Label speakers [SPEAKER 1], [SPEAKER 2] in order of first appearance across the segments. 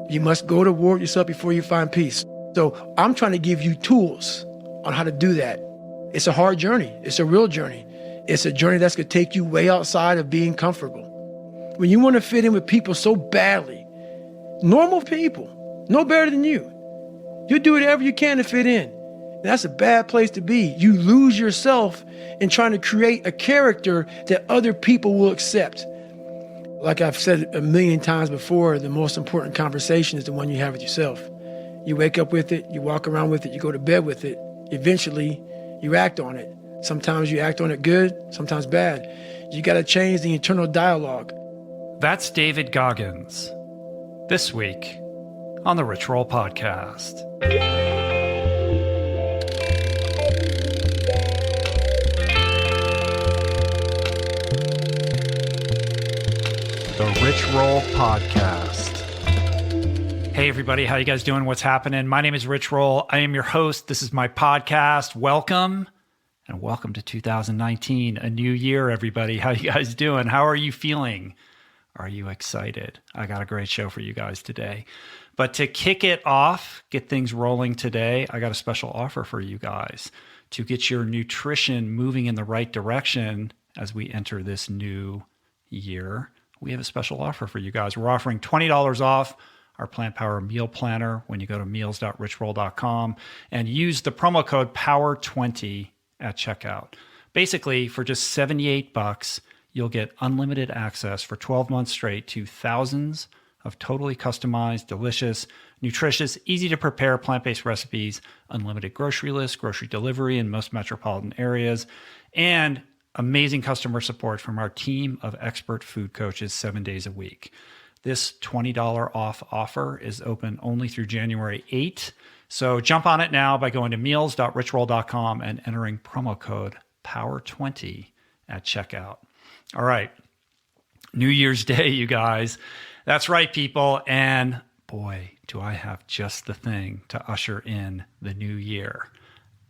[SPEAKER 1] You must go to war with yourself before you find peace. So I'm trying to give you tools on how to do that. It's a hard journey. It's a real journey. It's a journey that's going to take you way outside of being comfortable. When you want to fit in with people so badly, normal people, no better than you, you do whatever you can to fit in. And that's a bad place to be. You lose yourself in trying to create a character that other people will accept. Like I've said a million times before, the most important conversation is the one you have with yourself. You wake up with it, you walk around with it, you go to bed with it. Eventually, you act on it. Sometimes you act on it good, sometimes bad. You got to change the internal dialogue.
[SPEAKER 2] That's David Goggins. This week on the Rich Roll Podcast. The Rich Roll Podcast. Hey everybody, how you guys doing? What's happening? My name is Rich Roll. I am your host. This is my podcast. Welcome. And welcome to 2019, a new year, everybody. How you guys doing? How are you feeling? Are you excited? I got a great show for you guys today. But to kick it off, get things rolling today, I got a special offer for you guys to get your nutrition moving in the right direction as we enter this new year. We have a special offer for you guys. We're offering $20 off our Plant Power Meal Planner when you go to meals.richroll.com and use the promo code POWER20 at checkout. Basically, for just $78, you'll get unlimited access for 12 months straight to thousands of totally customized, delicious, nutritious, easy to prepare plant-based recipes, unlimited grocery lists, grocery delivery in most metropolitan areas, and amazing customer support from our team of expert food coaches 7 days a week. This $20 off offer is open only through January 8th. So jump on it now by going to meals.richroll.com and entering promo code POWER20 at checkout. All right. New Year's Day, you guys. That's right, people. And boy, do I have just the thing to usher in the new year.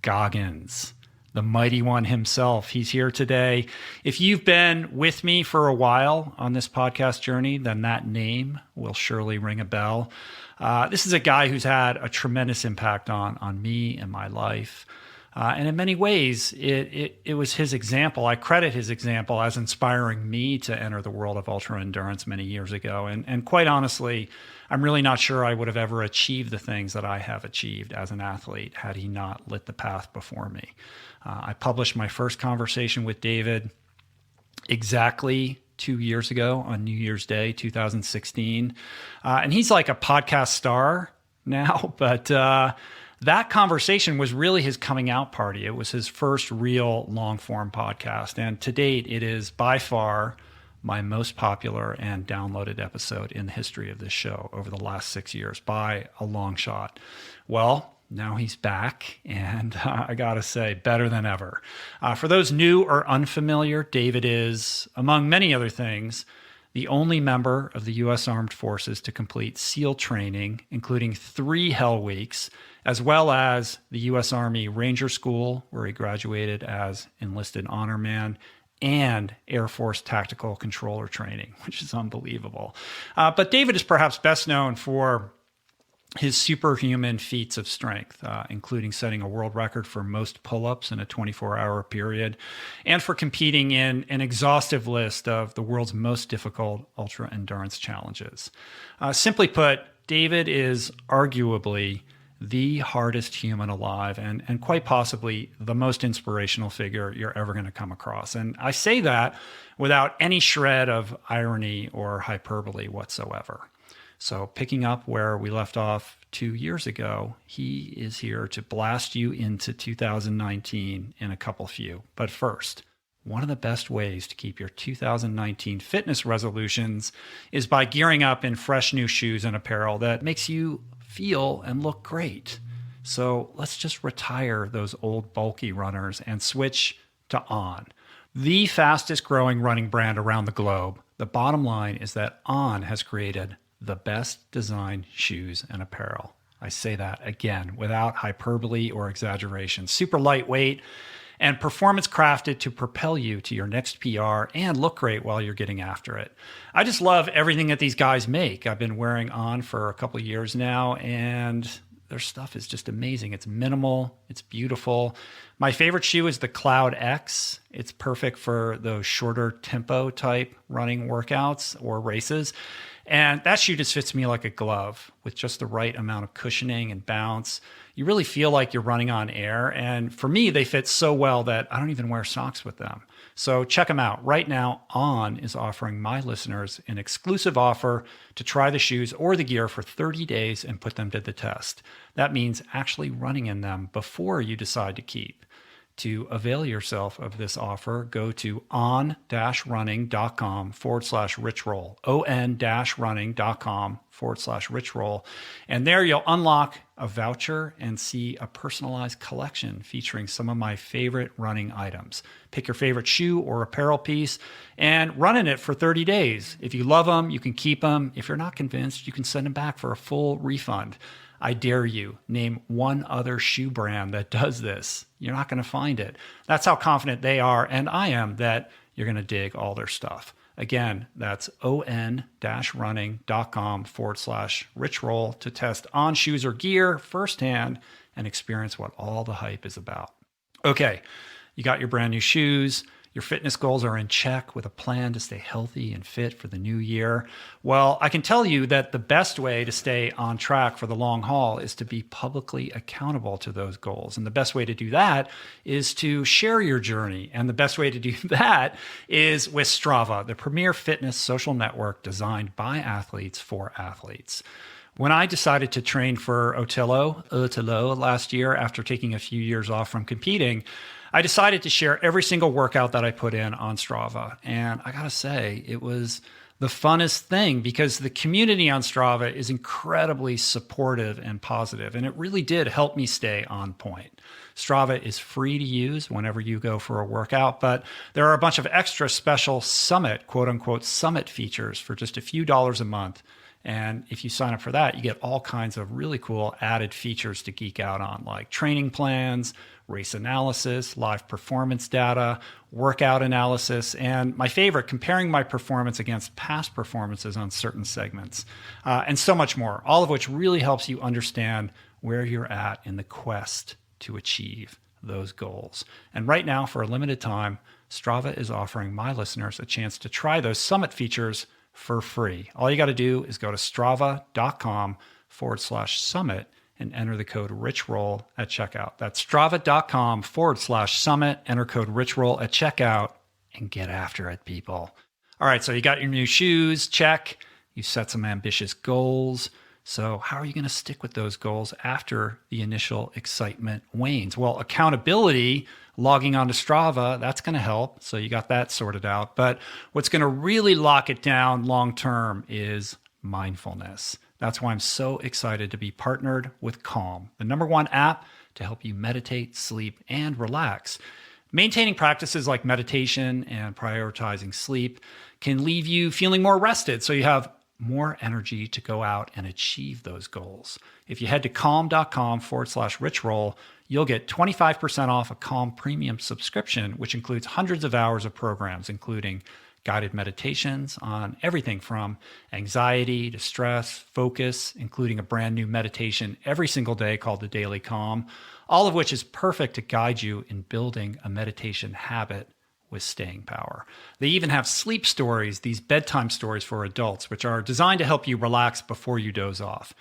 [SPEAKER 2] Goggins, the mighty one himself. He's here today. If you've been with me for a while on this podcast journey, then that name will surely ring a bell. This is a guy who's had a tremendous impact on me and my life. And in many ways, it was his example. I credit his example as inspiring me to enter the world of ultra endurance many years ago. And quite honestly, I'm really not sure I would have ever achieved the things that I have achieved as an athlete had he not lit the path before me. I published my first conversation with David exactly 2 years ago on New Year's Day, 2016. And he's like a podcast star now, but that conversation was really his coming out party. It was his first real long form podcast. And to date, it is by far my most popular and downloaded episode in the history of this show over the last 6 years by a long shot. Well, now he's back, and I gotta say, better than ever. For those new or unfamiliar, David is, among many other things, the only member of the U.S. Armed Forces to complete SEAL training, including 3 Hell Weeks, as well as the U.S. Army Ranger School, where he graduated as Enlisted Honor Man, and Air Force Tactical Controller training, which is unbelievable. But David is perhaps best known for his superhuman feats of strength, including setting a world record for most pullups in a 24-hour period, and for competing in an exhaustive list of the world's most difficult ultra-endurance challenges. Simply put, David is arguably the hardest human alive and quite possibly the most inspirational figure you're ever going to come across. And I say that without any shred of irony or hyperbole whatsoever. So picking up where we left off 2 years ago, he is here to blast you into 2019 in a couple few. But first, one of the best ways to keep your 2019 fitness resolutions is by gearing up in fresh new shoes and apparel that makes you feel and look great. So let's just retire those old bulky runners and switch to On, the fastest growing running brand around the globe. The bottom line is that On has created the best designed shoes and apparel. I say that again without hyperbole or exaggeration. Super lightweight and performance crafted to propel you to your next PR and look great while you're getting after it. I just love everything that these guys make. I've been wearing On for a couple of years now, and their stuff is just amazing. It's minimal. It's beautiful. My favorite shoe is the Cloud X. It's perfect for those shorter tempo type running workouts or races. And that shoe just fits me like a glove with just the right amount of cushioning and bounce. You really feel like you're running on air. And for me, they fit so well that I don't even wear socks with them. So check them out. Right now, On is offering my listeners an exclusive offer to try the shoes or the gear for 30 days and put them to the test. That means actually running in them before you decide to keep. To avail yourself of this offer, go to on-running.com/richroll, on-running.com/richroll. And there you'll unlock a voucher and see a personalized collection featuring some of my favorite running items. Pick your favorite shoe or apparel piece and run in it for 30 days. If you love them, you can keep them. If you're not convinced, you can send them back for a full refund. I dare you, name one other shoe brand that does this. You're not going to find it. That's how confident they are, and I am, that you're going to dig all their stuff. Again, that's on-running.com/richroll to test On shoes or gear firsthand and experience what all the hype is about. Okay, you got your brand new shoes. Your fitness goals are in check with a plan to stay healthy and fit for the new year. Well, I can tell you that the best way to stay on track for the long haul is to be publicly accountable to those goals. And the best way to do that is to share your journey. And the best way to do that is with Strava, the premier fitness social network designed by athletes for athletes. When I decided to train for Otello last year after taking a few years off from competing, I decided to share every single workout that I put in on Strava. And I gotta say, it was the funnest thing because the community on Strava is incredibly supportive and positive, and it really did help me stay on point. Strava is free to use whenever you go for a workout, but there are a bunch of extra special summit, quote unquote, summit features for just a few dollars a month. And if you sign up for that, you get all kinds of really cool added features to geek out on, like training plans, race analysis, live performance data, workout analysis, and my favorite, comparing my performance against past performances on certain segments, and so much more, all of which really helps you understand where you're at in the quest to achieve those goals. And right now, for a limited time, Strava is offering my listeners a chance to try those summit features for free. All you got to do is go to strava.com/summit and enter the code RichRoll at checkout. That's strava.com/summit, enter code RichRoll at checkout, and get after it, people. All right, so you got your new shoes, check. You set some ambitious goals. So how are you going to stick with those goals after the initial excitement wanes? Well, accountability, logging onto Strava, that's going to help. So you got that sorted out. But what's going to really lock it down long-term is mindfulness. That's why I'm so excited to be partnered with Calm, the #1 app to help you meditate, sleep, and relax. Maintaining practices like meditation and prioritizing sleep can leave you feeling more rested, so you have more energy to go out and achieve those goals. If you head to calm.com/richroll, you'll get 25% off a Calm premium subscription, which includes hundreds of hours of programs, including guided meditations on everything from anxiety to stress, focus, including a brand new meditation every single day called the Daily Calm, all of which is perfect to guide you in building a meditation habit with staying power. They even have sleep stories, these bedtime stories for adults, which are designed to help you relax before you doze off.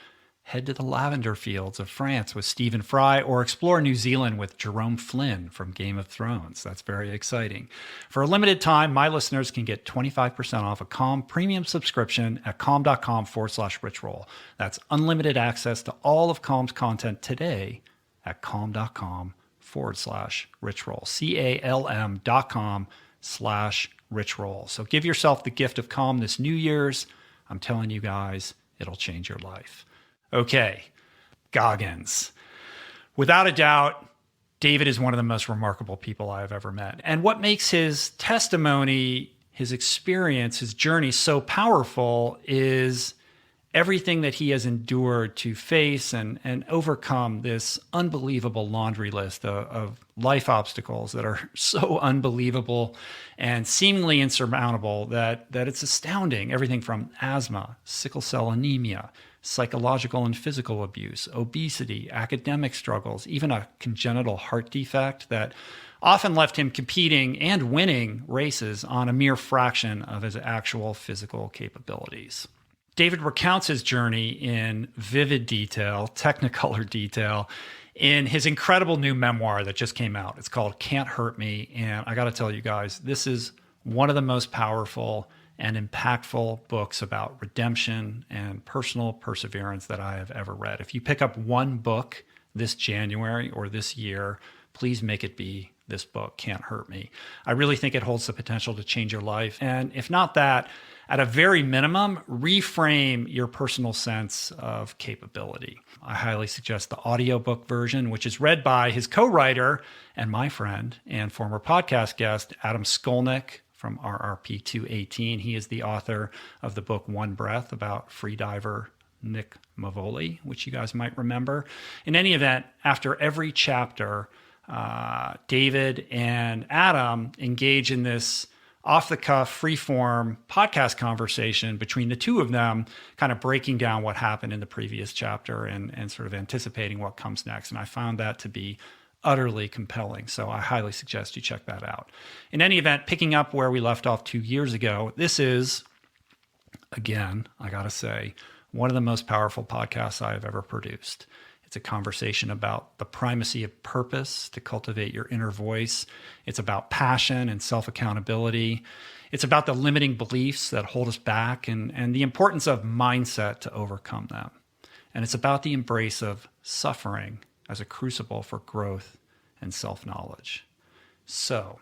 [SPEAKER 2] Head to the lavender fields of France with Stephen Fry, or explore New Zealand with Jerome Flynn from Game of Thrones. That's very exciting. For a limited time, my listeners can get 25% off a Calm premium subscription at calm.com/richroll. That's unlimited access to all of Calm's content today at calm.com/richroll. calm.com/richroll. So give yourself the gift of calm this New Year's. I'm telling you guys, it'll change your life. Okay, Goggins. Without a doubt, David is one of the most remarkable people I have ever met. And what makes his testimony, his experience, his journey so powerful is everything that he has endured to face and overcome this unbelievable laundry list of life obstacles that are so unbelievable and seemingly insurmountable that it's astounding. Everything from asthma, sickle cell anemia, psychological and physical abuse, obesity, academic struggles, even a congenital heart defect that often left him competing and winning races on a mere fraction of his actual physical capabilities. David recounts his journey in vivid detail, technicolor detail, in his incredible new memoir that just came out. It's called Cant Hurt Me. And I got to tell you guys, this is one of the most powerful and impactful books about redemption and personal perseverance that I have ever read. If you pick up one book this January or this year, please make it be this book, Cant Hurt Me. I really think it holds the potential to change your life. And if not that, at a very minimum, reframe your personal sense of capability. I highly suggest the audiobook version, which is read by his co-writer and my friend and former podcast guest, Adam Skolnick from RRP 218. He is the author of the book One Breath about freediver Nick Mavoli, which you guys might remember. In any event, after every chapter, David and Adam engage in this off-the-cuff, free-form podcast conversation between the two of them, kind of breaking down what happened in the previous chapter and sort of anticipating what comes next. And I found that to be utterly compelling. So I highly suggest you check that out. In any event, picking up where we left off 2 years ago, this is, again, I got to say, one of the most powerful podcasts I have ever produced. It's a conversation about the primacy of purpose to cultivate your inner voice. It's about passion and self-accountability. It's about the limiting beliefs that hold us back and the importance of mindset to overcome them. And it's about the embrace of suffering as a crucible for growth and self-knowledge. So,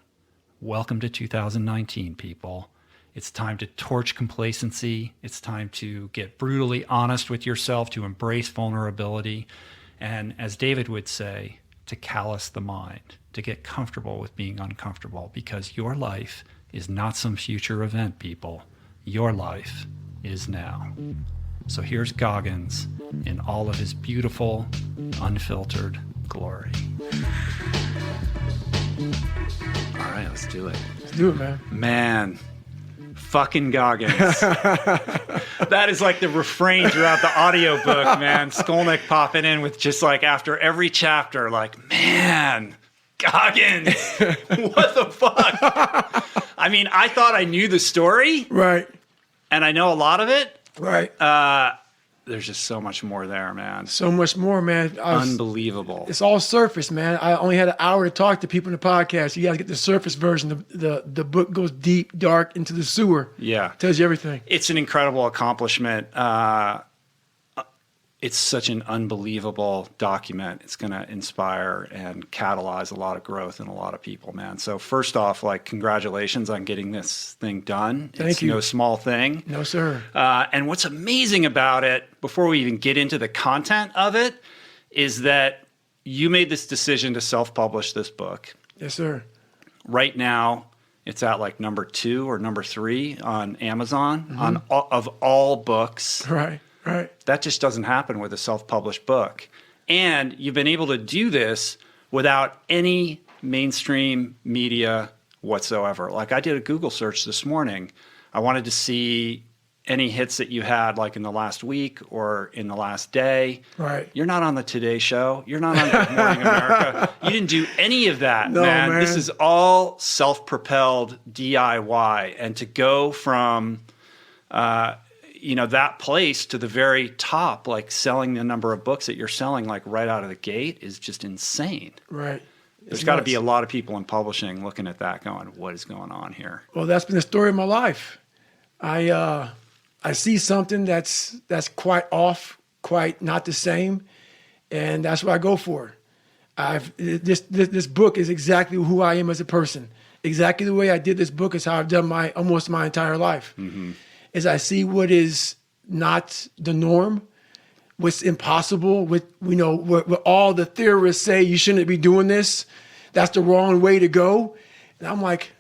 [SPEAKER 2] welcome to 2019, people. It's time to torch complacency. It's time to get brutally honest with yourself, to embrace vulnerability. And as David would say, to callous the mind, to get comfortable with being uncomfortable, because your life is not some future event, people. Your life is now. So here's Goggins in all of his beautiful, unfiltered glory. All right, let's do it.
[SPEAKER 1] Let's do it, man.
[SPEAKER 2] Man. Fucking Goggins. That is like the refrain throughout the audiobook, man. Skolnick popping in with just like after every chapter, like, man, Goggins, what the fuck? I mean, I thought I knew the story.
[SPEAKER 1] Right.
[SPEAKER 2] And I know a lot of it.
[SPEAKER 1] Right.
[SPEAKER 2] There's just so much more there, man.
[SPEAKER 1] So much more, man.
[SPEAKER 2] Unbelievable.
[SPEAKER 1] It's all surface, man. I only had an hour to talk to people in the podcast. You guys get the surface version. The book goes deep, dark into the sewer.
[SPEAKER 2] Yeah.
[SPEAKER 1] Tells you everything.
[SPEAKER 2] It's an incredible accomplishment. It's such an unbelievable document. It's going to inspire and catalyze a lot of growth in a lot of people, man. So first off, like, congratulations on getting this thing done.
[SPEAKER 1] Thank you.
[SPEAKER 2] No small thing.
[SPEAKER 1] No, sir.
[SPEAKER 2] And what's amazing about it, before we even get into the content of it, is that you made this decision to self-publish this book.
[SPEAKER 1] Yes, sir.
[SPEAKER 2] Right now, it's at like number 2 or number 3 on Amazon of all books.
[SPEAKER 1] Right. Right.
[SPEAKER 2] That just doesn't happen with a self-published book. And you've been able to do this without any mainstream media whatsoever. Like, I did a Google search this morning. I wanted to see any hits that you had like in the last week or in the last day.
[SPEAKER 1] Right.
[SPEAKER 2] You're not on the Today Show. You're not on Good Morning America. You didn't do any of that,
[SPEAKER 1] No, man.
[SPEAKER 2] This is all self-propelled DIY. And to go from that place to the very top, like selling the number of books that you're selling, like right out of the gate, is just insane.
[SPEAKER 1] Right.
[SPEAKER 2] There's got to be a lot of people in publishing looking at that going, what is going on here?
[SPEAKER 1] Well, that's been the story of my life. I see something that's quite off, quite not the same, and that's what I go for. This book is exactly who I am as a person. Exactly the way I did this book is how I've done almost my entire life. Mm-hmm. Is I see what is not the norm, what's impossible, what all the theorists say you shouldn't be doing this. That's the wrong way to go. And I'm like,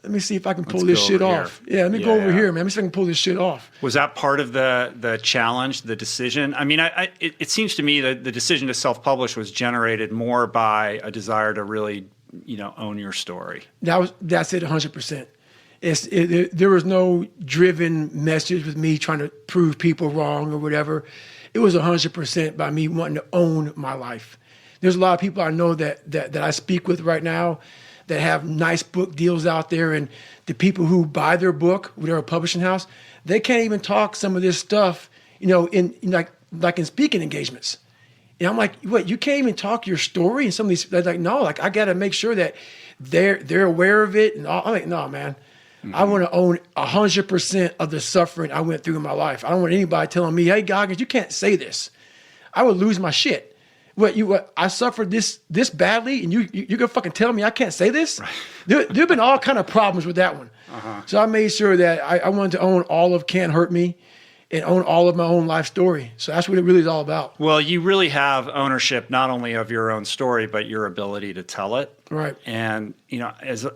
[SPEAKER 1] let me see if I can pull
[SPEAKER 2] Let's
[SPEAKER 1] this
[SPEAKER 2] go
[SPEAKER 1] shit
[SPEAKER 2] over
[SPEAKER 1] off. Yeah, let me go over here, man. Let me see if I can pull this shit off.
[SPEAKER 2] Was that part of the challenge, the decision? I mean, it seems to me that the decision to self-publish was generated more by a desire to really, own your story.
[SPEAKER 1] That's it 100%. There was no driven message with me trying to prove people wrong or whatever. It was 100% by me wanting to own my life. There's a lot of people I know that I speak with right now that have nice book deals out there, and the people who buy their book with their publishing house, they can't even talk some of this stuff, in like in speaking engagements. And I'm like, what? You can't even talk your story? And some of these, they're like, no, like I got to make sure that they're aware of it. And I'm like, no, man. I want to own 100% of the suffering I went through in my life. I don't want anybody telling me, hey, Goggins, you can't say this. I would lose my shit. What I suffered this badly, and you're gonna fucking tell me I can't say this? Right. There've been all kind of problems with that one. So I made sure that I wanted to own all of Cant Hurt Me and own all of my own life story. So that's what it really is all about.
[SPEAKER 2] Well, you really have ownership not only of your own story, but your ability to tell it.
[SPEAKER 1] Right.
[SPEAKER 2] And as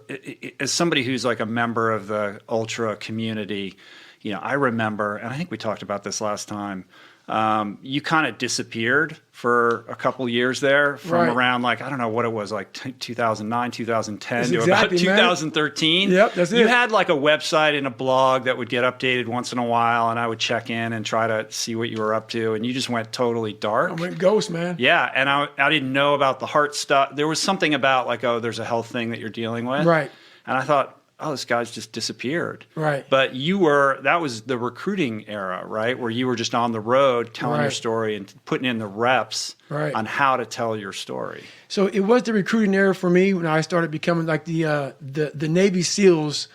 [SPEAKER 2] somebody who's like a member of the ultra community, I remember, and I think we talked about this last time. You kind of disappeared for a couple years there from around I don't know what it was, like 2009, 2010 to about 2013.
[SPEAKER 1] Yep, that's it.
[SPEAKER 2] You had like a website and a blog that would get updated once in a while, and I would check in and try to see what you were up to, and you just went totally dark.
[SPEAKER 1] I went ghost, man.
[SPEAKER 2] Yeah, and I didn't know about the heart stuff. There was something about there's a health thing that you're dealing with.
[SPEAKER 1] Right.
[SPEAKER 2] And I thought, oh, this guy's just disappeared.
[SPEAKER 1] Right.
[SPEAKER 2] But that was the recruiting era, right? Where you were just on the road telling your story and putting in the reps on how to tell your story.
[SPEAKER 1] So it was the recruiting era for me when I started becoming like the Navy SEALs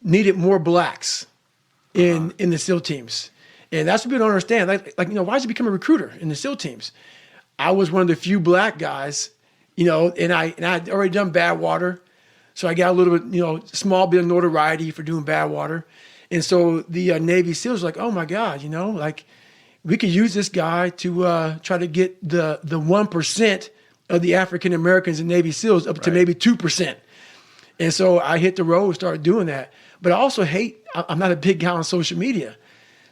[SPEAKER 1] needed more blacks in the SEAL teams. And that's what people don't understand. Why did you become a recruiter in the SEAL teams? I was one of the few black guys, and I'd already done Badwater. So I got a little bit, small bit of notoriety for doing Badwater. And so the Navy SEALs were like, oh my God, we could use this guy to try to get the 1% of the African Americans in Navy SEALs up to maybe 2%. And so I hit the road and started doing that. But I also I'm not a big guy on social media.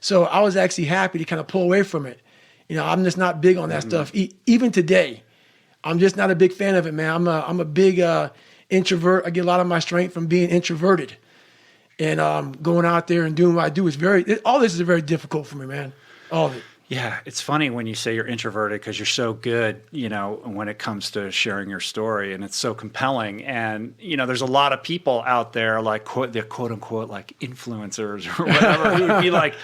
[SPEAKER 1] So I was actually happy to kind of pull away from it. I'm just not big on that stuff. Even today, I'm just not a big fan of it, man. I'm a big introvert. I get a lot of my strength from being introverted, and going out there and doing what I do is all this is very difficult for me, man. All of it.
[SPEAKER 2] Yeah, it's funny when you say you're introverted because you're so good, when it comes to sharing your story, and it's so compelling. And there's a lot of people out there like they're quote unquote like influencers or whatever who would be like,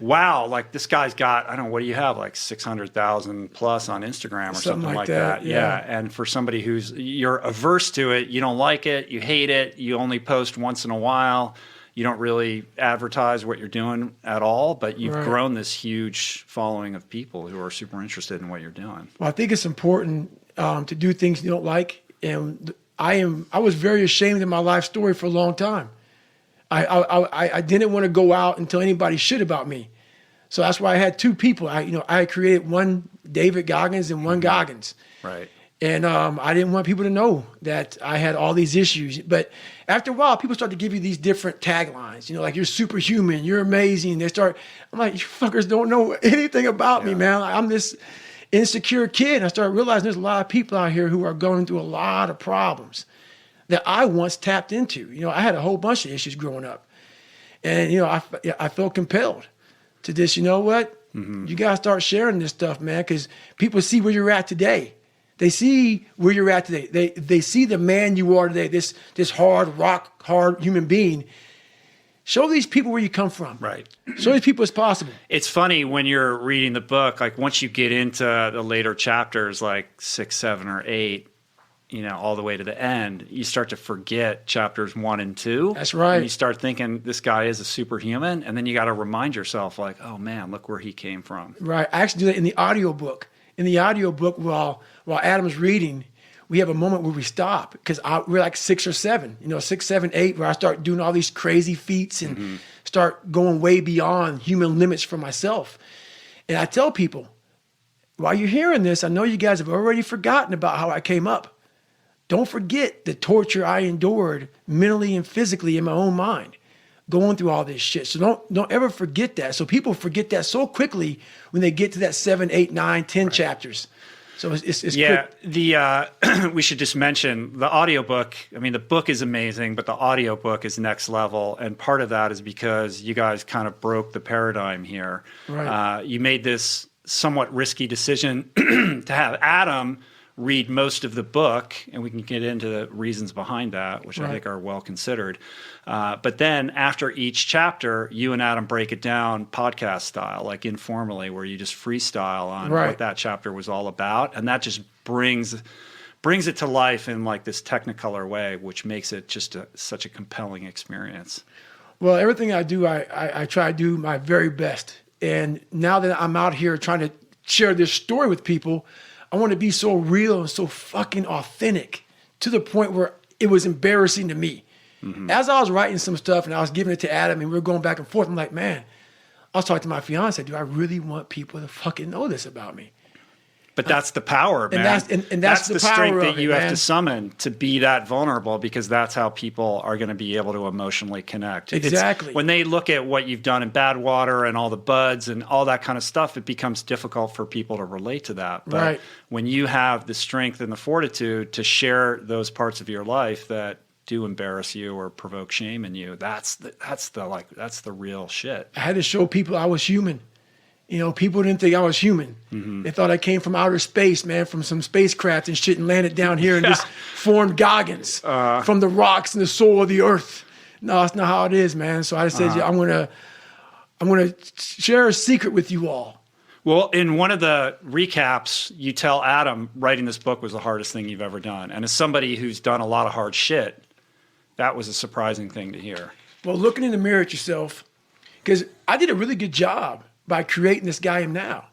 [SPEAKER 2] wow, like this guy's got, I don't know, what do you have, like 600,000 plus on Instagram or something like that. Yeah. And for somebody you're averse to it, you don't like it, you hate it, you only post once in a while, you don't really advertise what you're doing at all, but you've grown this huge following of people who are super interested in what you're doing.
[SPEAKER 1] Well, I think it's important to do things you don't like. And I was very ashamed of my life story for a long time. I didn't want to go out and tell anybody shit about me. So that's why I had two people. I created one David Goggins and one Goggins.
[SPEAKER 2] Right.
[SPEAKER 1] And I didn't want people to know that I had all these issues. But after a while, people start to give you these different taglines, like you're superhuman, you're amazing. I'm like, you fuckers don't know anything about me, man. I'm this insecure kid. And I started realizing there's a lot of people out here who are going through a lot of problems that I once tapped into. I had a whole bunch of issues growing up. And, I felt compelled to just, you got to start sharing this stuff, man, because people see where you're at today. They see where you're at today. They see the man you are today, this rock hard human being. Show these people where you come from.
[SPEAKER 2] Right.
[SPEAKER 1] Show these people it's possible.
[SPEAKER 2] It's funny when you're reading the book, like once you get into the later chapters, like 6, 7, or 8, all the way to the end, you start to forget chapters 1 and 2.
[SPEAKER 1] That's right.
[SPEAKER 2] And you start thinking this guy is a superhuman, and then you got to remind yourself, like, oh man, look where he came from.
[SPEAKER 1] Right. I actually do that in the audiobook. In the audiobook, while Adam's reading, we have a moment where we stop because we're like 6 or 7, 6, 7, 8, where I start doing all these crazy feats and start going way beyond human limits for myself. And I tell people, while you're hearing this, I know you guys have already forgotten about how I came up. don't forget the torture I endured mentally and physically in my own mind, going through all this shit. So don't ever forget that. So people forget that so quickly when they get to that 7, 8, 9, 10 chapters. So it's
[SPEAKER 2] yeah.
[SPEAKER 1] quick.
[SPEAKER 2] We should just mention the audiobook. I mean, the book is amazing, but the audiobook is next level. And part of that is because you guys kind of broke the paradigm here.
[SPEAKER 1] Right.
[SPEAKER 2] You made this somewhat risky decision to have Adam read most of the book, and we can get into the reasons behind that, which I think are well considered. But then after each chapter, you and Adam break it down podcast style, like informally, where you just freestyle on what that chapter was all about. And that just brings it to life in like this technicolor way, which makes it just such a compelling experience.
[SPEAKER 1] Well, everything I do, I try to do my very best. And now that I'm out here trying to share this story with people, I want to be so real and so fucking authentic to the point where it was embarrassing to me. Mm-hmm. As I was writing some stuff and I was giving it to Adam and we were going back and forth, I'm like, man, I was talking to my fiance, do I really want people to fucking know this about me?
[SPEAKER 2] But that's the power, man.
[SPEAKER 1] And that's the
[SPEAKER 2] strength
[SPEAKER 1] power
[SPEAKER 2] that you have to summon to be that vulnerable, because that's how people are going to be able to emotionally connect.
[SPEAKER 1] Exactly.
[SPEAKER 2] When they look at what you've done in Badwater and all the buds and all that kind of stuff, it becomes difficult for people to relate to that. But when you have the strength and the fortitude to share those parts of your life that do embarrass you or provoke shame in you, that's the real shit.
[SPEAKER 1] I had to show people I was human. You know, people didn't think I was human. Mm-hmm. They thought I came from outer space, man, from some spacecraft and shit, and landed down here and just formed Goggins from the rocks and the soul of the earth. No, that's not how it is, man. So I said, I'm gonna share a secret with you all.
[SPEAKER 2] Well, in one of the recaps, you tell Adam writing this book was the hardest thing you've ever done. And as somebody who's done a lot of hard shit, that was a surprising thing to hear.
[SPEAKER 1] Well, looking in the mirror at yourself, because I did a really good job by creating this guy I am now.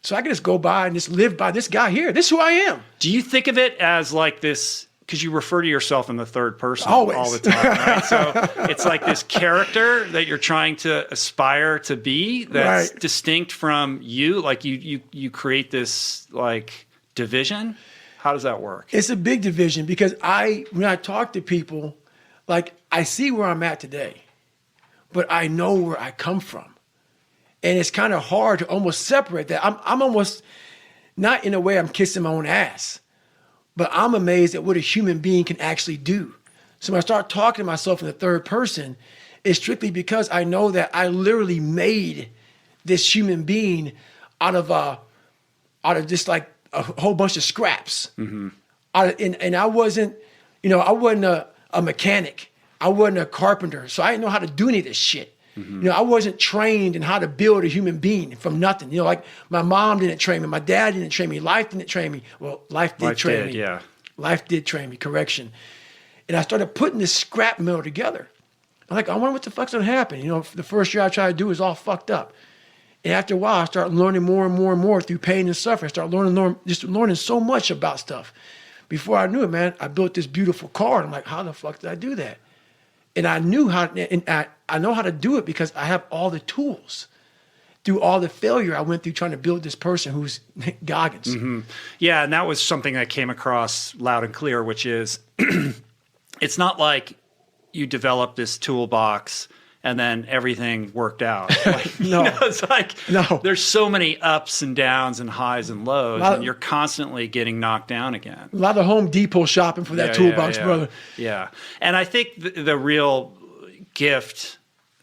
[SPEAKER 1] So I can just go by and just live by this guy here. This is who I am.
[SPEAKER 2] Do you think of it as like this, because you refer to yourself in the third person
[SPEAKER 1] Always.
[SPEAKER 2] All the time, right? So it's like this character that you're trying to aspire to be that's distinct from you. Like you create this like division. How does that work?
[SPEAKER 1] It's a big division because when I talk to people, like I see where I'm at today, but I know where I come from. And it's kind of hard to almost separate that. I'm almost, not in a way I'm kissing my own ass, but I'm amazed at what a human being can actually do. So when I start talking to myself in the third person, it's strictly because I know that I literally made this human being out of just like a whole bunch of scraps. Mm-hmm. And I wasn't, I wasn't a mechanic. I wasn't a carpenter. So I didn't know how to do any of this shit. Mm-hmm. I wasn't trained in how to build a human being from nothing. Like my mom didn't train me. My dad didn't train me. Life didn't train me. Well, life did train me.
[SPEAKER 2] Yeah.
[SPEAKER 1] Life did train me, correction. And I started putting this scrap metal together. I'm like, I wonder what the fuck's gonna happen. The first year I tried to do it was all fucked up. And after a while, I started learning more and more and more through pain and suffering. I started learning so much about stuff. Before I knew it, man, I built this beautiful car. And I'm like, how the fuck did I do that? And I knew how, and I know how to do it because I have all the tools through all the failure I went through trying to build this person who's Goggins.
[SPEAKER 2] Mm-hmm. Yeah, and that was something I came across loud and clear, which is it's not like you develop this toolbox and then everything worked out. Like,
[SPEAKER 1] No.
[SPEAKER 2] It's like there's so many ups and downs and highs and lows, and you're constantly getting knocked down again.
[SPEAKER 1] A lot of Home Depot shopping for that toolbox, brother.
[SPEAKER 2] Yeah. And I think the real gift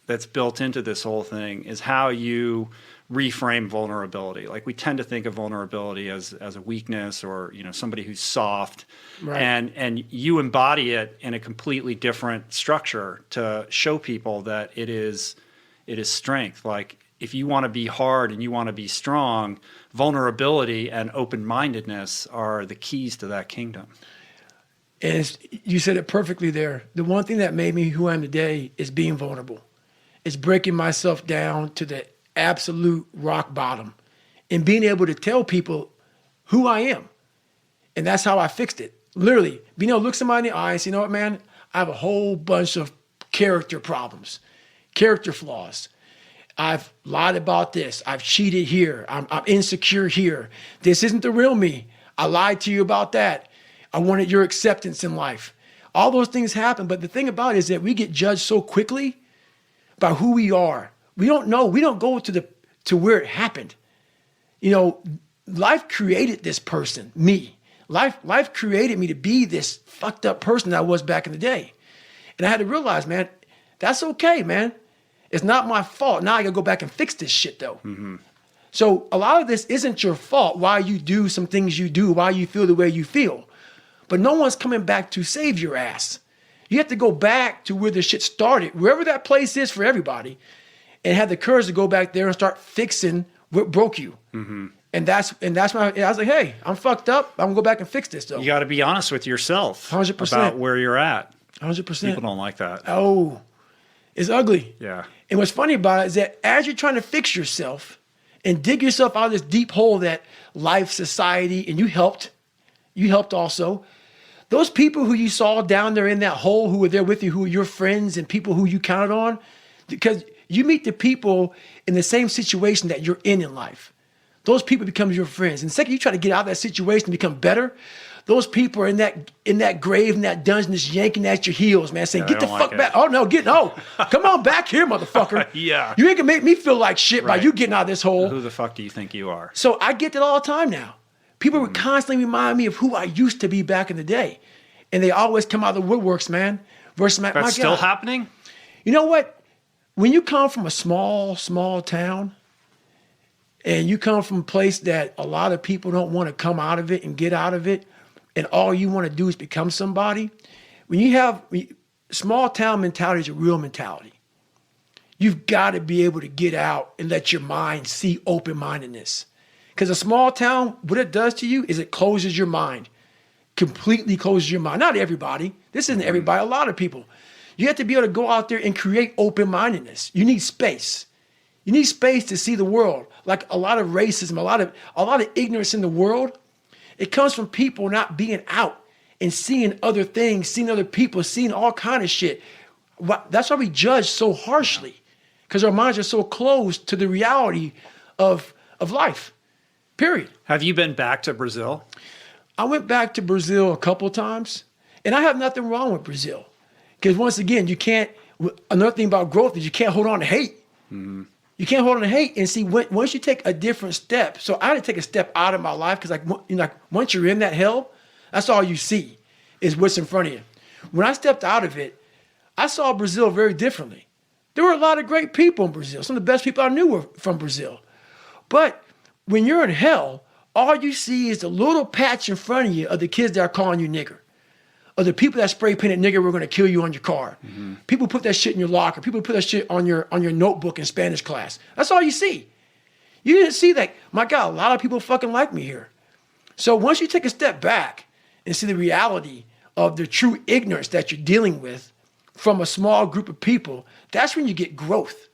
[SPEAKER 2] that's built into this whole thing is how you reframe vulnerability. Like we tend to think of vulnerability as a weakness or, somebody who's soft. Right. And you embody it in a completely different structure to show people that it is strength. Like if you want to be hard and you want to be strong, vulnerability and open-mindedness are the keys to that kingdom.
[SPEAKER 1] And you said it perfectly there. The one thing that made me who I am today is being vulnerable. It's breaking myself down to the absolute rock bottom and being able to tell people who I am. And that's how I fixed it. Literally, being able to look somebody in the eye and say, you know what, man, I have a whole bunch of character problems, character flaws. I've lied about this. I've cheated here. I'm insecure here. This isn't the real me. I lied to you about that. I wanted your acceptance in life. All those things happen. But the thing about it is that we get judged so quickly by who we are. We don't know. We don't go to where it happened. You know, life created this person, me. Life created me to be this fucked up person that I was back in the day. And I had to realize, man, that's okay, man. It's not my fault. Now I gotta go back and fix this shit though. Mm-hmm. So a lot of this isn't your fault, why you do some things you do, why you feel the way you feel. But no one's coming back to save your ass. You have to go back to where the shit started, wherever that place is for everybody, and have the courage to go back there and start fixing what broke you. Mm-hmm. And that's when I was like, hey, I'm fucked up. I'm gonna go back and fix this though.
[SPEAKER 2] You got to be honest with yourself
[SPEAKER 1] 100%.
[SPEAKER 2] About where you're at.
[SPEAKER 1] 100%.
[SPEAKER 2] People don't like that.
[SPEAKER 1] Oh, it's ugly.
[SPEAKER 2] Yeah.
[SPEAKER 1] And what's funny about it is that as you're trying to fix yourself and dig yourself out of this deep hole that life, society, and you helped also, those people who you saw down there in that hole who were there with you, who were your friends and people who you counted on, because you meet the people in the same situation that you're in life. Those people become your friends. And the second you try to get out of that situation and become better, those people are in that grave, in that dungeon, just yanking at your heels, man, saying, get the fuck back. Oh, no, come on back here, motherfucker.
[SPEAKER 2] Yeah.
[SPEAKER 1] You ain't gonna make me feel like shit by you getting out of this hole.
[SPEAKER 2] Who the fuck do you think you are?
[SPEAKER 1] So I get that all the time now. People would constantly remind me of who I used to be back in the day. And they always come out of the woodworks, man. Versus my
[SPEAKER 2] That's still happening?
[SPEAKER 1] You know what? When you come from a small town, and you come from a place that a lot of people don't want to come out of it and get out of it, and all you want to do is become somebody, when you have small town mentality is a real mentality. You've got to be able to get out and let your mind see open-mindedness. Because a small town, what it does to you is it closes your mind, completely closes your mind. Not everybody. This isn't everybody. A lot of people. You have to be able to go out there and create open-mindedness. You need space. You need space to see the world. Like a lot of racism, a lot of ignorance in the world, it comes from people not being out and seeing other things, seeing other people, seeing all kind of shit. That's why we judge so harshly, because our minds are so closed to the reality of life, period.
[SPEAKER 2] Have you been back to Brazil?
[SPEAKER 1] I went back to Brazil a couple times, and I have nothing wrong with Brazil. Because once again, another thing about growth is you can't hold on to hate. Mm-hmm. You can't hold on to hate. And see, once you take a different step, so I had to take a step out of my life because once you're in that hell, that's all you see is what's in front of you. When I stepped out of it, I saw Brazil very differently. There were a lot of great people in Brazil. Some of the best people I knew were from Brazil. But when you're in hell, all you see is the little patch in front of you of the kids that are calling you nigger. Or the people that spray painted nigger were going to kill you on your car. Mm-hmm. People put that shit in your locker. People put that shit on your notebook in Spanish class. That's all you see. You didn't see that, my God, a lot of people fucking like me here. So once you take a step back and see the reality of the true ignorance that you're dealing with from a small group of people, that's when you get growth.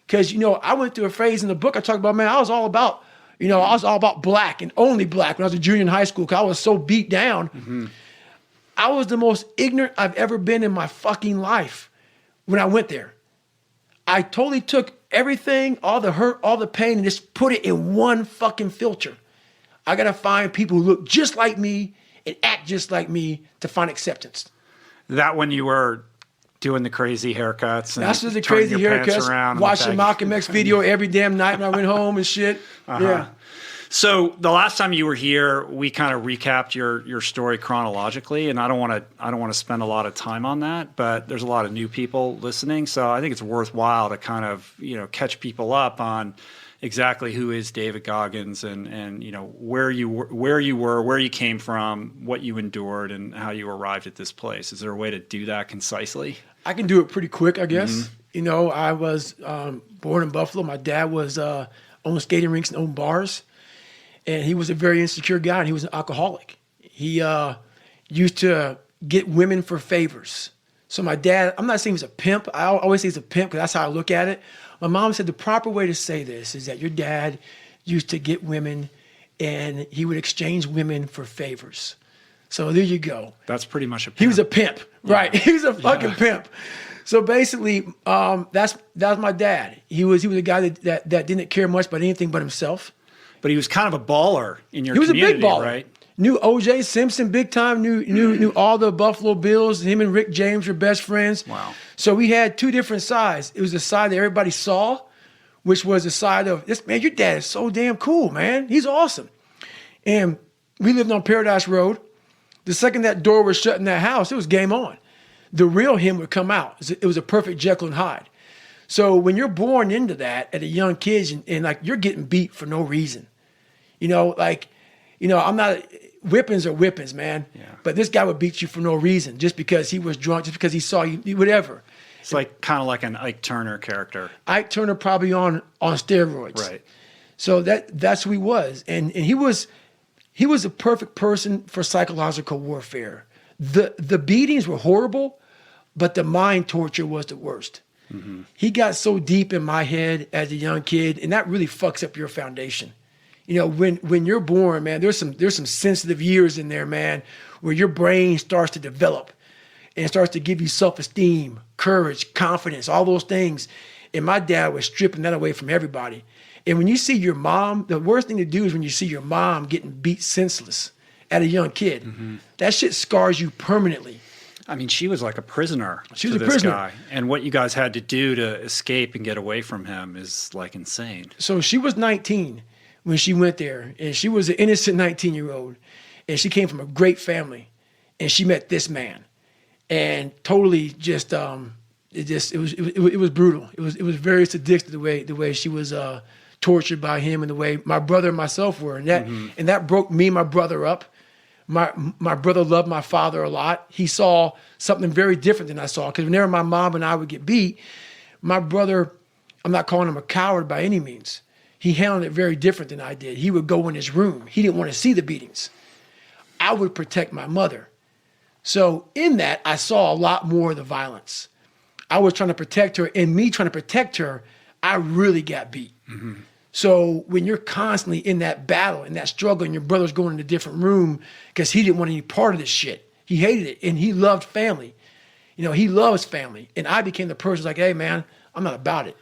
[SPEAKER 1] Because, I went through a phase in the book I talked about, man, I was all about black and only black when I was a junior in high school because I was so beat down. Mm-hmm. I was the most ignorant I've ever been in my fucking life when I went there. I totally took everything, all the hurt, all the pain, and just put it in one fucking filter. I got to find people who look just like me and act just like me to find acceptance.
[SPEAKER 2] That when you were doing the crazy haircuts.
[SPEAKER 1] That's just the crazy haircuts. Watching Malcolm X video every damn night when I went home and shit. Uh-huh. Yeah.
[SPEAKER 2] So the last time you were here, we kind of recapped your story chronologically, and I don't want to spend a lot of time on that, but there's a lot of new people listening, so I think it's worthwhile to kind of catch people up on exactly who is David Goggins and where you were, where you came from, what you endured, and how you arrived at this place. Is there a way to do that concisely?
[SPEAKER 1] I can do it pretty quick, I guess. Mm-hmm. I was born in Buffalo. My dad was owned skating rinks and owned bars. And he was a very insecure guy, and he was an alcoholic. He used to get women for favors. So my dad, I'm not saying he was a pimp. I always say he's a pimp because that's how I look at it. My mom said the proper way to say this is that your dad used to get women, and he would exchange women for favors. So there you go.
[SPEAKER 2] That's pretty much a pimp.
[SPEAKER 1] He was a pimp, right? He was a fucking pimp. So basically, that's my dad. He was a guy that didn't care much about anything but himself.
[SPEAKER 2] But he was kind of a baller in your community,
[SPEAKER 1] He was a big baller.
[SPEAKER 2] Right?
[SPEAKER 1] Knew O.J. Simpson big time. Knew all the Buffalo Bills. Him and Rick James were best friends.
[SPEAKER 2] Wow.
[SPEAKER 1] So we had two different sides. It was the side that everybody saw, which was the side of this man. Your dad is so damn cool, man. He's awesome. And we lived on Paradise Road. The second that door was shut in that house, it was game on. The real him would come out. It was a perfect Jekyll and Hyde. So when you're born into that at a young kid, and like you're getting beat for no reason, I'm not. Whippings are whippings, man. Yeah. But this guy would beat you for no reason, just because he was drunk, just because he saw you, whatever.
[SPEAKER 2] It's like kind of like an Ike Turner character.
[SPEAKER 1] Ike Turner probably on steroids.
[SPEAKER 2] Right.
[SPEAKER 1] So that's who he was, and he was a perfect person for psychological warfare. The beatings were horrible, but the mind torture was the worst. Mm-hmm. He got so deep in my head as a young kid, and that really fucks up your foundation. When you're born, man, there's some sensitive years in there, man, where your brain starts to develop and starts to give you self-esteem, courage, confidence, all those things. And my dad was stripping that away from everybody. And when you see your mom, the worst thing to do is when you see your mom getting beat senseless at a young kid. Mm-hmm. That shit scars you permanently.
[SPEAKER 2] I mean, she was like a prisoner
[SPEAKER 1] to this
[SPEAKER 2] prisoner. Guy. And what you guys had to do to escape and get away from him is like insane.
[SPEAKER 1] So she was 19 when she went there, and she was an innocent 19-year-old, and she came from a great family, and she met this man, and totally just it was brutal. It was very sadistic the way she was tortured by him, and the way my brother and myself were, and that broke me and my brother up. My brother loved my father a lot. He saw something very different than I saw, because whenever my mom and I would get beat, my brother, I'm not calling him a coward by any means, he handled it very different than I did. He would go in his room. He didn't want to see the beatings. I would protect my mother. So in that, I saw a lot more of the violence. I was trying to protect her, and me trying to protect her, I really got beat. Mm-hmm. So when you're constantly in that battle and that struggle, and your brother's going in a different room because he didn't want any part of this shit. He hated it, and he loved family. He loves family. And I became the person like, hey, man, I'm not about it.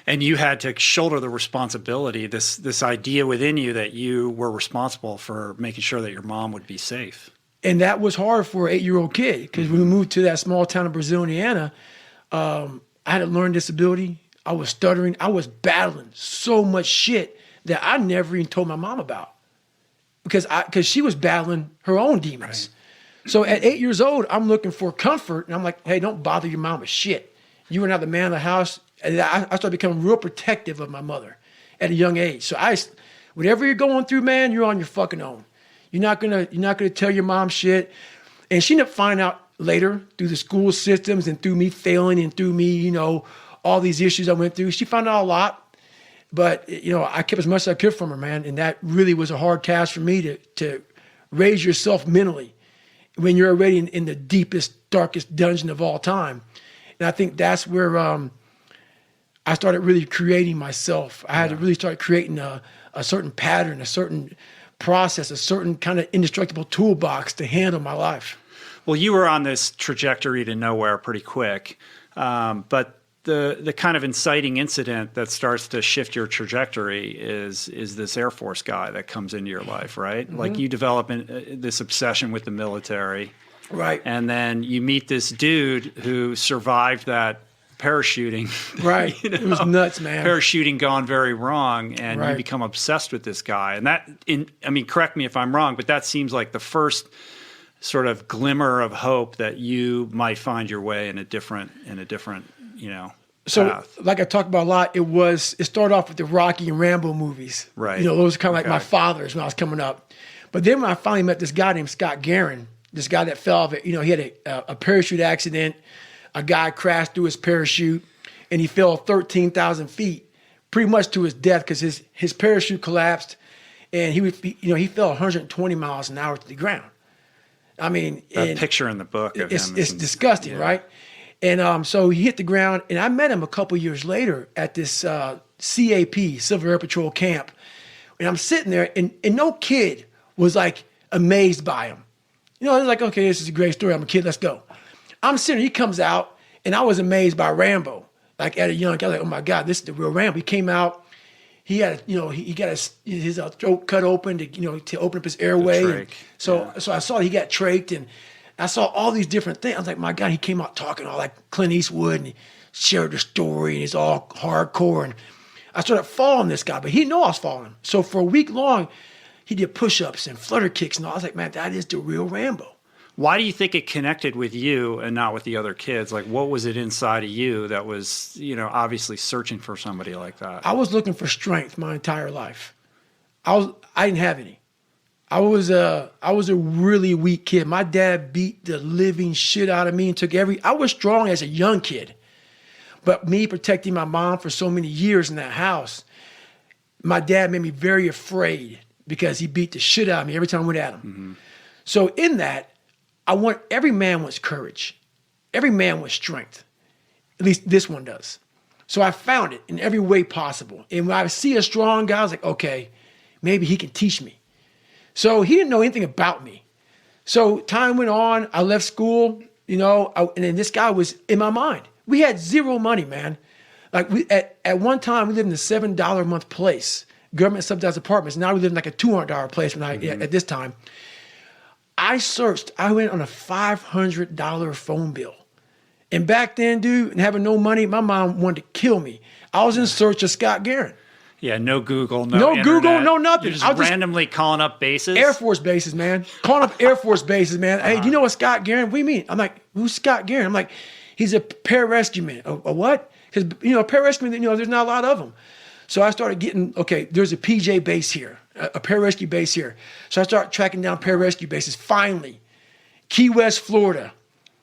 [SPEAKER 2] And you had to shoulder the responsibility, this idea within you that you were responsible for making sure that your mom would be safe.
[SPEAKER 1] And that was hard for an 8-year-old kid, because when we moved to that small town of Brazil, Indiana, I had a learning disability. I was stuttering. I was battling so much shit that I never even told my mom about, because she was battling her own demons. Right. So at 8 years old, I'm looking for comfort, and I'm like, hey, don't bother your mom with shit. You are not the man of the house. And I started becoming real protective of my mother at a young age. So whatever you're going through, man, you're on your fucking own. You're not gonna tell your mom shit. And she ended up finding out later through the school systems and through me failing and through me, all these issues I went through. She found out a lot, but I kept as much as I could from her, man. And that really was a hard task for me to raise yourself mentally when you're already in the deepest, darkest dungeon of all time. And I think that's where I started really creating myself. I had to really start creating a certain pattern, a certain process, a certain kind of indestructible toolbox to handle my life.
[SPEAKER 2] Well, you were on this trajectory to nowhere pretty quick, but the kind of inciting incident that starts to shift your trajectory is this Air Force guy that comes into your life, right? Mm-hmm. Like you develop this obsession with the military.
[SPEAKER 1] Right.
[SPEAKER 2] And then you meet this dude who survived that parachuting.
[SPEAKER 1] Right. It was nuts, man.
[SPEAKER 2] Parachuting gone very wrong, and you become obsessed with this guy. And correct me if I'm wrong, but that seems like the first sort of glimmer of hope that you might find your way in a different
[SPEAKER 1] So,
[SPEAKER 2] path.
[SPEAKER 1] Like I talked about a lot, it started off with the Rocky and Rambo movies.
[SPEAKER 2] Right.
[SPEAKER 1] Those are kind of like my fathers when I was coming up. But then when I finally met this guy named Scott Guerin, this guy that fell off, he had a parachute accident. A guy crashed through his parachute, and he fell 13,000 feet, pretty much to his death, because his parachute collapsed, and he fell 120 miles an hour to the ground. I mean,
[SPEAKER 2] that picture in the book of him
[SPEAKER 1] it's disgusting, right? And so he hit the ground, and I met him a couple years later at this CAP, Civil Air Patrol camp, and I'm sitting there, and no kid was like amazed by him. It was like, okay, this is a great story. I'm a kid. Let's go. I'm sitting there, he comes out, and I was amazed by Rambo. Like at a young kid, I was like, oh my God, this is the real Rambo. He came out, he had, he got his throat cut open to, to open up his airway. And so I saw he got trached, and I saw all these different things. I was like, my God, he came out talking all like Clint Eastwood, and he shared the story, and he's all hardcore. And I started following this guy, but he didn't know I was following him. So for a week long, he did push-ups and flutter kicks, and all. I was like, man, that is the real Rambo.
[SPEAKER 2] Why do you think it connected with you and not with the other kids? Like, what was it inside of you that was, obviously searching for somebody like that?
[SPEAKER 1] I was looking for strength my entire life. I didn't have any. I was a really weak kid. My dad beat the living shit out of me and I was strong as a young kid, but me protecting my mom for so many years in that house, my dad made me very afraid because he beat the shit out of me every time I went at him. Mm-hmm. So in that, every man wants courage. Every man wants strength. At least this one does. So I found it in every way possible. And when I see a strong guy, I was like, okay, maybe he can teach me. So he didn't know anything about me. So time went on. I left school, and then this guy was in my mind. We had zero money, man. Like at one time, we lived in a $7 a month place, government subsidized apartments. Now we live in like a $200 place at this time. I went on a $500 phone bill. And back then, dude, and having no money, my mom wanted to kill me. I was in search of Scott Guerin.
[SPEAKER 2] Yeah, no Google, no internet.
[SPEAKER 1] Google, no nothing.
[SPEAKER 2] You're just randomly calling up bases?
[SPEAKER 1] Air Force bases, man. Calling up Air Force bases, man. Hey, do you know what Scott Guerin? What do you mean? I'm like, who's Scott Guerin? I'm like, he's a pararescue man. A what? Because, pararescue man, there's not a lot of them. So I started getting, there's a PJ base here, a pararescue base here. So I started tracking down pararescue bases. Finally, Key West, Florida.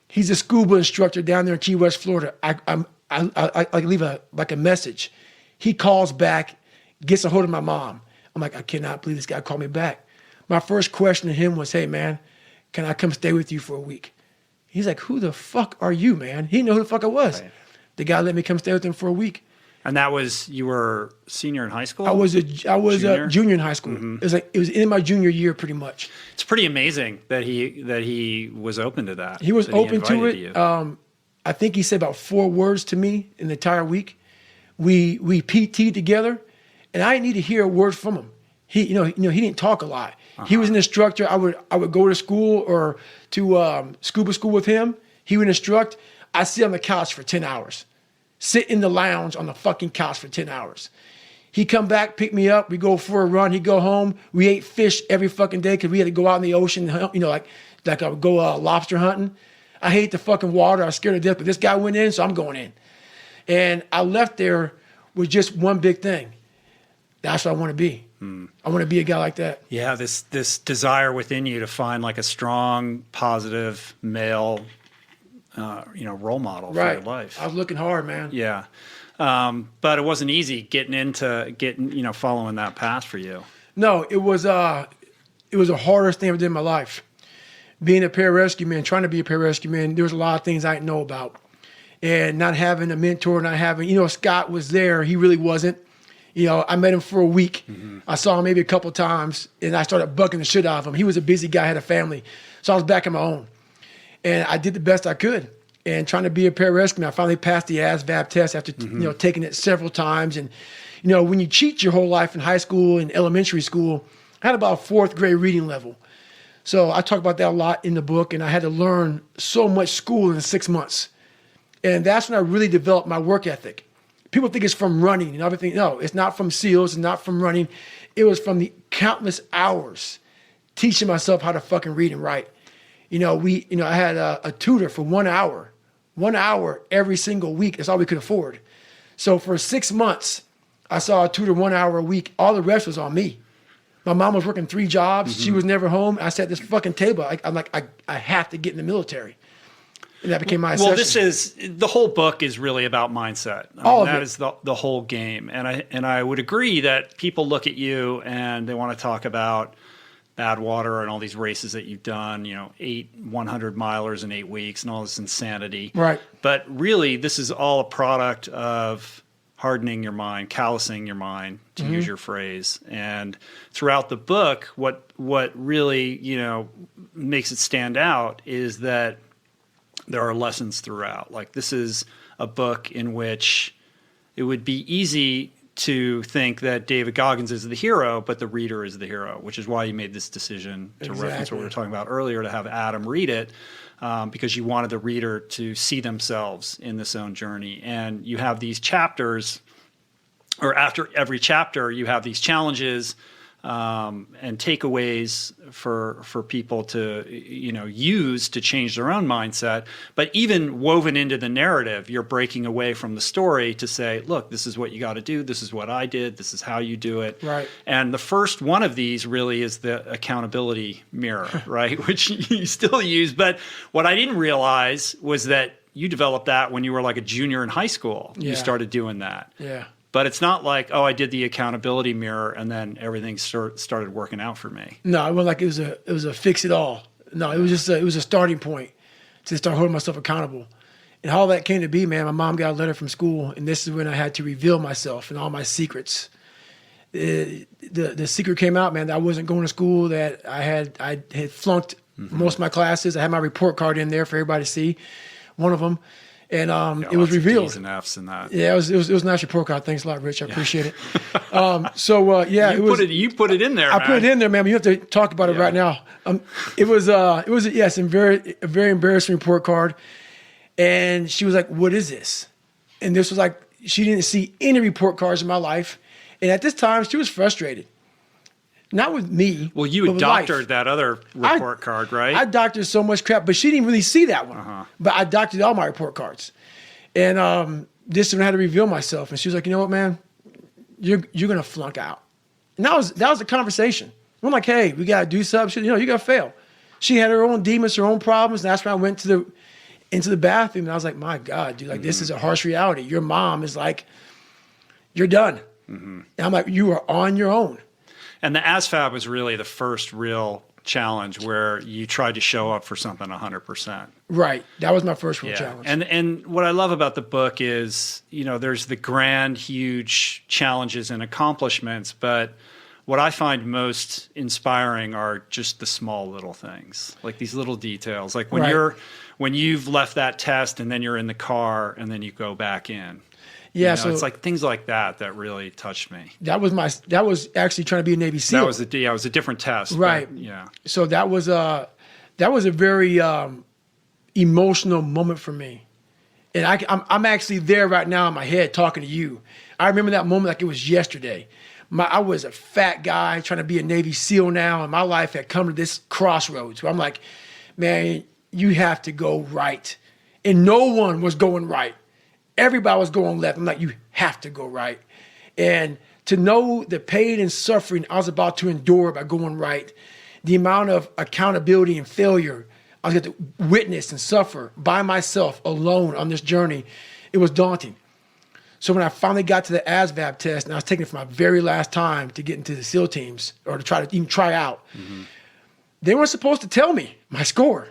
[SPEAKER 1] He's a scuba instructor down there in Key West, Florida. I leave a message. He calls back, gets a hold of my mom. I'm like, I cannot believe this guy called me back. My first question to him was, hey, man, can I come stay with you for a week? He's like, who the fuck are you, man? He didn't know who the fuck I was. Right. The guy let me come stay with him for a week.
[SPEAKER 2] And that was, you were senior in high school?
[SPEAKER 1] I was a junior in high school. Mm-hmm. It was in my junior year, pretty much.
[SPEAKER 2] It's pretty amazing that he was open to that.
[SPEAKER 1] He was open to it. I think he said about 4 words to me in the entire week. We PT'd together, and I didn't need to hear a word from him. He didn't talk a lot. Uh-huh. He was an instructor. I would go to school or to scuba school with him. He would instruct. I'd sit on the couch for 10 hours. Sit in the lounge on the fucking couch for 10 hours. He'd come back, pick me up. We go for a run. He'd go home. We ate fish every fucking day because we had to go out in the ocean, like I would go lobster hunting. I hate the fucking water. I was scared to death, but this guy went in, so I'm going in. And I left there with just one big thing. That's what I want to be. I want to be a guy like that.
[SPEAKER 2] Yeah, this desire within you to find like a strong, positive male role model for your life.
[SPEAKER 1] I was looking hard, man.
[SPEAKER 2] Yeah. But it wasn't easy getting following that path for you.
[SPEAKER 1] No, it was the hardest thing I ever did in my life. Being a pararescue man, trying to be a pararescue man, there was a lot of things I didn't know about. And not having a mentor, not having, Scott was there. He really wasn't. I met him for a week. Mm-hmm. I saw him maybe a couple times, and I started bucking the shit out of him. He was a busy guy, had a family. So I was back on my own. And I did the best I could. And trying to be a pararescue, I finally passed the ASVAB test after taking it several times. And when you cheat your whole life in high school and elementary school, I had about a 4th grade reading level. So I talk about that a lot in the book, and I had to learn so much school in 6 months. And that's when I really developed my work ethic. People think it's from running and everything. No, it's not from SEALs, it's not from running. It was from the countless hours teaching myself how to fucking read and write. I had a tutor for 1 hour. 1 hour every single week. That's all we could afford. So for 6 months, I saw a tutor 1 hour a week. All the rest was on me. My mom was working 3 jobs. Mm-hmm. She was never home. I sat at this fucking table. I'm like, I have to get in the military. And that became my obsession.
[SPEAKER 2] The whole book is really about mindset. That is the whole game. And I would agree that people look at you and they want to talk about Badwater and all these races that you've done, 8 100-milers in 8 weeks and all this insanity.
[SPEAKER 1] Right.
[SPEAKER 2] But really, this is all a product of hardening your mind, callousing your mind, to use your phrase. And throughout the book, what really, makes it stand out is that there are lessons throughout. Like, this is a book in which it would be easy to think that David Goggins is the hero, but the reader is the hero, which is why you made this decision to reference what we were talking about earlier, to have Adam read it, because you wanted the reader to see themselves in this own journey. And you have these chapters, or after every chapter, you have these challenges and takeaways for people to use to change their own mindset. But even woven into the narrative, you're breaking away from the story to say, look, this is what you got to do. This is what I did. This is how you do it.
[SPEAKER 1] Right.
[SPEAKER 2] And the first one of these really is the accountability mirror, right? Which you still use. But what I didn't realize was that you developed that when you were like a junior in high school.
[SPEAKER 1] Yeah.
[SPEAKER 2] You started doing that.
[SPEAKER 1] Yeah.
[SPEAKER 2] But it's not like, oh, I did the accountability mirror and then everything started working out for me.
[SPEAKER 1] No, it wasn't like it was a fix it all. No, it was just it was a starting point to start holding myself accountable. And how that came to be, man, my mom got a letter from school, and this is when I had to reveal myself and all my secrets. The secret came out, man, that I wasn't going to school, that I had flunked most of my classes. I had my report card in there for everybody to see, one of them. And it was revealed.
[SPEAKER 2] D's and F's and that.
[SPEAKER 1] Yeah, it was a nice report card. Thanks a lot, Rich. I appreciate it.
[SPEAKER 2] You put it in there.
[SPEAKER 1] I put it in there, man. But you have to talk about it right now. It was a very embarrassing report card. And she was like, "What is this?" And this was like, she didn't see any report cards in my life. And at this time, she was frustrated. Not with me.
[SPEAKER 2] Well, you had doctored that other report card, right?
[SPEAKER 1] I doctored so much crap, but she didn't really see that one. But I doctored all my report cards. And this one I had to reveal myself. And she was like, you know what, man? You're going to flunk out. And that was the conversation. I'm like, hey, we got to do something. She, you're going to fail. She had her own demons, her own problems. And that's when I went into the bathroom. And I was like, my God, dude, like this is a harsh reality. Your mom is like, you're done. And I'm like, you are on your own.
[SPEAKER 2] And the ASVAB was really the first real challenge where you tried to show up for something 100%.
[SPEAKER 1] Right. That was my first real challenge.
[SPEAKER 2] And what I love about the book is, there's the grand, huge challenges and accomplishments, but what I find most inspiring are just the small little things, like these little details. Like when you've left that test and then you're in the car and then you go back in.
[SPEAKER 1] Yeah, so
[SPEAKER 2] it's like things like that really touched me.
[SPEAKER 1] That was actually trying to be a Navy SEAL.
[SPEAKER 2] It was a different test.
[SPEAKER 1] Right.
[SPEAKER 2] But, yeah.
[SPEAKER 1] So that was a very emotional moment for me. And I'm actually there right now in my head talking to you. I remember that moment like it was yesterday. I was a fat guy trying to be a Navy SEAL now, and my life had come to this crossroads where I'm like, man, you have to go right. And no one was going right. Everybody was going left. I'm like, you have to go right. And to know the pain and suffering I was about to endure by going right, the amount of accountability and failure I was going to witness and suffer by myself alone on this journey, it was daunting. So when I finally got to the ASVAB test, and I was taking it for my very last time to get into the SEAL teams or to try out, they weren't supposed to tell me my score.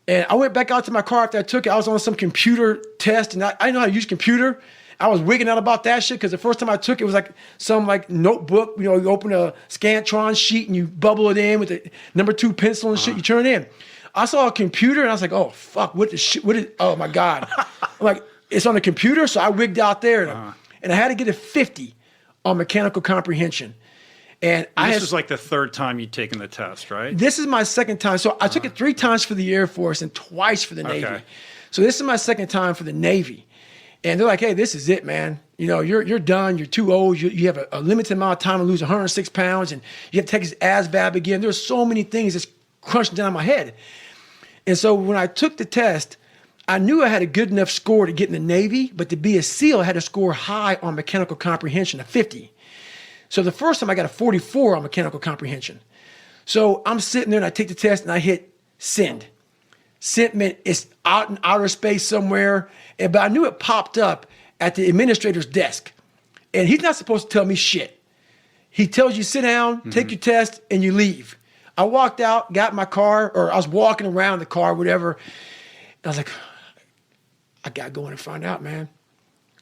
[SPEAKER 1] And I went back out to my car after I took it. I was on some computer test, and I didn't know how to use computer. I was wigging out about that shit because the first time I took it was like some like notebook. You open a Scantron sheet and you bubble it in with the number 2 pencil and shit. You turn it in. I saw a computer and I was like, oh fuck, what the shit? Oh my God! I'm like, it's on the computer, so I wigged out there, and I had to get a 50 on mechanical comprehension. And this
[SPEAKER 2] was like the third time you'd taken the test, right?
[SPEAKER 1] This is my second time. So I took it 3 times for the Air Force and twice for the Navy. So this is my second time for the Navy. And they're like, hey, this is it, man. You're done. You're too old. You have a limited amount of time to lose 106 pounds. And you have to take this ASVAB again. There's so many things that's crunching down my head. And so when I took the test, I knew I had a good enough score to get in the Navy. But to be a SEAL, I had to score high on mechanical comprehension, a 50. So the first time I got a 44 on mechanical comprehension. So I'm sitting there and I take the test and I hit send. Send meant it's out in outer space somewhere. But I knew it popped up at the administrator's desk. And he's not supposed to tell me shit. He tells you sit down, take your test, and you leave. I walked out, got in my car, or I was walking around the car, whatever. And I was like, I got to go in and find out, man.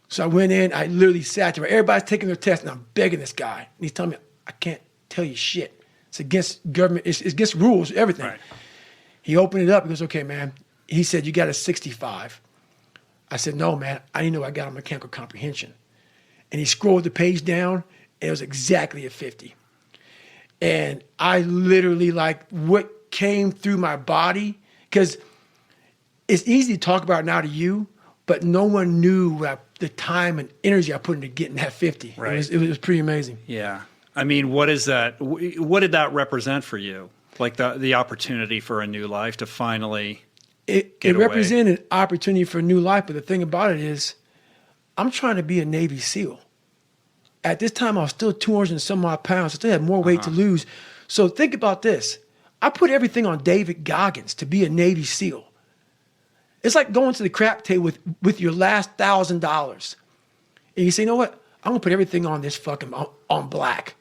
[SPEAKER 1] So I went in, I literally sat there. Everybody's taking their test, and I'm begging this guy. And he's telling me, I can't tell you shit. It's against government, it's against rules, everything. Right. He opened it up, he goes, okay, man. He said, you got a 65. I said, no, man, I didn't know I got a mechanical comprehension. And he scrolled the page down, and it was exactly a 50. And I literally, like, what came through my body, because it's easy to talk about now to you, but no one knew the time and energy I put into getting that 50.
[SPEAKER 2] Right.
[SPEAKER 1] It was pretty amazing.
[SPEAKER 2] Yeah. I mean, what is that? What did that represent for you? Like the opportunity for a new life to finally
[SPEAKER 1] It represented an opportunity for a new life, but the thing about it is, I'm trying to be a Navy SEAL. At this time, I was still 200 and some odd pounds. I still had more weight to lose. So think about this. I put everything on David Goggins to be a Navy SEAL. It's like going to the crap table with your last $1,000. And you say, you know what? I'm going to put everything on this fucking, on black.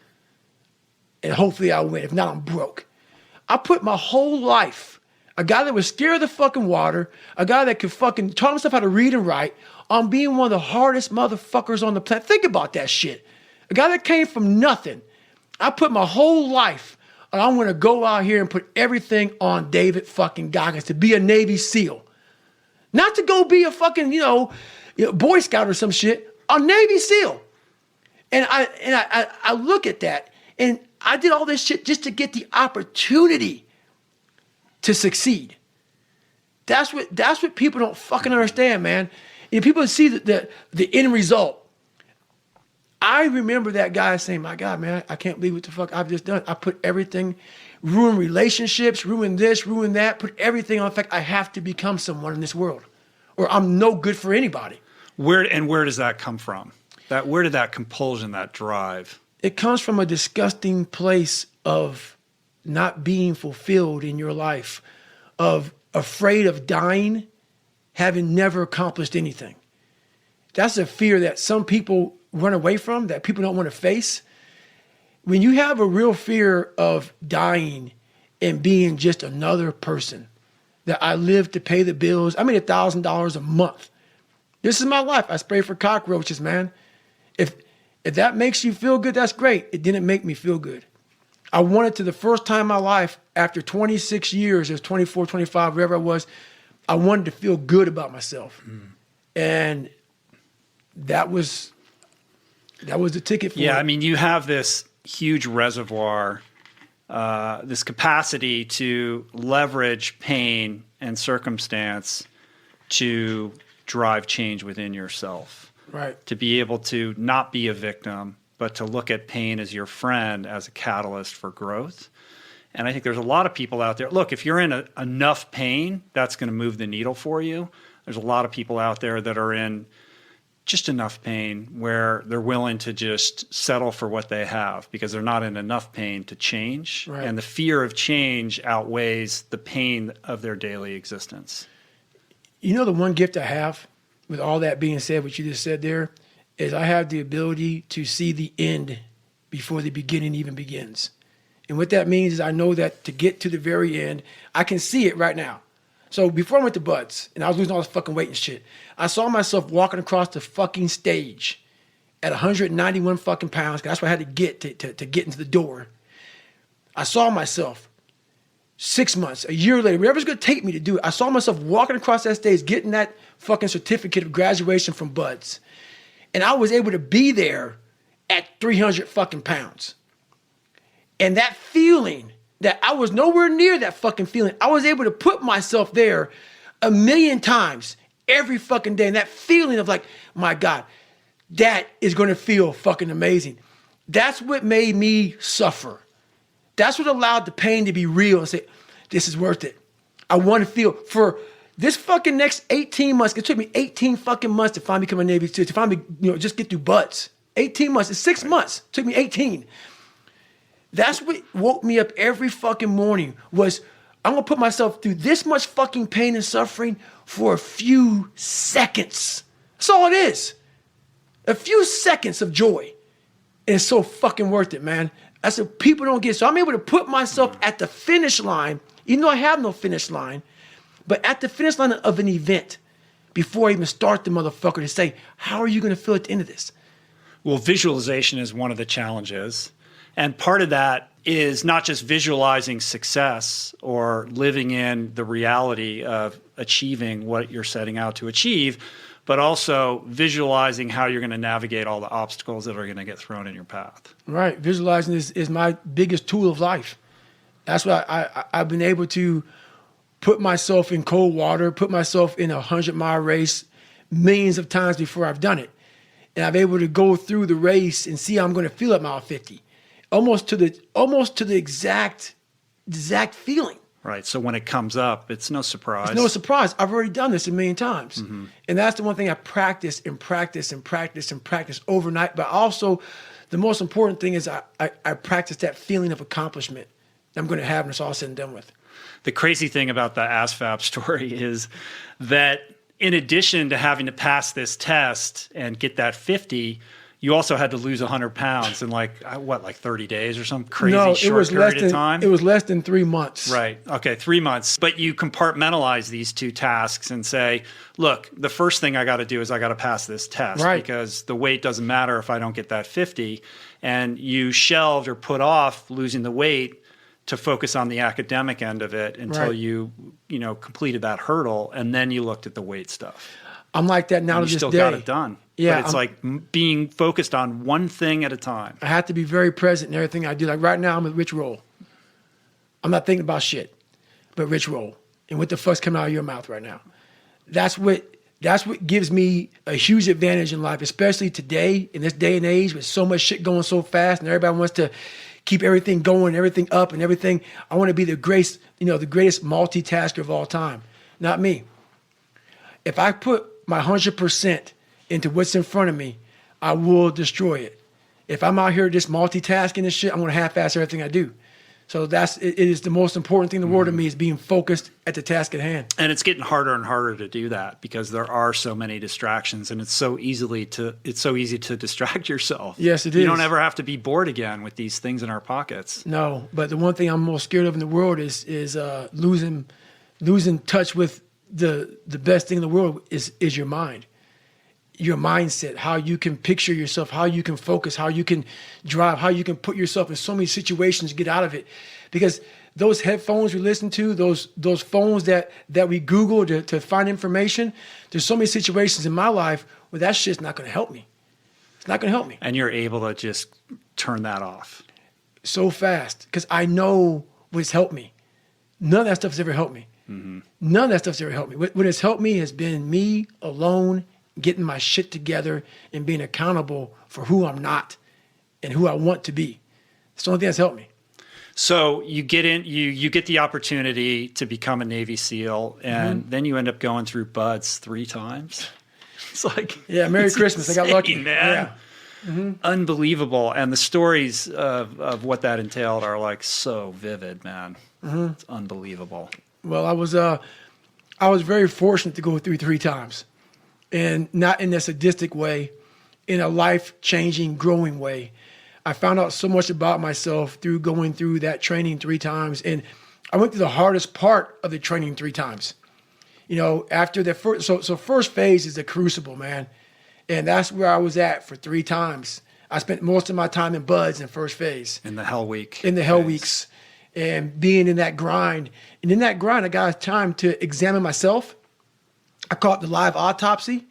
[SPEAKER 1] And hopefully I win. If not, I'm broke. I put my whole life, a guy that was scared of the fucking water, a guy that could fucking taught himself how to read and write, on being one of the hardest motherfuckers on the planet. Think about that shit. A guy that came from nothing. I put my whole life, and I'm going to go out here and put everything on David fucking Goggins to be a Navy SEAL. Not to go be a fucking, Boy Scout or some shit. A Navy SEAL. And I look at that, and I did all this shit just to get the opportunity to succeed. That's what people don't fucking understand, man. And people see the end result. I remember that guy saying, my God, man, I can't believe what the fuck I've just done. I put everything, ruined relationships, ruined this, ruined that, put everything on. In fact, I have to become someone in this world, or I'm no good for anybody.
[SPEAKER 2] Where does that come from? Where did that compulsion, that drive?
[SPEAKER 1] It comes from a disgusting place of not being fulfilled in your life, of afraid of dying, having never accomplished anything. That's a fear that some people run away from, that people don't want to face. When you have a real fear of dying and being just another person, that I live to pay the bills. I made $1,000 a month. This is my life. I spray for cockroaches, man. If that makes you feel good, that's great. It didn't make me feel good. I wanted to, the first time in my life, after 26 years, it was 24, 25, wherever I was, I wanted to feel good about myself. And that was the ticket for it.
[SPEAKER 2] Yeah, I mean, you have this huge reservoir, this capacity to leverage pain and circumstance to drive change within yourself.
[SPEAKER 1] Right.
[SPEAKER 2] To be able to not be a victim, but to look at pain as your friend, as a catalyst for growth. And I think there's a lot of people out there. Look, if you're in enough pain, that's going to move the needle for you. There's a lot of people out there that are in just enough pain where they're willing to just settle for what they have because they're not in enough pain to change. Right. And the fear of change outweighs the pain of their daily existence.
[SPEAKER 1] You know, the one gift I have, with all that being said, what you just said there, is I have the ability to see the end before the beginning even begins. And what that means is I know that to get to the very end, I can see it right now. So before I went to Buds and I was losing all this fucking weight and shit, I saw myself walking across the fucking stage at 191 fucking pounds, because that's what I had to get to get into the door. I saw myself 6 months, a year later, whatever it's going to take me to do it. I saw myself walking across that stage, getting that fucking certificate of graduation from Buds. And I was able to be there at 300 fucking pounds. And that feeling that I was nowhere near that fucking feeling, I was able to put myself there 1,000,000 times every fucking day. And that feeling of like, my God, that is going to feel fucking amazing. That's what made me suffer. That's what allowed the pain to be real and say, this is worth it. I want to feel for this fucking next 18 months. It took me 18 fucking months to finally become a Navy SEAL, to finally, just get through Buds. 18 months. It's 6 months. It took me 18. That's what woke me up every fucking morning, was I'm going to put myself through this much fucking pain and suffering for a few seconds. That's all it is. A few seconds of joy. And it's so fucking worth it, man. That's what people don't get. So I'm able to put myself at the finish line, even though I have no finish line, but at the finish line of an event before I even start the motherfucker, to say, how are you going to feel at the end of this?
[SPEAKER 2] Well, visualization is one of the challenges. And part of that is not just visualizing success or living in the reality of achieving what you're setting out to achieve, but also visualizing how you're going to navigate all the obstacles that are going to get thrown in your path.
[SPEAKER 1] Right. Visualizing is my biggest tool of life. That's why I've been able to put myself in cold water, put myself in a 100-mile race millions of times before I've done it. And I'm able to go through the race and see how I'm going to feel at mile 50. Almost to the exact feeling.
[SPEAKER 2] Right. So when it comes up, it's no surprise.
[SPEAKER 1] It's no surprise. I've already done this a million times. Mm-hmm. And that's the one thing I practice and practice and practice and practice overnight. But also, the most important thing is I practice that feeling of accomplishment that I'm going to have when it's all said and done with.
[SPEAKER 2] The crazy thing about the ASVAB story is that in addition to having to pass this test and get that 50, you also had to lose 100 pounds in like 30 days or some crazy short period of time?
[SPEAKER 1] It was less than 3 months.
[SPEAKER 2] Right. Okay, 3 months. But you compartmentalize these two tasks and say, look, the first thing I got to do is I got to pass this test because the weight doesn't matter if I don't get that 50. And you shelved or put off losing the weight to focus on the academic end of it until you completed that hurdle, and then you looked at the weight stuff.
[SPEAKER 1] I'm like that now to this day.
[SPEAKER 2] You still got it done.
[SPEAKER 1] Yeah,
[SPEAKER 2] but it's like being focused on one thing at a time.
[SPEAKER 1] I have to be very present in everything I do. Like right now, I'm with Rich Roll. I'm not thinking about shit, but Rich Roll. And what the fuck's coming out of your mouth right now? That's what gives me a huge advantage in life, especially today, in this day and age, with so much shit going so fast and everybody wants to keep everything going, everything up and everything. I want to be the greatest multitasker of all time. Not me. If I put my 100% into what's in front of me, I will destroy it. If I'm out here just multitasking and shit, I'm going to half-ass everything I do. So it is the most important thing in the world to me, is being focused at the task at hand.
[SPEAKER 2] And it's getting harder and harder to do that because there are so many distractions, and it's so easy to distract yourself.
[SPEAKER 1] Yes, it is.
[SPEAKER 2] You don't ever have to be bored again with these things in our pockets.
[SPEAKER 1] No, but the one thing I'm most scared of in the world is losing touch with the best thing in the world is your mind. Your mindset, how you can picture yourself, how you can focus, how you can drive, how you can put yourself in so many situations to get out of it. Because those headphones we listen to, those phones that we Google to find information, there's so many situations in my life where that shit's not going to help me. It's not going to help me.
[SPEAKER 2] And you're able to just turn that off.
[SPEAKER 1] So fast, because I know what's helped me. None of that stuff has ever helped me. Mm-hmm. None of that stuff's ever helped me. What has helped me has been me alone, getting my shit together and being accountable for who I'm not and who I want to be. It's the only thing that's helped me.
[SPEAKER 2] So you get in, you get the opportunity to become a Navy SEAL, and then you end up going through BUD/S 3 times. It's like,
[SPEAKER 1] yeah, Merry Christmas.
[SPEAKER 2] Insane,
[SPEAKER 1] I got lucky,
[SPEAKER 2] man. Yeah. Mm-hmm. Unbelievable. And the stories of what that entailed are like so vivid, man. Mm-hmm. It's unbelievable.
[SPEAKER 1] Well, I was very fortunate to go through 3 times. And not in a sadistic way, in a life-changing, growing way. I found out so much about myself through going through that training 3 times. And I went through the hardest part of the training 3 times. After the first phase is the crucible, man. And that's where I was at for 3 times. I spent most of my time in BUD/S in first phase.
[SPEAKER 2] In the hell week.
[SPEAKER 1] In the hell weeks. And being in that grind. And in that grind, I got time to examine myself. I call it the live autopsy,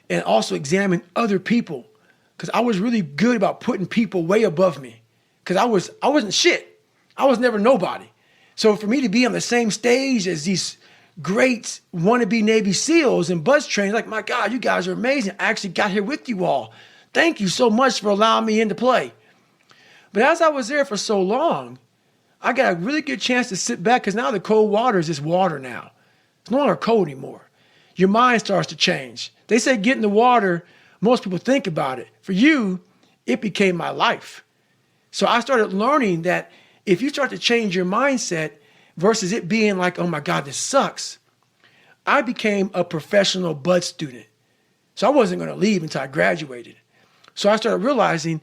[SPEAKER 1] and also examine other people, because I was really good about putting people way above me, because I wasn't shit. I was never nobody. So for me to be on the same stage as these great wannabe Navy SEALs and BUD/S trainers, like, my God, you guys are amazing. I actually got here with you all. Thank you so much for allowing me into play. But as I was there for so long, I got a really good chance to sit back, because now the cold water is just water now. It's no longer cold anymore. Your mind starts to change. They say get in the water, most people think about it. For you, it became my life. So I started learning that if you start to change your mindset versus it being like, oh my God, this sucks, I became a professional BUD/S student. So I wasn't going to leave until I graduated. So I started realizing,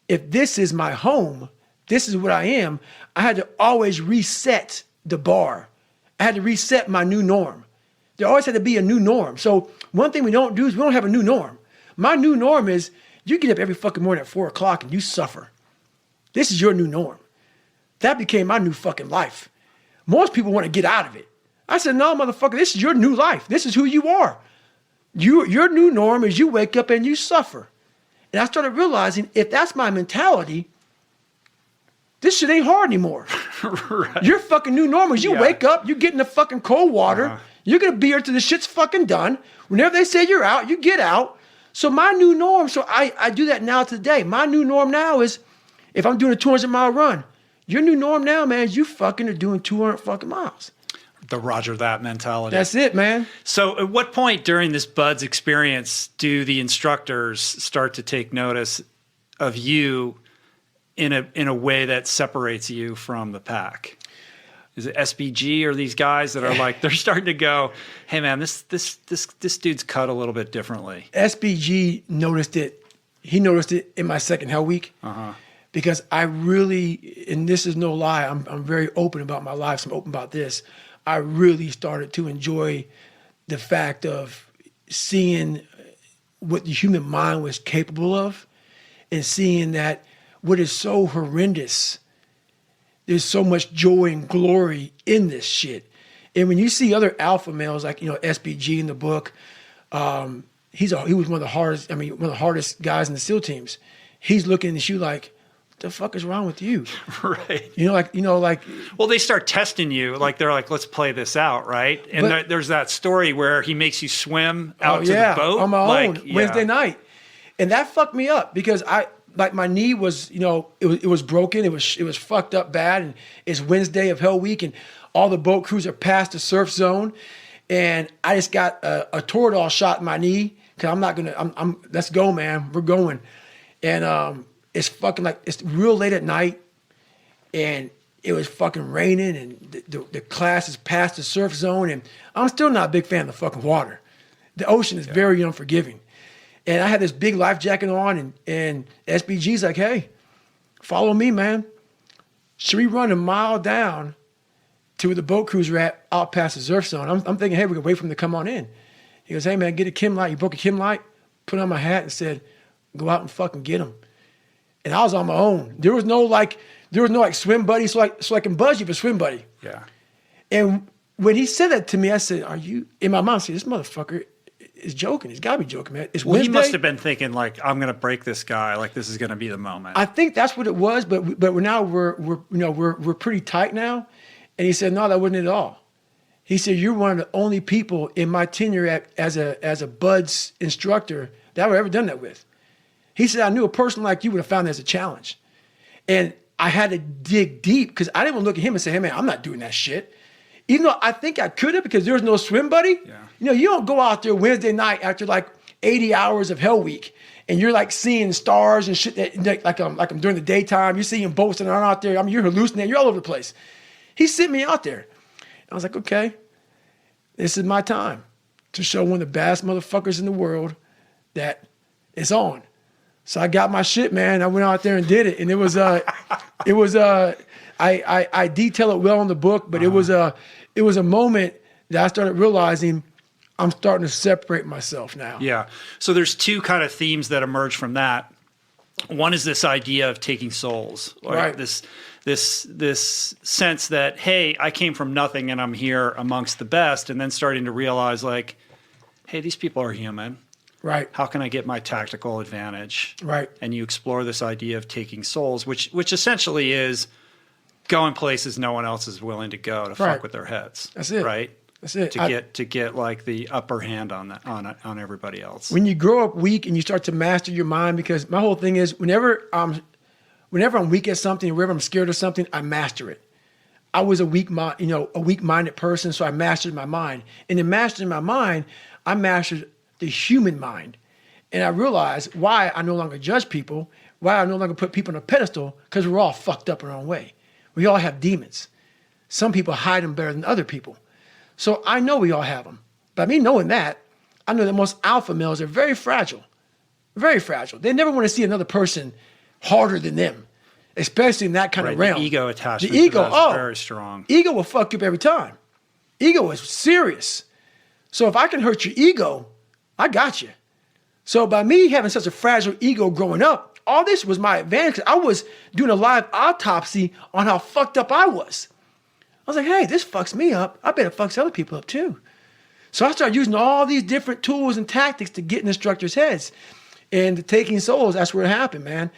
[SPEAKER 1] if this is my home, this is what I am, I had to always reset the bar. I had to reset my new norm. There always had to be a new norm. So one thing we don't do is we don't have a new norm. My new norm is you get up every fucking morning at 4 o'clock and you suffer. This is your new norm. That became my new fucking life. Most people want to get out of it. I said, no, motherfucker, this is your new life. This is who you are. Your new norm is you wake up and you suffer. And I started realizing if that's my mentality, this shit ain't hard anymore.
[SPEAKER 2] Right.
[SPEAKER 1] Your fucking new normal is you wake up, you get in the fucking cold water, you're gonna be here till the shit's fucking done. Whenever they say you're out, you get out. So my new norm, so I do that now today. My new norm now is if I'm doing a 200-mile run, your new norm now, man, is you fucking are doing 200 fucking miles.
[SPEAKER 2] The Roger that mentality.
[SPEAKER 1] That's it, man.
[SPEAKER 2] So at what point during this BUD/S experience do the instructors start to take notice of you in a way that separates you from the pack? Is it SBG or these guys that are like, they're starting to go, hey man, this dude's cut a little bit differently?
[SPEAKER 1] SBG noticed it. He noticed it in my second hell week. Because I really, and this is no lie, I'm very open about my life, so I'm open about this. I really started to enjoy the fact of seeing what the human mind was capable of and seeing that what is so horrendous, there's so much joy and glory in this shit. And when you see other alpha males, like, SBG in the book, he was one of the hardest guys in the SEAL teams. He's looking at you like, the fuck is wrong with you?
[SPEAKER 2] Right.
[SPEAKER 1] Well,
[SPEAKER 2] they start testing you. Like, they're like, let's play this out, right? And there's that story where he makes you swim out to the boat.
[SPEAKER 1] On my own, Wednesday night. And that fucked me up because my knee was, it was broken. It was fucked up bad. And it's Wednesday of Hell Week and all the boat crews are past the surf zone. And I just got a Toradol shot in my knee because let's go, man. We're going. And, it's fucking it's real late at night and it was fucking raining and the class is past the surf zone and I'm still not a big fan of the fucking water. The ocean is very unforgiving. And I had this big life jacket on and SBG's like, hey, follow me, man. Should we run a mile down to where the boat crews are at out past the surf zone? I'm thinking, hey, we can wait for him to come on in. He goes, hey man, get a Kim light. He broke a Kim light, put on my hat and said, go out and fucking get him. And I was on my own. There was no swim buddy, so I can buzz you for swim buddy.
[SPEAKER 2] Yeah.
[SPEAKER 1] And when he said that to me, I said, "Are you?" In my mind, I said, "This motherfucker is joking. He's got to be joking, man." It's Wednesday.
[SPEAKER 2] He must have been thinking like, "I'm gonna break this guy. Like this is gonna be the moment."
[SPEAKER 1] I think that's what it was. But we're pretty tight now. And he said, "No, that wasn't it at all." He said, "You're one of the only people in my tenure as a BUD/S instructor that I've ever done that with." He said, I knew a person like you would have found that as a challenge. And I had to dig deep because I didn't want to look at him and say, hey, man, I'm not doing that shit. Even though I think I could have because there was no swim buddy.
[SPEAKER 2] Yeah.
[SPEAKER 1] You don't go out there Wednesday night after like 80 hours of Hell Week and you're like seeing stars and shit like I'm during the daytime. You're seeing boats that aren't out there. You're hallucinating. You're all over the place. He sent me out there. I was like, okay, this is my time to show one of the baddest motherfuckers in the world that it's on. So I got my shit, man. I went out there and did it. And I detail it well in the book, but it was a moment that I started realizing I'm starting to separate myself now.
[SPEAKER 2] Yeah. So there's two kind of themes that emerge from that. One is this idea of taking souls, right? This sense that, hey, I came from nothing and I'm here amongst the best. And then starting to realize like, hey, these people are human.
[SPEAKER 1] Right.
[SPEAKER 2] How can I get my tactical advantage?
[SPEAKER 1] Right.
[SPEAKER 2] And you explore this idea of taking souls, which essentially is going places no one else is willing to go to fuck with their heads.
[SPEAKER 1] That's it.
[SPEAKER 2] Right.
[SPEAKER 1] That's it.
[SPEAKER 2] To get like the upper hand on everybody else.
[SPEAKER 1] When you grow up weak and you start to master your mind, because my whole thing is whenever I'm weak at something, whenever I'm scared of something, I master it. I was a weak-minded person, so I mastered my mind. And in mastering my mind, I mastered the human mind. And I realized why I no longer judge people, why I no longer put people on a pedestal, because we're all fucked up in our own way. We all have demons. Some people hide them better than other people. So I know we all have them. By me knowing that, I know that most alpha males are very fragile. Very fragile. They never want to see another person harder than them, especially in that kind of realm.
[SPEAKER 2] The ego attachment.
[SPEAKER 1] The ego,
[SPEAKER 2] is very strong.
[SPEAKER 1] Ego will fuck you up every time. Ego is serious. So if I can hurt your ego, I got you. So by me having such a fragile ego growing up, all this was my advantage. I was doing a live autopsy on how fucked up I was. I was like, hey, this fucks me up. I bet it fucks other people up too. So I started using all these different tools and tactics to get in instructors' heads. And taking souls, that's where it happened, man.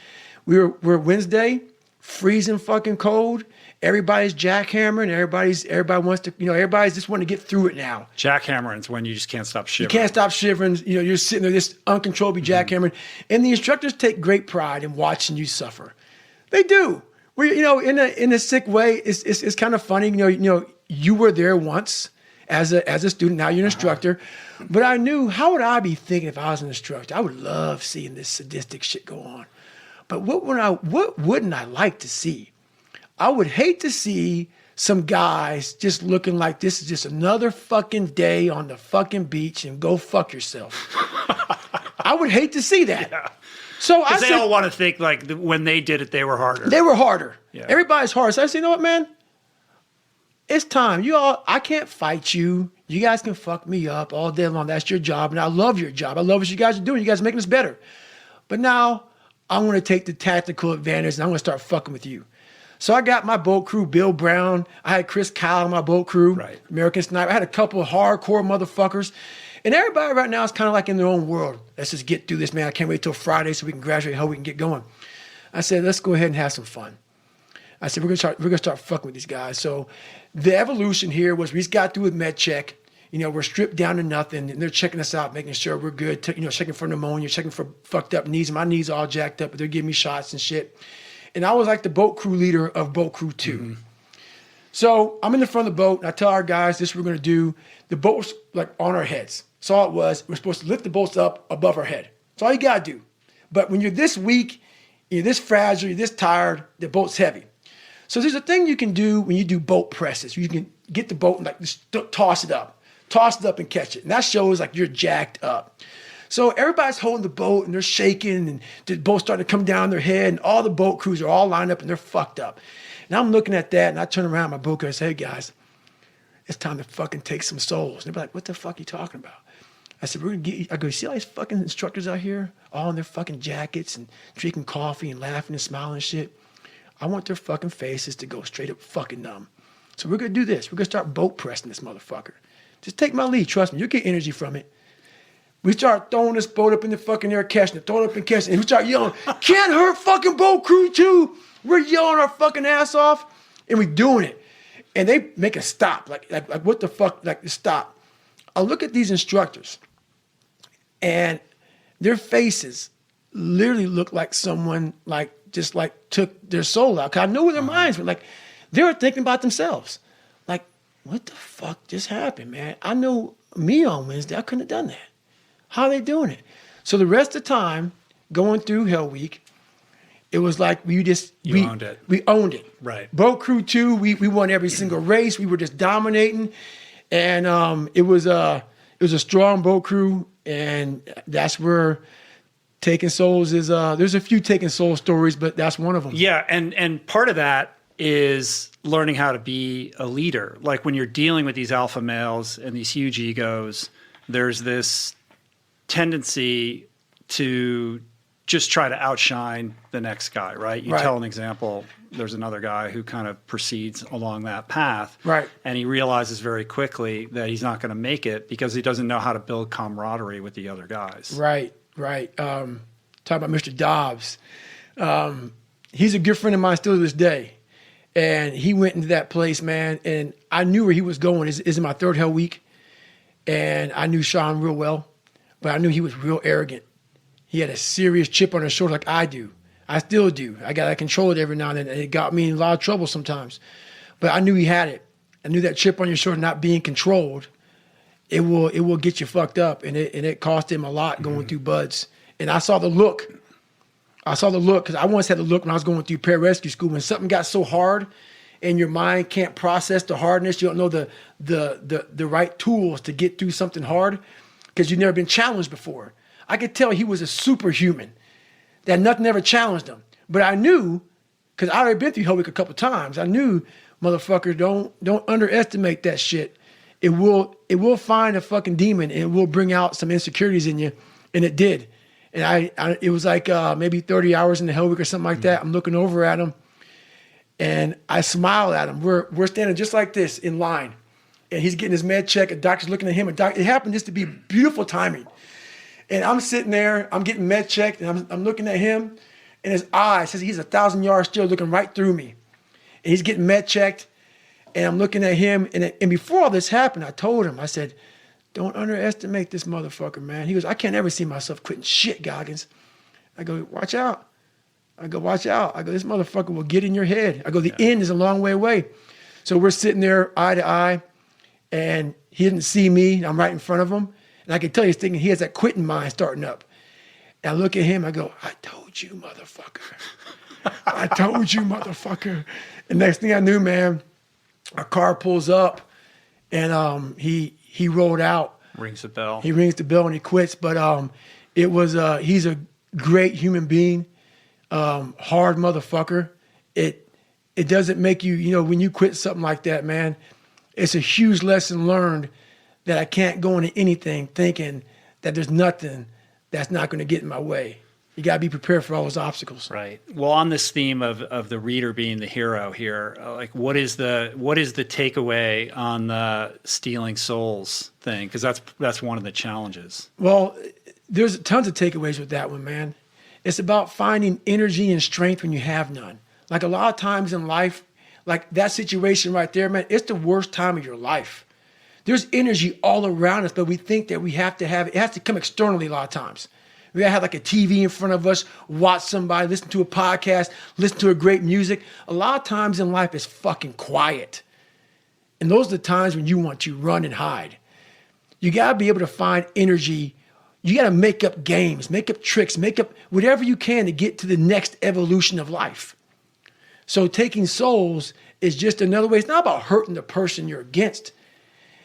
[SPEAKER 1] We're Wednesday, freezing fucking cold. Everybody's jackhammering. Everybody wants to, everybody's just wanting to get through it now.
[SPEAKER 2] Jackhammering is when you just can't stop shivering.
[SPEAKER 1] You can't stop shivering. You're sitting there, this uncontrollably jackhammering. And the instructors take great pride in watching you suffer. They do. We, in a sick way, it's kind of funny. You were there once as a student. Now you're an instructor. But I knew, how would I be thinking if I was an instructor? I would love seeing this sadistic shit go on. But what wouldn't I like to see? I would hate to see some guys just looking like this is just another fucking day on the fucking beach and go fuck yourself. I would hate to see that.
[SPEAKER 2] Yeah.
[SPEAKER 1] So
[SPEAKER 2] I they all want to think like when they did it, they were harder.
[SPEAKER 1] They were harder.
[SPEAKER 2] Yeah.
[SPEAKER 1] Everybody's hard. So I said, you know what, man? It's time. I can't fight you. You guys can fuck me up all day long. That's your job. And I love your job. I love what you guys are doing. You guys are making us better. But now I'm going to take the tactical advantage and I'm going to start fucking with you. So I got my boat crew, Bill Brown. I had Chris Kyle on my boat crew,
[SPEAKER 2] right.
[SPEAKER 1] American Sniper. I had a couple of hardcore motherfuckers. And everybody right now is kind of like in their own world. Let's just get through this, man. I can't wait till Friday so we can graduate, how we can get going. I said, let's go ahead and have some fun. I said, we're gonna start fucking with these guys. So the evolution here was we just got through with med check. We're stripped down to nothing, and they're checking us out, making sure we're good. Checking for pneumonia, checking for fucked up knees. My knees all jacked up, but they're giving me shots and shit. And I was like the boat crew leader of boat crew 2. Mm-hmm. So I'm in the front of the boat, and I tell our guys, this is what we're gonna do. The boat was like on our heads. That's all it was. We're supposed to lift the boats up above our head. That's all you gotta do. But when you're this weak, you're this fragile, you're this tired, the boat's heavy. So there's a thing you can do when you do boat presses. You can get the boat and like just toss it up and catch it. And that shows like you're jacked up. So everybody's holding the boat and they're shaking and the boat's starting to come down their head and all the boat crews are all lined up and they're fucked up. And I'm looking at that and I turn around my boat crew and say, hey guys, it's time to fucking take some souls. And they're like, what the fuck are you talking about? I said, we're gonna get you. I go, you see all these fucking instructors out here, all in their fucking jackets and drinking coffee and laughing and smiling and shit. I want their fucking faces to go straight up fucking numb. So we're gonna do this. We're gonna start boat pressing this motherfucker. Just take my lead, trust me, you'll get energy from it. We start throwing this boat up in the fucking air, catching it, throwing it up and catching it. And we start yelling, Cant Hurt fucking boat crew 2. We're yelling our fucking ass off and we're doing it. And they make us stop, like what the fuck, like stop. I look at these instructors and their faces literally look like someone just took their soul out. Cause I know where their minds were. Like they were thinking about themselves. Like, what the fuck just happened, man? I know me on Wednesday, I couldn't have done that. How are they doing it? So the rest of the time, going through Hell Week, it was like we owned it. We owned it.
[SPEAKER 2] Right.
[SPEAKER 1] Boat Crew 2, we won every single race. We were just dominating. And it was a strong boat crew. And that's where Taking Souls is, there's a few Taking Souls stories, but that's one of them.
[SPEAKER 2] Yeah, and part of that is learning how to be a leader. Like when you're dealing with these alpha males and these huge egos, there's this tendency to just try to outshine the next guy, right? You tell an example, there's another guy who kind of proceeds along that path.
[SPEAKER 1] Right.
[SPEAKER 2] And he realizes very quickly that he's not going to make it because he doesn't know how to build camaraderie with the other guys.
[SPEAKER 1] Right. Talk about Mr. Dobbs. He's a good friend of mine still to this day. And he went into that place, man, and I knew where he was going. It's in my third Hell Week. And I knew Sean real well, but I knew he was real arrogant. He had a serious chip on his shoulder like I do. I still do. I got to control it every now and then. And it got me in a lot of trouble sometimes. But I knew he had it. I knew that chip on your shoulder not being controlled, it will get you fucked up. And it cost him a lot going through buds. And I saw the look. Because I once had the look when I was going through pararescue school. When something got so hard and your mind can't process the hardness, you don't know the right tools to get through something hard because you've never been challenged before. I could tell he was a superhuman, that nothing ever challenged him. But I knew, because I already been through Hell Week a couple of times, I knew, motherfucker, don't underestimate that shit. It will find a fucking demon and it will bring out some insecurities in you. And it did. And it was like maybe 30 hours in the Hell Week or something like that. I'm looking over at him and I smile at him. We're standing just like this in line. and he's getting his med check. A doctor's looking at him. It happened just to be beautiful timing. And I'm sitting there, I'm getting med checked, and I'm looking at him, and his eyes, he's 1,000 yards still looking right through me. And he's getting med checked, and I'm looking at him. And before all this happened, I told him, I said, don't underestimate this motherfucker, man. He goes, I can't ever see myself quitting shit, Goggins. I go, watch out. I go, watch out. I go, this motherfucker will get in your head. I go, the end is a long way away. So we're sitting there eye to eye, and he didn't see me. I'm right in front of him. And I can tell he's thinking he has that quitting mind starting up. And I look at him, I go, I told you, motherfucker. I told you, motherfucker. And next thing I knew, man, our car pulls up, and he rolled out.
[SPEAKER 2] Rings the bell.
[SPEAKER 1] He rings the bell and he quits. But it was he's a great human being, hard motherfucker. It doesn't make you, when you quit something like that, man, it's a huge lesson learned that I can't go into anything thinking that there's nothing that's not going to get in my way. You got to be prepared for all those obstacles.
[SPEAKER 2] Right. Well, on this theme of the reader being the hero here, like what is the takeaway on the stealing souls thing? Because that's one of the challenges.
[SPEAKER 1] Well, there's tons of takeaways with that one, man. It's about finding energy and strength when you have none. Like a lot of times in life, like that situation right there, man, it's the worst time of your life. There's energy all around us, but we think that we have to have it. It has to come externally a lot of times. We gotta have like a TV in front of us, watch somebody, listen to a podcast, listen to a great music. A lot of times in life, it's fucking quiet. And those are the times when you want to run and hide. You gotta be able to find energy. You gotta make up games, make up tricks, make up whatever you can to get to the next evolution of life. So taking souls is just another way. It's not about hurting the person you're against.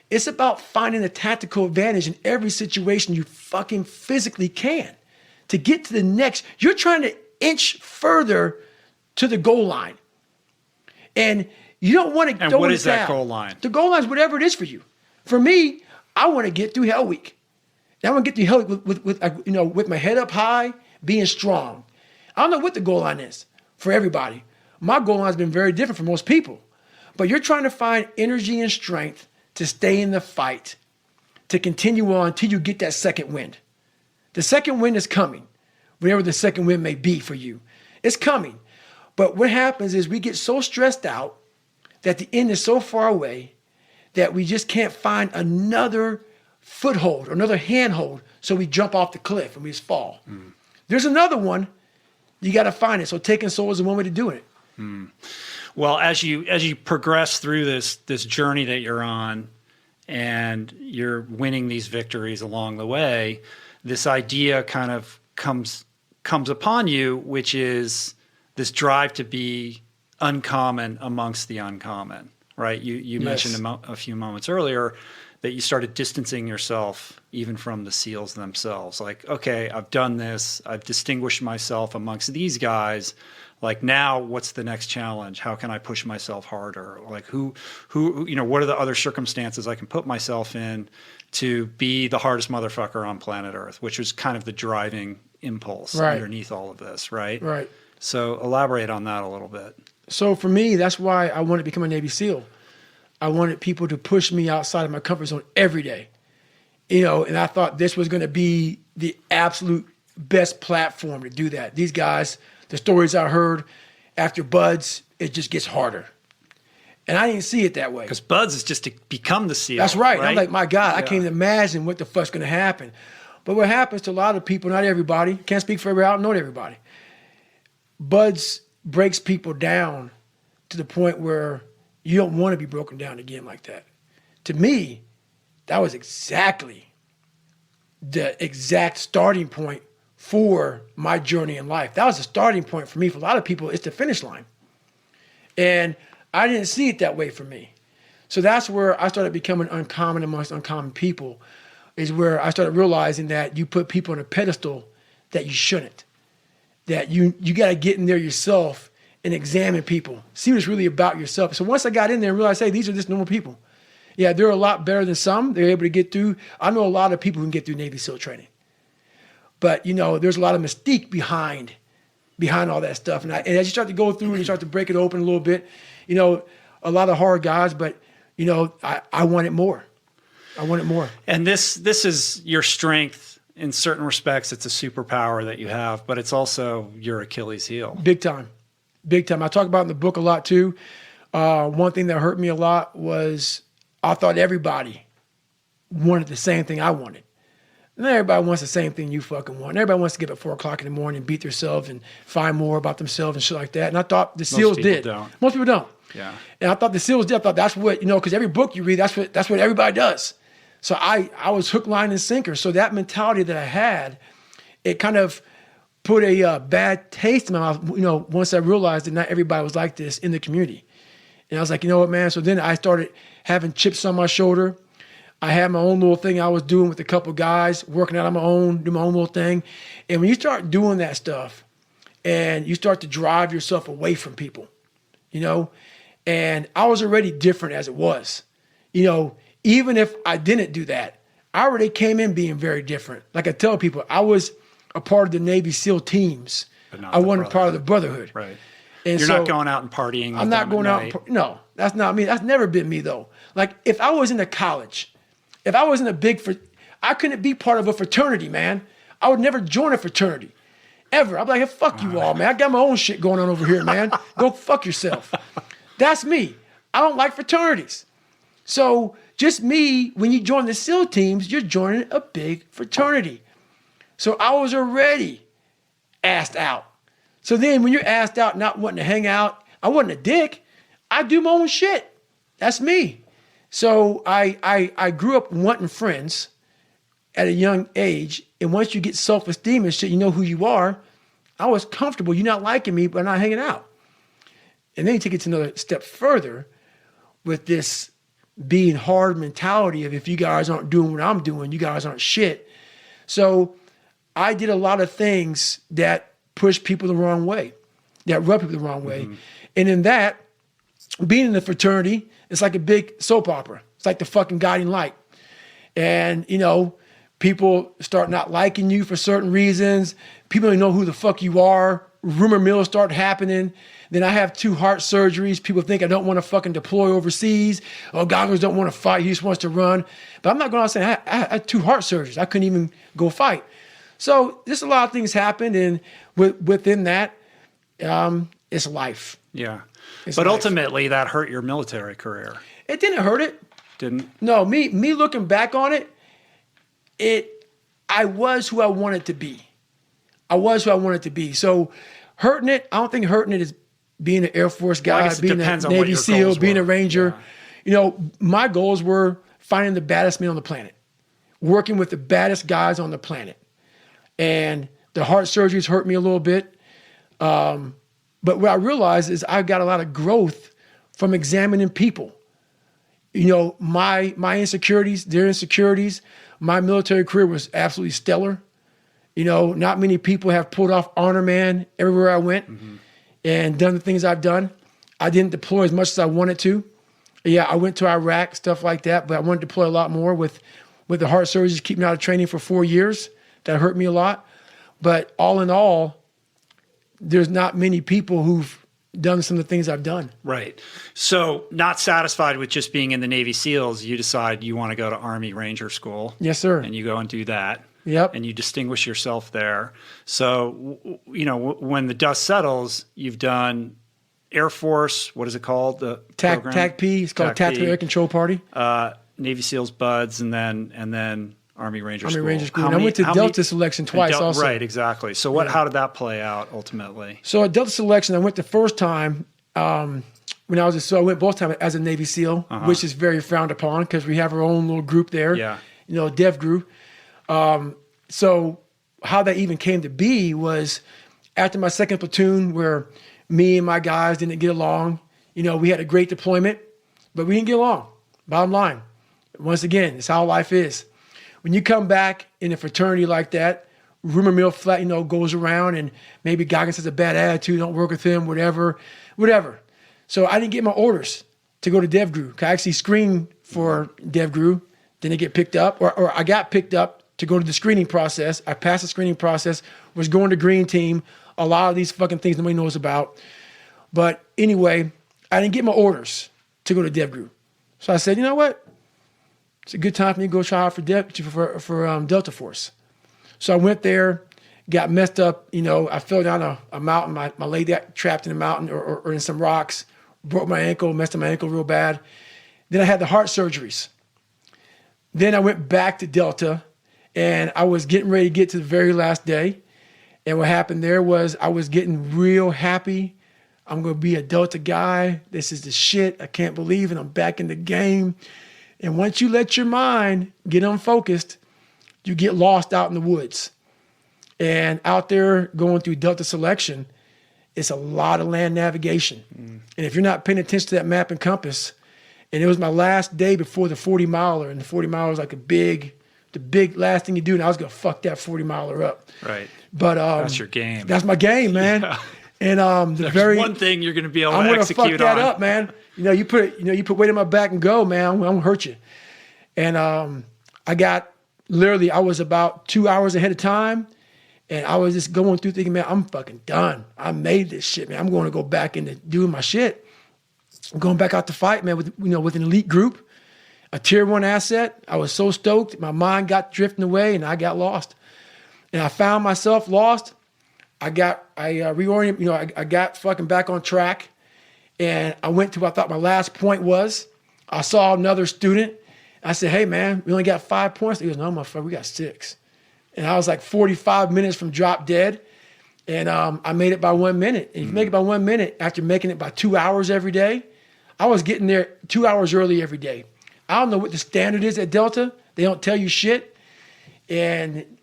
[SPEAKER 1] It's about finding a tactical advantage in every situation you fucking physically can to get to the next. You're trying to inch further to the goal line. And you don't want to go.
[SPEAKER 2] And what is that goal line?
[SPEAKER 1] The goal line is whatever it is for you. For me, I want to get through Hell Week. And I want to get through Hell Week with my head up high, being strong. I don't know what the goal line is for everybody. My goal line has been very different for most people. But you're trying to find energy and strength to stay in the fight, to continue on until you get that second wind. The second wind is coming, whatever the second wind may be for you. It's coming. But what happens is we get so stressed out that the end is so far away that we just can't find another foothold or another handhold, so we jump off the cliff and we just fall. There's another one. You got to find it. So taking soul is the one way to do it.
[SPEAKER 2] Well, as you progress through this journey that you're on, and you're winning these victories along the way, this idea kind of comes upon you, which is this drive to be uncommon amongst the uncommon, right? You mentioned a few moments earlier that you started distancing yourself even from the SEALs themselves. Like, okay, I've done this. I've distinguished myself amongst these guys. Like, now what's the next challenge? How can I push myself harder? Like who, what are the other circumstances I can put myself in to be the hardest motherfucker on planet Earth, which was kind of the driving impulse underneath all of this, right?
[SPEAKER 1] Right.
[SPEAKER 2] So elaborate on that a little bit.
[SPEAKER 1] So for me, that's why I wanted to become a Navy SEAL. I wanted people to push me outside of my comfort zone every day. And I thought this was going to be the absolute best platform to do that. These guys, the stories I heard after BUD/S, it just gets harder. And I didn't see it that way.
[SPEAKER 2] Because BUD/S is just to become the SEAL.
[SPEAKER 1] That's right. I'm like, my God, I can't even imagine what the fuck's going to happen. But what happens to a lot of people, not everybody, can't speak for everybody, I don't know everybody. BUD/S breaks people down to the point where you don't want to be broken down again like that. To me, that was exactly the exact starting point for my journey in life. That was the starting point for me. For a lot of people, it's the finish line. And I didn't see it that way for me. So that's where I started becoming uncommon amongst uncommon people, is where I started realizing that you put people on a pedestal that you shouldn't. That you got to get in there yourself and examine people. See what it's really about yourself. So once I got in there and realized, hey, these are just normal people. Yeah, they're a lot better than some. They're able to get through. I know a lot of people who can get through Navy SEAL training. But, there's a lot of mystique behind all that stuff. And as you start to go through and you start to break it open a little bit, a lot of hard guys, but I wanted more. I wanted more.
[SPEAKER 2] And this is your strength in certain respects. It's a superpower that you have, but it's also your Achilles heel.
[SPEAKER 1] Big time. Big time. I talk about it in the book a lot too. One thing that hurt me a lot was I thought everybody wanted the same thing I wanted. And everybody wants the same thing you fucking want. Everybody wants to get up at 4 o'clock in the morning and beat themselves and find more about themselves and shit like that. And I thought the SEALs did. Most people don't.
[SPEAKER 2] Yeah.
[SPEAKER 1] And I thought the SEALs did. I thought that's what, because every book you read, that's what everybody does. So I was hook, line, and sinker. So that mentality that I had, it kind of put a bad taste in my mouth, once I realized that not everybody was like this in the community. And I was like, you know what, man? So then I started having chips on my shoulder. I had my own little thing I was doing with a couple guys, working out on my own, doing my own little thing. And when you start doing that stuff and you start to drive yourself away from people, and I was already different as it was, even if I didn't do that, I already came in being very different. Like I tell people, I was a part of the Navy SEAL teams. I wasn't part of the Brotherhood.
[SPEAKER 2] Right.
[SPEAKER 1] And
[SPEAKER 2] You're not going out and partying.
[SPEAKER 1] I'm not going out. No, that's not me. That's never been me though. Like if I was in a college, if I was in I couldn't be part of a fraternity, man. I would never join a fraternity, ever. I'd be like, hey, fuck you all, man. I got my own shit going on over here, man. Go fuck yourself. That's me. I don't like fraternities. So just me, when you join the SEAL teams, you're joining a big fraternity. So I was already asked out. So then when you're asked out, not wanting to hang out, I wasn't a dick. I do my own shit. That's me. So I grew up wanting friends at a young age. And once you get self-esteem and shit, you know who you are. I was comfortable. You're not liking me, but I'm not hanging out. And then you take it to another step further with this being hard mentality of if you guys aren't doing what I'm doing, you guys aren't shit. So I did a lot of things that push people the wrong way, that rub people the wrong way. And in that, being in the fraternity, it's like a big soap opera. It's like the fucking guiding light. And, people start not liking you for certain reasons. People don't know who the fuck you are. Rumor mills start happening. Then I have 2 heart surgeries. People think I don't want to fucking deploy overseas. Oh, Goggins don't want to fight. He just wants to run. But I'm not going out saying I had 2 heart surgeries. I couldn't even go fight. So just a lot of things happened. And within that, it's life.
[SPEAKER 2] Yeah. But ultimately, that hurt your military career.
[SPEAKER 1] It didn't hurt it.
[SPEAKER 2] Didn't?
[SPEAKER 1] No, me looking back on it, I was who I wanted to be. I was who I wanted to be. So hurting it, I don't think hurting it is being an Air Force guy, being a Navy SEAL, being a Ranger.
[SPEAKER 2] Yeah.
[SPEAKER 1] My goals were finding the baddest men on the planet, working with the baddest guys on the planet. And the heart surgeries hurt me a little bit. But what I realized is I got a lot of growth from examining people. My insecurities, their insecurities. My military career was absolutely stellar. Not many people have pulled off Honor Man everywhere I went and done the things I've done. I didn't deploy as much as I wanted to. Yeah, I went to Iraq, stuff like that, but I wanted to deploy a lot more with the heart surgeries, keeping me out of training for 4 years. That hurt me a lot. But all in all, there's not many people who've done some of the things I've done.
[SPEAKER 2] Right. So not satisfied with just being in the Navy SEALs, you decide you want to go to Army Ranger School.
[SPEAKER 1] Yes, sir.
[SPEAKER 2] And you go and do that.
[SPEAKER 1] Yep.
[SPEAKER 2] And you distinguish yourself there. So, when the dust settles, you've done Air Force, what is it called? The
[SPEAKER 1] TACP, it's called Tactical Air Control Party.
[SPEAKER 2] Navy SEALs Buds, and then Army Ranger School.
[SPEAKER 1] And I went to Delta Selection twice also.
[SPEAKER 2] Right, exactly. So how did that play out ultimately?
[SPEAKER 1] So at Delta Selection, I went the first time when I was I went both times as a Navy SEAL, which is very frowned upon because we have our own little group there.
[SPEAKER 2] Yeah.
[SPEAKER 1] Dev group. So how that even came to be was after my second platoon where me and my guys didn't get along. We had a great deployment, but we didn't get along. Bottom line. Once again, it's how life is. When you come back in a fraternity like that, rumor mill flat, goes around and maybe Goggins has a bad attitude, don't work with him, whatever. So I didn't get my orders to go to DevGru. I actually screened for DevGru, didn't get picked up, or I got picked up to go to the screening process. I passed the screening process, was going to Green Team, a lot of these fucking things nobody knows about. But anyway, I didn't get my orders to go to DevGru. So I said, you know what? It's a good time for me to go try out for Delta Force. So I went there, got messed up. You know, I fell down a mountain. My leg got trapped in a mountain or in some rocks, broke my ankle, messed up my ankle real bad. Then I had the heart surgeries. Then I went back to Delta, and I was getting ready to get to the very last day. And what happened there was I was getting real happy. I'm going to be a Delta guy. This is the shit. I can't believe it. I'm back in the game. And once you let your mind get unfocused, you get lost out in the woods. And out there going through Delta selection, it's a lot of land navigation. And if you're not paying attention to that map and compass, and it was my last day before the 40 miler, and the 40 miler was like the big last thing you do, and I was going to fuck that 40 miler up.
[SPEAKER 2] Right.
[SPEAKER 1] But
[SPEAKER 2] that's your game.
[SPEAKER 1] That's my game, man.
[SPEAKER 2] Yeah.
[SPEAKER 1] And
[SPEAKER 2] There's one thing you're going to be able to execute on.
[SPEAKER 1] I'm going to fuck that up, man. You put weight in my back and go, man. I'm going to hurt you. And I was about 2 hours ahead of time, and I was just going through thinking, man, I'm fucking done. I made this shit, man. I'm going to go back into doing my shit. I'm going back out to fight, man, with an elite group, a tier 1 asset. I was so stoked. My mind got drifting away, and I got lost. And I found myself lost. I reoriented, I got fucking back on track, and I went to what I thought my last point was. I saw another student. I said, hey, man, we only got 5 points. He goes, no, motherfucker, we got 6. And I was like 45 minutes from drop dead, and I made it by 1 minute. And if you make it by 1 minute after making it by 2 hours every day, I was getting there 2 hours early every day. I don't know what the standard is at Delta. They don't tell you shit. And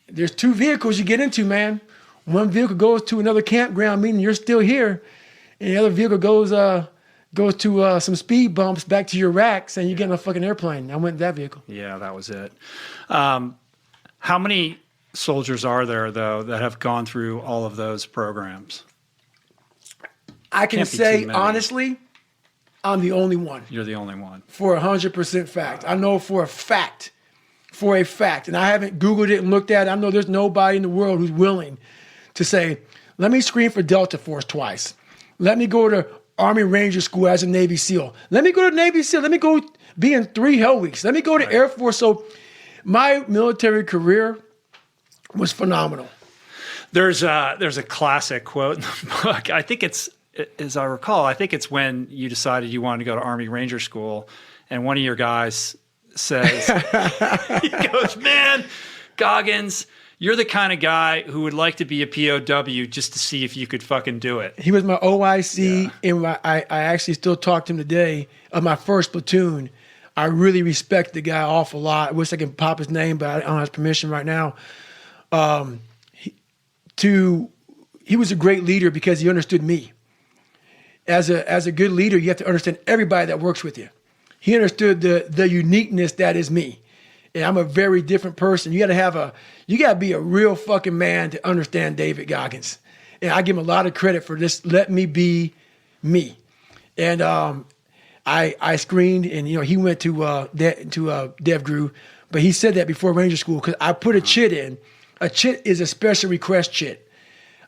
[SPEAKER 1] there's 2 vehicles you get into, man. One vehicle goes to another campground, meaning you're still here. And the other vehicle goes to some speed bumps back to your rack, saying you get on a fucking airplane. I went in that vehicle.
[SPEAKER 2] Yeah, that was it. How many soldiers are there, though, that have gone through all of those programs?
[SPEAKER 1] I can say, honestly, I'm the only one.
[SPEAKER 2] You're the only one.
[SPEAKER 1] For 100% fact. I know for a fact, and I haven't Googled it and looked at it. I know there's nobody in the world who's willing to say, let me screen for Delta Force twice. Let me go to Army Ranger School as a Navy SEAL. Let me go to Navy SEAL. Let me go be in 3 Hell Weeks. Let me go to Air Force. So my military career was phenomenal.
[SPEAKER 2] There's a classic quote in the book. I think it's, as I recall, I think it's when you decided you wanted to go to Army Ranger School, and one of your guys says, he goes, man, Goggins, you're the kind of guy who would like to be a POW just to see if you could fucking do it.
[SPEAKER 1] He was my OIC, and I actually still talk to him today of my first platoon. I really respect the guy an awful lot. I wish I could pop his name, but I don't have his permission right now. He was a great leader because he understood me. As a good leader, you have to understand everybody that works with you. He understood the uniqueness that is me. And I'm a very different person. You gotta be a real fucking man to understand David Goggins. And I give him a lot of credit for this. Let me be me. And I screened, and he went to DevGru, but he said that before Ranger School because I put a chit in. A chit is a special request chit.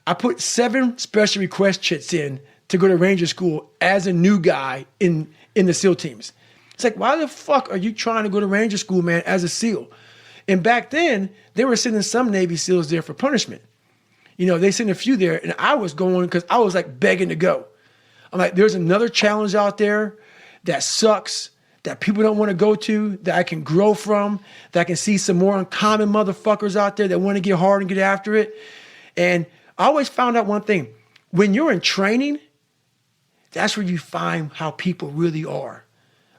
[SPEAKER 1] I put 7 special request chits in to go to Ranger School as a new guy in the SEAL teams. It's like, why the fuck are you trying to go to Ranger School, man, as a SEAL? And back then, they were sending some Navy SEALs there for punishment. They sent a few there, and I was going because I was like begging to go. I'm like, there's another challenge out there that sucks, that people don't want to go to, that I can grow from, that I can see some more uncommon motherfuckers out there that want to get hard and get after it. And I always found out one thing. When you're in training, that's where you find how people really are.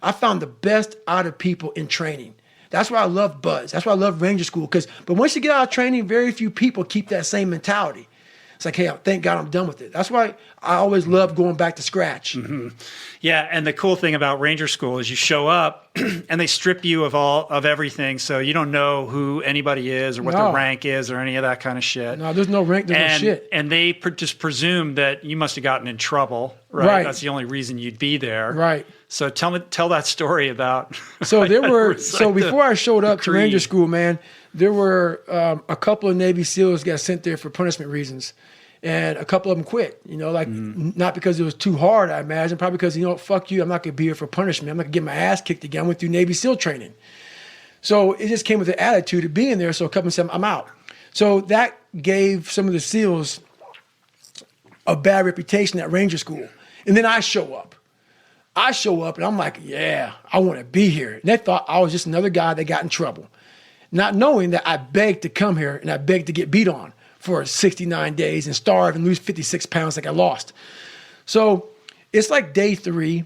[SPEAKER 1] I found the best out of people in training. That's why I love Buzz. That's why I love Ranger School. But once you get out of training, very few people keep that same mentality. It's like, hey, thank God I'm done with it. That's why I always love going back to scratch.
[SPEAKER 2] Mm-hmm. Yeah, and the cool thing about Ranger School is you show up and they strip you of everything, so you don't know who anybody is or what their rank is or any of that kind of shit.
[SPEAKER 1] No, there's no rank, there's no shit.
[SPEAKER 2] And they just presume that you must have gotten in trouble, right? That's the only reason you'd be there.
[SPEAKER 1] Right.
[SPEAKER 2] So tell that story about.
[SPEAKER 1] So before I showed up to Ranger School, man, there were a couple of Navy SEALs got sent there for punishment reasons. And a couple of them quit, not because it was too hard, I imagine, probably because, fuck you, I'm not going to be here for punishment. I'm not going to get my ass kicked again. I went through Navy SEAL training. So it just came with the attitude of being there. So a couple of them said, I'm out. So that gave some of the SEALs a bad reputation at Ranger School. And then I show up and I'm like, yeah, I want to be here. And they thought I was just another guy that got in trouble, not knowing that I begged to come here and I begged to get beat on for 69 days and starve and lose 56 pounds like I lost. So it's like day 3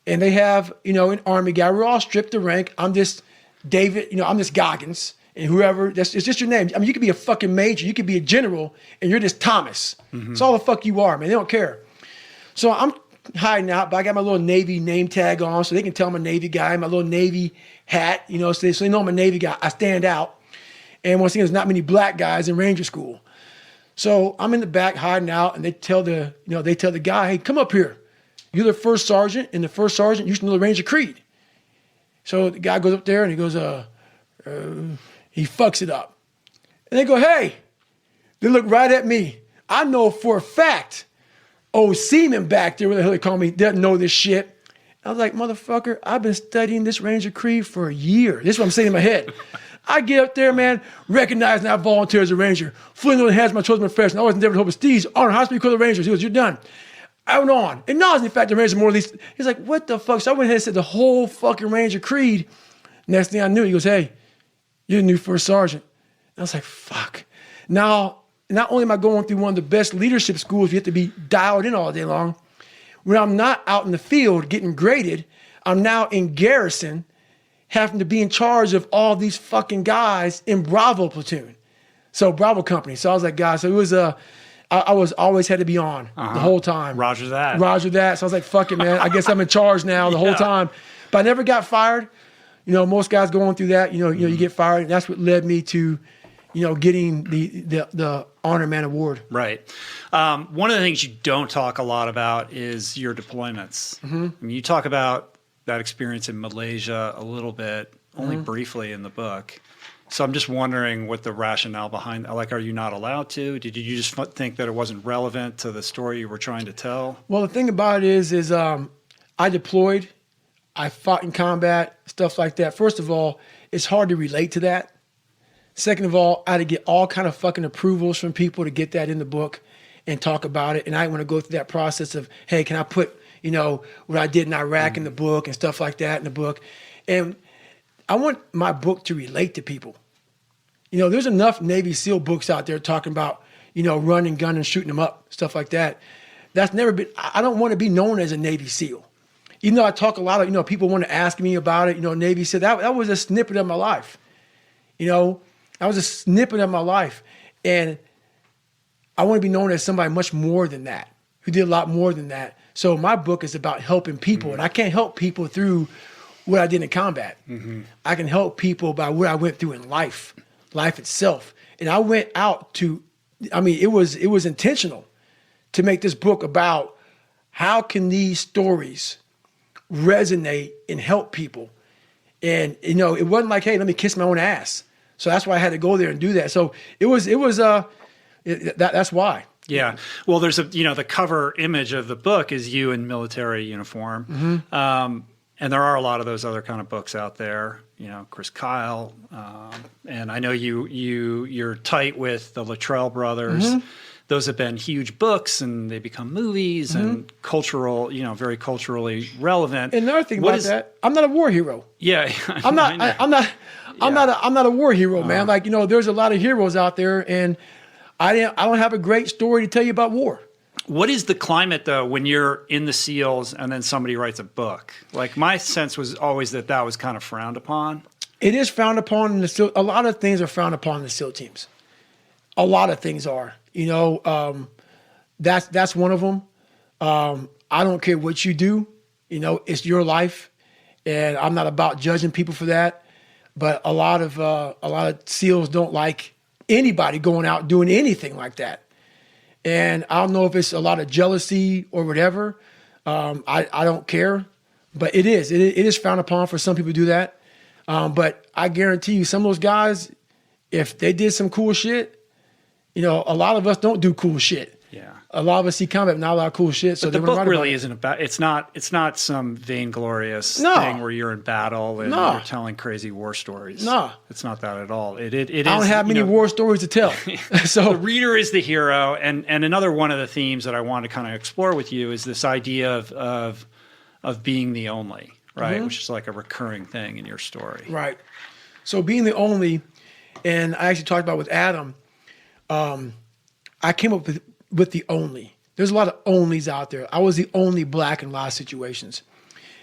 [SPEAKER 1] and they have, an Army guy. We're all stripped to rank. I'm this David, I'm this Goggins and whoever, it's just your name. I mean, you could be a fucking major, you could be a general and you're just Thomas. It's all the fuck you are, man. They don't care. So I'm hiding out, but I got my little Navy name tag on so they can tell I'm a Navy guy, my little Navy hat, so they know I'm a Navy guy. I stand out. And once again, there's not many black guys in Ranger School. So I'm in the back hiding out, and they tell the guy, hey, come up here. You're the first sergeant, and the first sergeant, you should know the Ranger Creed. So the guy goes up there, and he goes, he fucks it up. And they go, hey, they look right at me. I know for a fact, old seaman back there, where the hell they call me, doesn't know this shit. I was like, motherfucker, I've been studying this Ranger Creed for a year. This is what I'm saying in my head. I get up there, man, recognizing I volunteer as a Ranger. Fling over the hands of my chosen profession. I was David Hope of Steve's honor hospital because of the Rangers. He goes, you're done. I went on. Acknowledging the fact the Rangers more at least. He's like, what the fuck? So I went ahead and said the whole fucking Ranger Creed. Next thing I knew, he goes, hey, you're the new first sergeant. And I was like, fuck. Now, not only am I going through one of the best leadership schools, you have to be dialed in all day long. When I'm not out in the field getting graded, I'm now in garrison, having to be in charge of all these fucking guys in Bravo platoon. So Bravo company. So I was like, guys, so it was I was always had to be on the whole time.
[SPEAKER 2] Roger that.
[SPEAKER 1] Roger that. So I was like, fuck it, man. I guess I'm in charge now the whole time. But I never got fired. Most guys going through that, you get fired. And that's what led me to, getting the Honor Man Award.
[SPEAKER 2] Right. One of the things you don't talk a lot about is your deployments. I mean, you talk about that experience in Malaysia a little bit, only briefly in the book. So I'm just wondering what the rationale behind that. Like, are you not allowed to? Did you just think that it wasn't relevant to the story you were trying to tell?
[SPEAKER 1] Well, the thing about it is I deployed, I fought in combat, stuff like that. First of all, it's hard to relate to that. Second of all, I had to get all kind of fucking approvals from people to get that in the book and talk about it. And I want to go through that process of, hey, can I put, what I did in Iraq in the book and stuff like that in the book. And I want my book to relate to people. There's enough Navy SEAL books out there talking about, running, gunning, shooting them up, stuff like that. That's never been, I don't want to be known as a Navy SEAL. Even though I talk a lot of, people want to ask me about it, Navy SEAL, that was a snippet of my life. That was a snippet of my life. And I want to be known as somebody much more than that, who did a lot more than that. So my book is about helping people, and I can't help people through what I did in combat. I can help people by what I went through in life itself. And I went out to, it was intentional to make this book about how can these stories resonate and help people. And, it wasn't like, hey, let me kiss my own ass. So that's why I had to go there and do that. So that's why.
[SPEAKER 2] Yeah. Well, there's the cover image of the book is you in military uniform. And there are a lot of those other kind of books out there, Chris Kyle. And I know you're tight with the Luttrell brothers. Those have been huge books and they become movies and cultural, very culturally relevant.
[SPEAKER 1] And another thing about that, I'm not a war hero.
[SPEAKER 2] Yeah.
[SPEAKER 1] I'm not a war hero, man. Like, there's a lot of heroes out there and I don't have a great story to tell you about war.
[SPEAKER 2] What is the climate, though, when you're in the SEALs and then somebody writes a book? Like, my sense was always that was kind of frowned upon. It
[SPEAKER 1] is frowned upon in the SEAL. A lot of things are frowned upon in the SEAL teams. A lot of things are. That's one of them. I don't care what you do. It's your life, and I'm not about judging people for that. But a lot of SEALs don't like anybody going out doing anything like that. And I don't know if it's a lot of jealousy or whatever. I don't care, but it is frowned upon for some people to do that. But I guarantee you, some of those guys, if they did some cool shit, a lot of us don't do cool shit.
[SPEAKER 2] Yeah.
[SPEAKER 1] a lot of us see combat, not a lot of cool shit. So
[SPEAKER 2] but the book really isn't about. It's not some vainglorious thing where you're in battle and you're telling crazy war stories. No, it's not that at all. It is.
[SPEAKER 1] I don't have many war stories to tell. So
[SPEAKER 2] the reader is the hero, and another one of the themes that I want to kind of explore with you is this idea of being the only, right? Which is like a recurring thing in your story,
[SPEAKER 1] right? So being the only, and I actually talked about with Adam. I came up with the only. There's a lot of onlys out there. I was the only black in a lot of situations.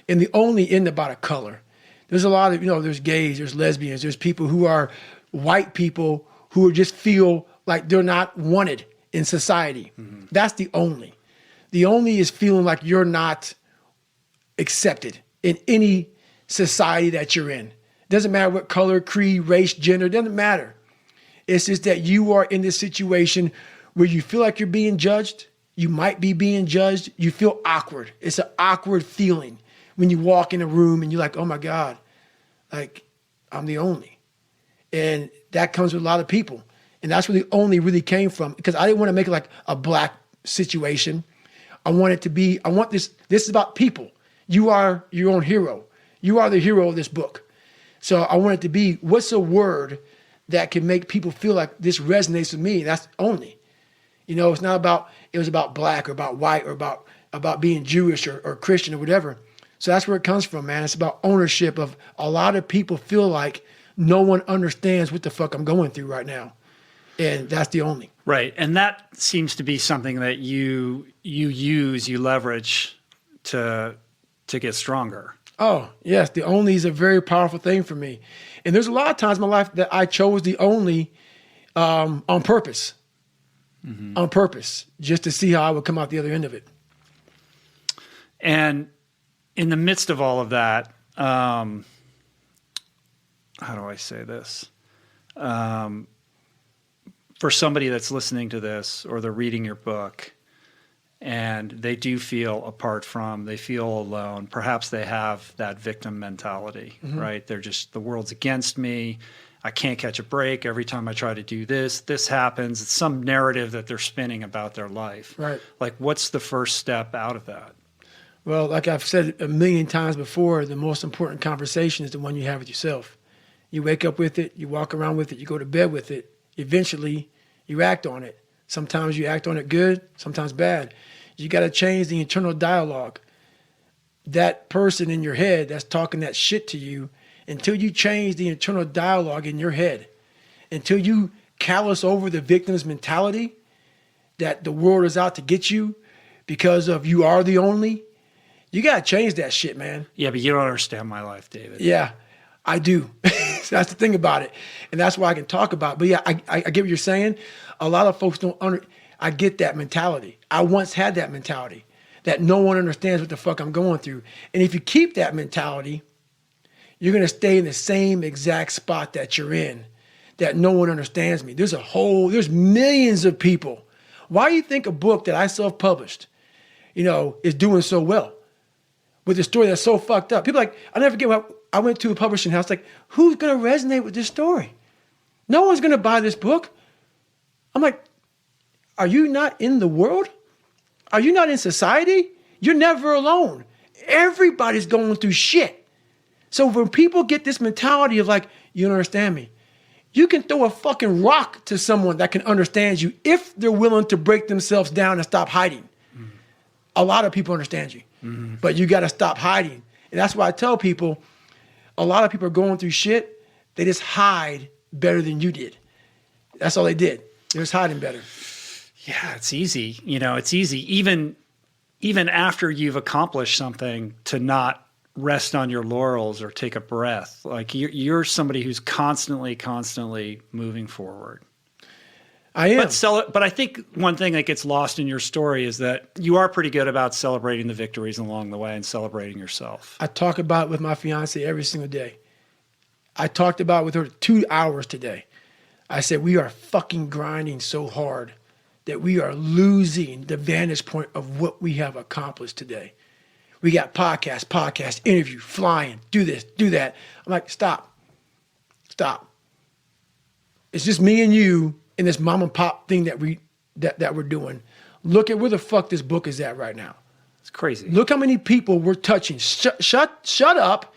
[SPEAKER 1] And the only isn't about a color. There's a lot of, there's gays, there's lesbians, there's people who are white people who just feel like they're not wanted in society. Mm-hmm. That's the only. The only is feeling like you're not accepted in any society that you're in. It doesn't matter what color, creed, race, gender, it doesn't matter. It's just that you are in this situation where you feel like you're being judged. You might be being judged. You feel awkward. It's an awkward feeling when you walk in a room and you're like, oh my God, like I'm the only. And that comes with a lot of people. And that's where the only really came from, because I didn't want to make it like a black situation. I want this is about people. You are your own hero. You are the hero of this book. So I want it to be, what's a word that can make people feel like this resonates with me? That's only. It's not about, it was about black or about white or about being Jewish or Christian or whatever. So that's where it comes from, man. It's about ownership of a lot of people feel like no one understands what the fuck I'm going through right now. And that's the only.
[SPEAKER 2] Right. And that seems to be something that you leverage to get stronger.
[SPEAKER 1] Oh, yes. The only is a very powerful thing for me. And there's a lot of times in my life that I chose the only on purpose. Mm-hmm. On purpose, just to see how I would come out the other end of it.
[SPEAKER 2] And in the midst of all of that, how do I say this? For somebody that's listening to this or they're reading your book and they do feel they feel alone, perhaps they have that victim mentality, mm-hmm. right? They're just, the world's against me. I can't catch a break. Every time I try to do this happens. It's some narrative that they're spinning about their life.
[SPEAKER 1] Right.
[SPEAKER 2] Like, what's the first step out of that?
[SPEAKER 1] Well, like I've said a million times before, the most important conversation is the one you have with yourself. You wake up with it, you walk around with it, you go to bed with it. Eventually, you act on it. Sometimes you act on it good, sometimes bad. You got to change the internal dialogue. That person in your head that's talking that shit to you, until you change the internal dialogue in your head, until you callous over the victim's mentality that the world is out to get you because of you are the only, you got to change that shit, man.
[SPEAKER 2] Yeah, but you don't understand my life, David.
[SPEAKER 1] Yeah, I do. So that's the thing about it. And that's why I can talk about it. But yeah, I get what you're saying. A lot of folks I get that mentality. I once had that mentality that no one understands what the fuck I'm going through. And if you keep that mentality, you're going to stay in the same exact spot that you're in, that no one understands me. There's millions of people. Why do you think a book that I self-published, is doing so well with a story that's so fucked up? People like, I'll never forget, I went to a publishing house, like, who's going to resonate with this story? No one's going to buy this book. I'm like, are you not in the world? Are you not in society? You're never alone. Everybody's going through shit. So when people get this mentality of like, you don't understand me, you can throw a fucking rock to someone that can understand you if they're willing to break themselves down and stop hiding. Mm-hmm. A lot of people understand you, mm-hmm. but you got to stop hiding. And that's why I tell people, a lot of people are going through shit. They just hide better than you did. That's all they did. They're just hiding better.
[SPEAKER 2] Yeah, it's easy. It's easy. Even after you've accomplished something, to not rest on your laurels or take a breath. Like you're somebody who's constantly moving forward.
[SPEAKER 1] I am.
[SPEAKER 2] But I think one thing that gets lost in your story is that you are pretty good about celebrating the victories along the way and celebrating yourself.
[SPEAKER 1] I talk about it with my fiance every single day. I talked about it with her 2 hours today. I said, we are fucking grinding so hard that we are losing the vantage point of what we have accomplished today. We got podcast, interview, flying, do this, do that. I'm like, stop. It's just me and you in this mom and pop thing that we're doing. Look at where the fuck this book is at right now.
[SPEAKER 2] It's crazy.
[SPEAKER 1] Look how many people we're touching. Shut up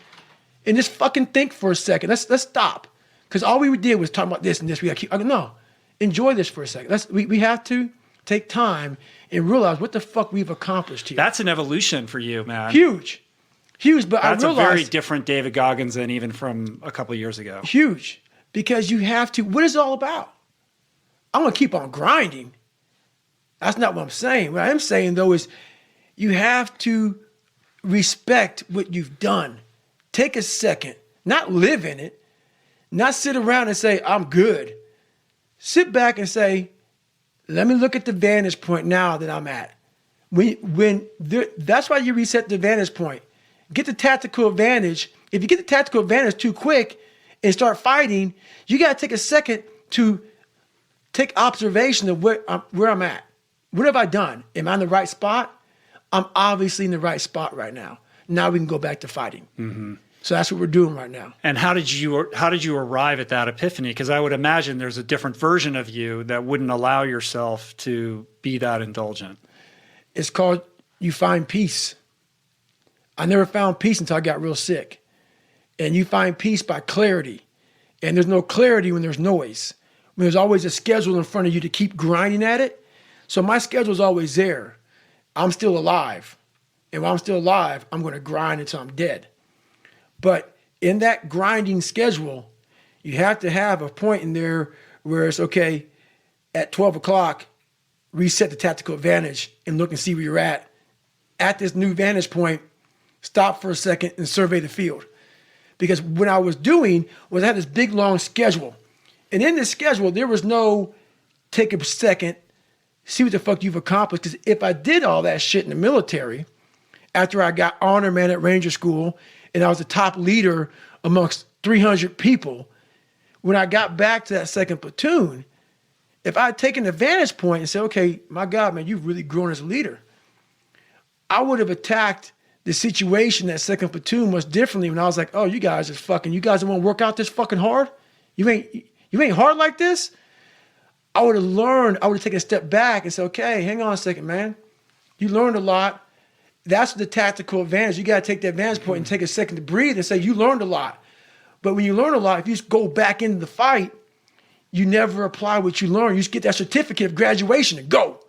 [SPEAKER 1] and just fucking think for a second. Let's stop. Because all we did was talk about this and this. We got to keep, no, enjoy this for a second. We have to take time and realize what the fuck we've accomplished here.
[SPEAKER 2] That's an evolution for you, man.
[SPEAKER 1] Huge. But
[SPEAKER 2] that's
[SPEAKER 1] I realized.
[SPEAKER 2] That's a very different David Goggins than even from a couple of years ago.
[SPEAKER 1] Huge. Because you have to, what is it all about? I'm going to keep on grinding. That's not what I'm saying. What I am saying, though, is you have to respect what you've done. Take a second, not live in it, not sit around and say, I'm good. Sit back and say, let me look at the vantage point now that I'm at. That's why you reset the vantage point. Get the tactical advantage. If you get the tactical advantage too quick and start fighting, you got to take a second to take observation of where I'm at. What have I done? Am I in the right spot? I'm obviously in the right spot right now. Now we can go back to fighting. Mm-hmm. So that's what we're doing right now.
[SPEAKER 2] And how did you arrive at that epiphany? Because I would imagine there's a different version of you that wouldn't allow yourself to be that indulgent.
[SPEAKER 1] It's called you find peace. I never found peace until I got real sick. And you find peace by clarity. And there's no clarity when there's noise. When there's always a schedule in front of you to keep grinding at it. So my schedule's always there. I'm still alive. And while I'm still alive, I'm going to grind until I'm dead. But in that grinding schedule, you have to have a point in there where it's okay, at 12 o'clock, reset the tactical advantage and look and see where you're at. At this new vantage point, stop for a second and survey the field. Because what I was doing was I had this big, long schedule. And in this schedule, there was no take a second, see what the fuck you've accomplished. Because if I did all that shit in the military, after I got honor man at Ranger School, and I was the top leader amongst 300 people, when I got back to that second platoon, if I had taken the vantage point and said, okay, my God, man, you've really grown as a leader, I would have attacked the situation that second platoon much differently when I was like, oh, you guys don't want to work out this fucking hard? You ain't hard like this? I would have taken a step back and said, okay, hang on a second, man. You learned a lot. That's the tactical advantage. You got to take that vantage point and take a second to breathe and say, you learned a lot. But when you learn a lot, if you just go back into the fight, you never apply what you learned. You just get that certificate of graduation and go.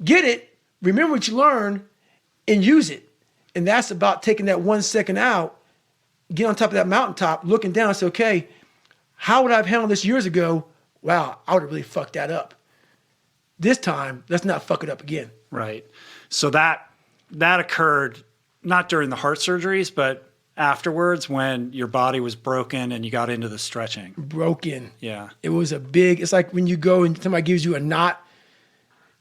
[SPEAKER 1] Get it, remember what you learned, and use it. And that's about taking that 1 second out, get on top of that mountaintop, looking down and say, okay, how would I have handled this years ago? Wow, I would have really fucked that up. This time, let's not fuck it up again.
[SPEAKER 2] Right. So that occurred not during the heart surgeries, but afterwards when your body was broken and you got into the stretching.
[SPEAKER 1] Broken.
[SPEAKER 2] Yeah.
[SPEAKER 1] It was it's like when you go and somebody gives you a knot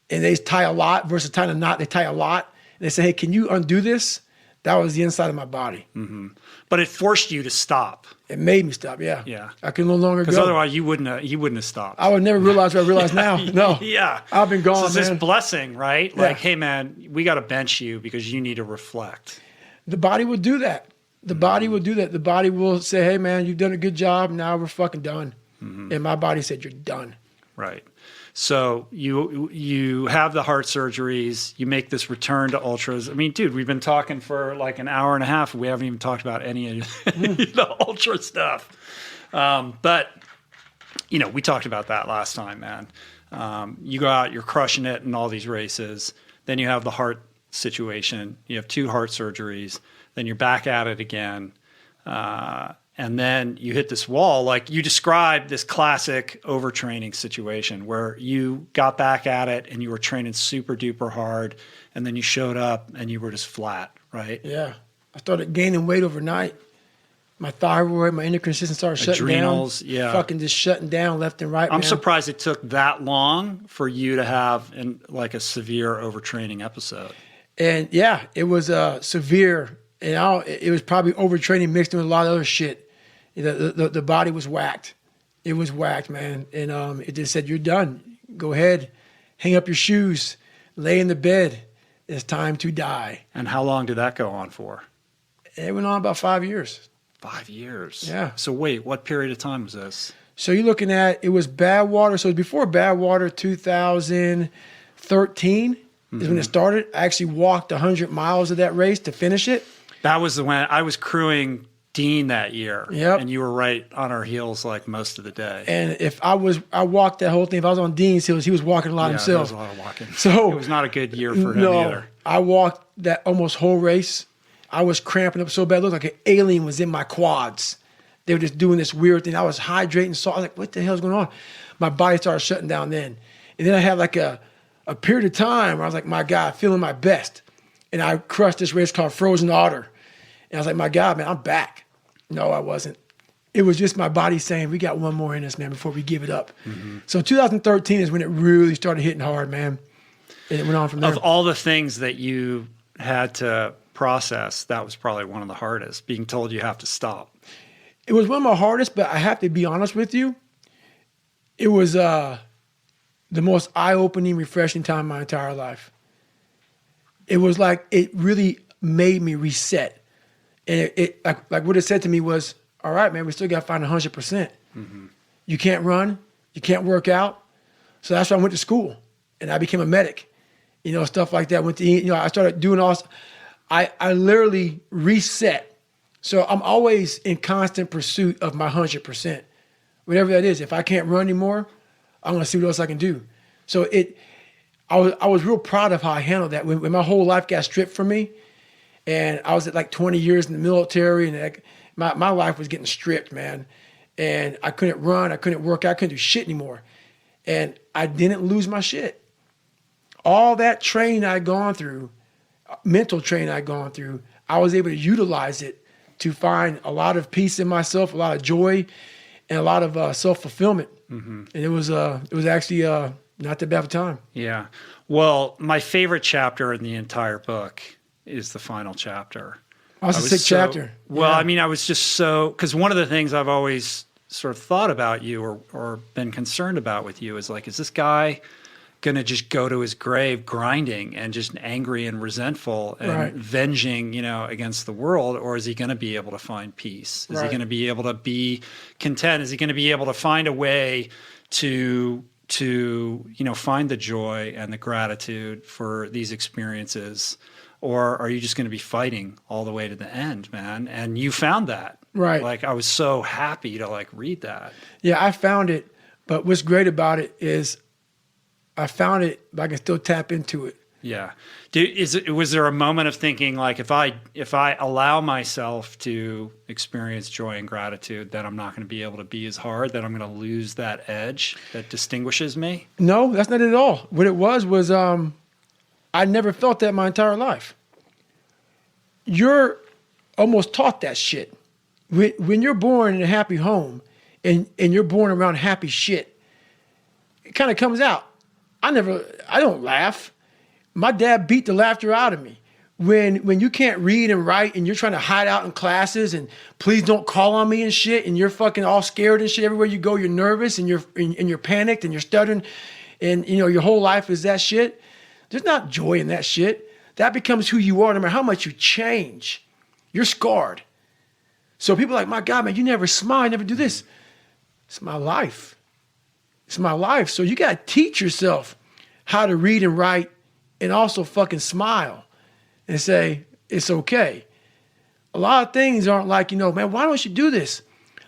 [SPEAKER 1] and they tie a lot versus tying a knot, they tie a lot. And they say, hey, can you undo this? That was the inside of my body.
[SPEAKER 2] Mm-hmm. But it forced you to stop.
[SPEAKER 1] It made me stop, yeah.
[SPEAKER 2] Yeah.
[SPEAKER 1] I could no longer go.
[SPEAKER 2] Because otherwise you wouldn't have stopped.
[SPEAKER 1] I would never realize what I realize now. No.
[SPEAKER 2] Yeah.
[SPEAKER 1] I've been gone,
[SPEAKER 2] so it's
[SPEAKER 1] man.
[SPEAKER 2] this blessing, right?
[SPEAKER 1] Yeah.
[SPEAKER 2] Like, hey, man, we got to bench you because you need to reflect.
[SPEAKER 1] The body will do that. The body will do that. The body will say, hey, man, you've done a good job. Now we're fucking done. Mm-hmm. And my body said, you're done.
[SPEAKER 2] Right. So you have the heart surgeries, you make this return to ultras. I mean, dude, we've been talking for like an hour and a half. We haven't even talked about any of the ultra stuff. But, we talked about that last time, man. You go out, you're crushing it in all these races. Then you have the heart situation. You have 2 heart surgeries. Then you're back at it again. And then you hit this wall. Like you described this classic overtraining situation where you got back at it and you were training super duper hard. And then you showed up and you were just flat, right?
[SPEAKER 1] Yeah. I started gaining weight overnight. My thyroid, my endocrine system started shutting
[SPEAKER 2] Adrenals,
[SPEAKER 1] down.
[SPEAKER 2] yeah.
[SPEAKER 1] Fucking just shutting down left and right.
[SPEAKER 2] I'm surprised it took that long for you to have a severe overtraining episode.
[SPEAKER 1] And yeah, it was severe. And it was probably overtraining mixed in with a lot of other shit. The body was whacked. It was whacked, man. And it just said, you're done. Go ahead, hang up your shoes, lay in the bed. It's time to die.
[SPEAKER 2] And how long did that go on for?
[SPEAKER 1] It went on about 5 years.
[SPEAKER 2] 5 years?
[SPEAKER 1] Yeah.
[SPEAKER 2] So wait, what period of time was this?
[SPEAKER 1] So you're looking at, it was Badwater. So it was before Badwater, 2000, 13 is when it started. I actually walked 100 miles of that race to finish it.
[SPEAKER 2] That was when I was crewing Dean that year.
[SPEAKER 1] Yep.
[SPEAKER 2] And you were right on our heels like most of the day.
[SPEAKER 1] And if I walked that whole thing. If I was on Dean's heels, he was walking a lot himself.
[SPEAKER 2] There was a lot of walking.
[SPEAKER 1] So
[SPEAKER 2] it was not a good year for him either.
[SPEAKER 1] I walked that almost whole race. I was cramping up so bad. It looked like an alien was in my quads. They were just doing this weird thing. I was hydrating, so I was like, what the hell's going on? My body started shutting down then. And then I had like a period of time where I was like, my God, feeling my best. And I crushed this race called Frozen Otter. And I was like, my God, man, I'm back. No, I wasn't. It was just my body saying, we got one more in us, man, before we give it up. Mm-hmm. So 2013 is when it really started hitting hard, man. And it went on from there.
[SPEAKER 2] Of all the things that you had to process, that was probably one of the hardest, being told you have to stop.
[SPEAKER 1] It was one of my hardest, but I have to be honest with you. It was the most eye-opening, refreshing time of my entire life. It was like it really made me reset. And it like what it said to me was, all right, man, we still got to find 100%. Mm-hmm. You can't run. You can't work out. So that's why I went to school. And I became a medic. Stuff like that. I started doing all. I literally reset. So I'm always in constant pursuit of my 100%. Whatever that is. If I can't run anymore, I'm going to see what else I can do. So I was real proud of how I handled that. When my whole life got stripped from me, and I was at like 20 years in the military, and my life was getting stripped, man. And I couldn't run, I couldn't work out, I couldn't do shit anymore. And I didn't lose my shit. All that training I'd gone through, mental training I'd gone through, I was able to utilize it to find a lot of peace in myself, a lot of joy, and a lot of self-fulfillment. Mm-hmm. And it was actually not that bad of a time.
[SPEAKER 2] Yeah. Well, my favorite chapter in the entire book is the final chapter.
[SPEAKER 1] Oh, it's a sick chapter.
[SPEAKER 2] Well, yeah. I mean, I was just because one of the things I've always sort of thought about you or been concerned about with you is like, is this guy going to just go to his grave grinding and just angry and resentful and venging, against the world? Or is he going to be able to find peace? Is he going to be able to be content? Is he going to be able to find a way to find the joy and the gratitude for these experiences? Or are you just going to be fighting all the way to the end, man? And you found that. Right. Like, I was so happy to read that. Yeah, I found it. But what's great about it is I found it, but I can still tap into it. Yeah. Was there a moment of thinking if I allow myself to experience joy and gratitude, then I'm not going to be able to be as hard, that I'm going to lose that edge that distinguishes me? No, that's not it at all. What it was I never felt that my entire life. You're almost taught that shit. When you're born in a happy home and you're born around happy shit, it kind of comes out. I don't laugh. My dad beat the laughter out of me. When you can't read and write and you're trying to hide out in classes and please don't call on me and shit, and you're fucking all scared and shit, everywhere you go you're nervous and you're panicked and you're stuttering, and your whole life is that shit. There's not joy in that shit. That becomes who you are no matter how much you change. You're scarred. So people are like, my God, man, you never smile, you never do this. It's my life. It's my life. So you got to teach yourself how to read and write and also fucking smile and say, it's okay. A lot of things aren't like, man, why don't you do this?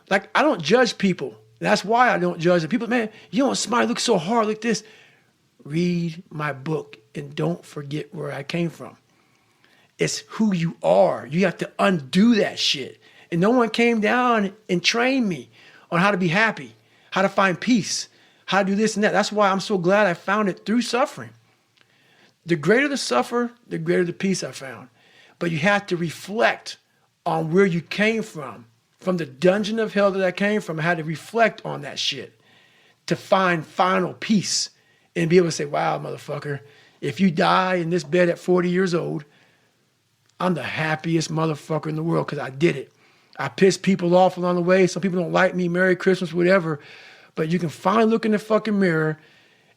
[SPEAKER 2] Like, I don't judge people. That's why I don't judge them. People, man, you don't smile, you look so hard like this. Read my book and don't forget where I came from. It's who you are. You have to undo that shit. And no one came down and trained me on how to be happy, how to find peace, how to do this and that. That's why I'm so glad I found it through suffering. The greater the suffer, the greater the peace I found. But you have to reflect on where you came from the dungeon of hell that I came from. I had to reflect on that shit to find final peace and be able to say, wow, motherfucker, if you die in this bed at 40 years old, I'm the happiest motherfucker in the world because I did it. I pissed people off along the way. Some people don't like me, Merry Christmas, whatever. But you can finally look in the fucking mirror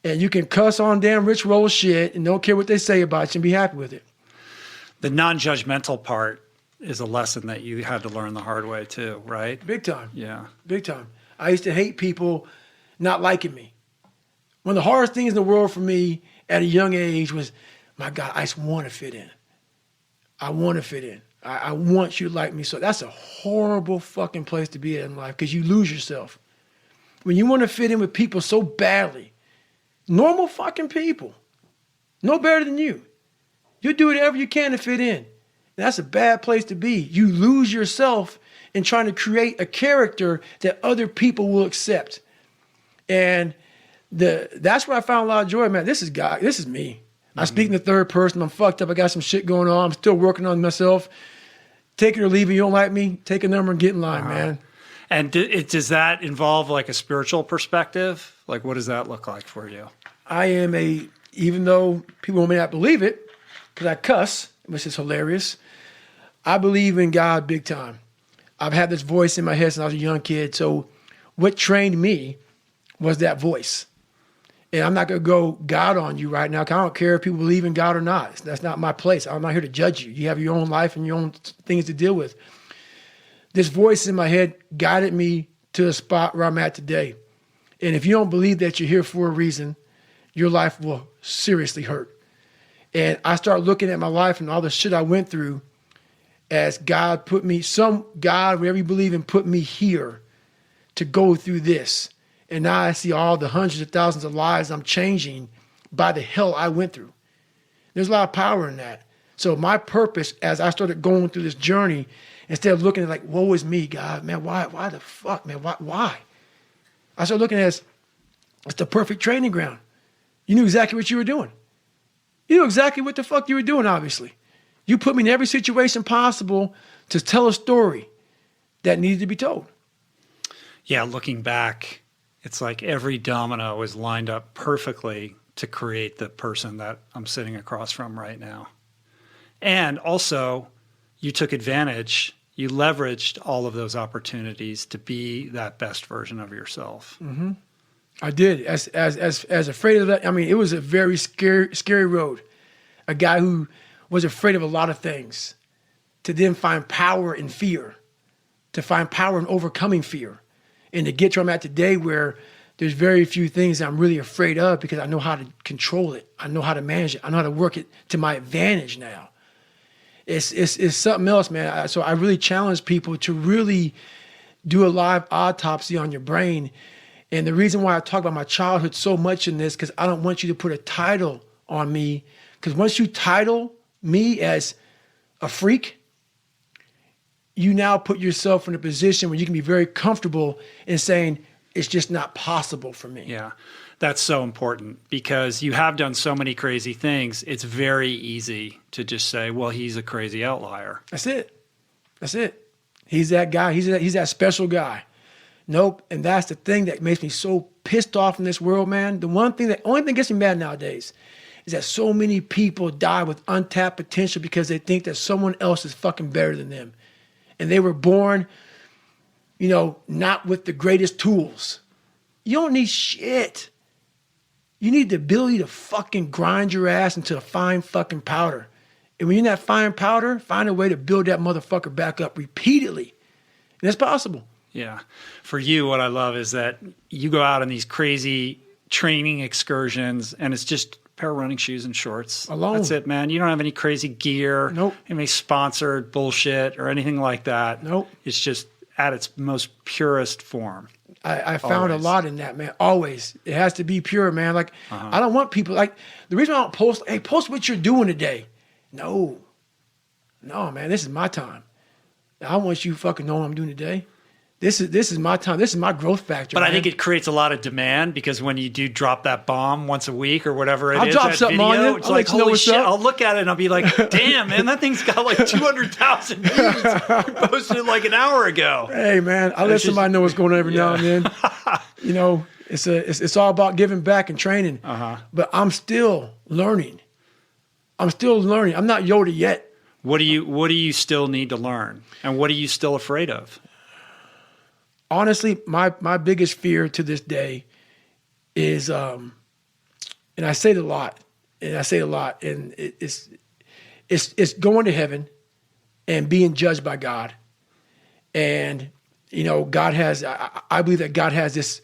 [SPEAKER 2] and you can cuss on damn Rich Roll shit and don't care what they say about you and be happy with it. The non-judgmental part is a lesson that you had to learn the hard way too, right? Big time. Yeah. Big time. I used to hate people not liking me. One of the hardest things in the world for me,
[SPEAKER 1] at a young age was, my God, I just want to fit in. I want to fit in. I want you to like me. So that's a horrible fucking place to be in life because you lose yourself. When you want to fit in with people so badly, normal fucking people, no better than you. You'll do whatever you can to fit in. And that's a bad place to be. You lose yourself in trying to create a character that other people will accept. And that's where I found a lot of joy, man. This is God. This is me. I speak in the third person. I'm fucked up. I got some shit going on. I'm still working on myself. Take it or leave it. You don't like me? Take a number and get in line, man.
[SPEAKER 2] And does that involve like a spiritual perspective? Like, what does that look like for you?
[SPEAKER 1] I am even though people may not believe it, because I cuss, which is hilarious, I believe in God big time. I've had this voice in my head since I was a young kid. So what trained me was that voice. And I'm not going to go God on you right now, because I don't care if people believe in God or not. That's not my place. I'm not here to judge you. You have your own life and your own things to deal with. This voice in my head guided me to the spot where I'm at today. And if you don't believe that you're here for a reason, your life will seriously hurt. And I start looking at my life and all the shit I went through as God put me, God, whatever you believe in, put me here to go through this. And now I see all the hundreds of thousands of lives I'm changing by the hell I went through. There's a lot of power in that. So my purpose as I started going through this journey, instead of looking at like, woe is me, God, man, why the fuck, man, why? I started looking at it as it's the perfect training ground. You knew exactly what you were doing. You knew exactly what the fuck you were doing, obviously. You put me in every situation possible to tell a story that needed to be told.
[SPEAKER 2] Yeah, looking back, it's like every domino is lined up perfectly to create the person that I'm sitting across from right now. And also, you took advantage, you leveraged all of those opportunities to be that best version of yourself.
[SPEAKER 1] Mm-hmm. I did. As afraid of that, I mean, it was a very scary road. A guy who was afraid of a lot of things, to then find power in fear, to find power in overcoming fear, and to get to where I'm at today, where there's very few things that I'm really afraid of because I know how to control it. I know how to manage it. I know how to work it to my advantage now. It's something else, man. So I really challenge people to really do a live autopsy on your brain. And the reason why I talk about my childhood so much in this, because I don't want you to put a title on me. Because once you title me as a freak, you now put yourself in a position where you can be very comfortable in saying, it's just not possible for me.
[SPEAKER 2] Yeah, that's so important because you have done so many crazy things. It's very easy to just say, well, he's a crazy outlier.
[SPEAKER 1] That's it. He's that guy. He's that special guy. Nope. And that's the thing that makes me so pissed off in this world, man. The only thing that gets me mad nowadays is that so many people die with untapped potential because they think that someone else is fucking better than them. And they were born, not with the greatest tools. You don't need shit. You need the ability to fucking grind your ass into a fine fucking powder. And when you're in that fine powder, find a way to build that motherfucker back up repeatedly. And it's possible.
[SPEAKER 2] Yeah. For you, what I love is that you go out on these crazy training excursions and it's just a pair of running shoes and shorts.
[SPEAKER 1] Alone.
[SPEAKER 2] That's it, man. You don't have any crazy gear.
[SPEAKER 1] Nope.
[SPEAKER 2] Any sponsored bullshit or anything like that.
[SPEAKER 1] Nope.
[SPEAKER 2] It's just at its most purest form.
[SPEAKER 1] I found a lot in that, man. Always. It has to be pure, man. Like, I don't want people, like, the reason I don't post, hey, post what you're doing today. No, man, this is my time. I want you fucking know what I'm doing today. This is my time. This is my growth factor.
[SPEAKER 2] But
[SPEAKER 1] man.
[SPEAKER 2] I think it creates a lot of demand because when you do drop that bomb once a week or whatever
[SPEAKER 1] I'll drop
[SPEAKER 2] that
[SPEAKER 1] something
[SPEAKER 2] video,
[SPEAKER 1] on you.
[SPEAKER 2] it's
[SPEAKER 1] I'll
[SPEAKER 2] like,
[SPEAKER 1] let you know
[SPEAKER 2] holy
[SPEAKER 1] what's
[SPEAKER 2] shit.
[SPEAKER 1] up.
[SPEAKER 2] I'll look at it and I'll be like, damn, man, that thing's got like 200,000 views. You posted it like an hour ago.
[SPEAKER 1] Hey, man, I let somebody know what's going on every now and then. It's all about giving back and training. But I'm still learning. I'm not Yoda yet.
[SPEAKER 2] What do you still need to learn? And what are you still afraid of?
[SPEAKER 1] Honestly, my biggest fear to this day is, and I say it a lot, and it's going to heaven and being judged by God. And, God has, I believe that God has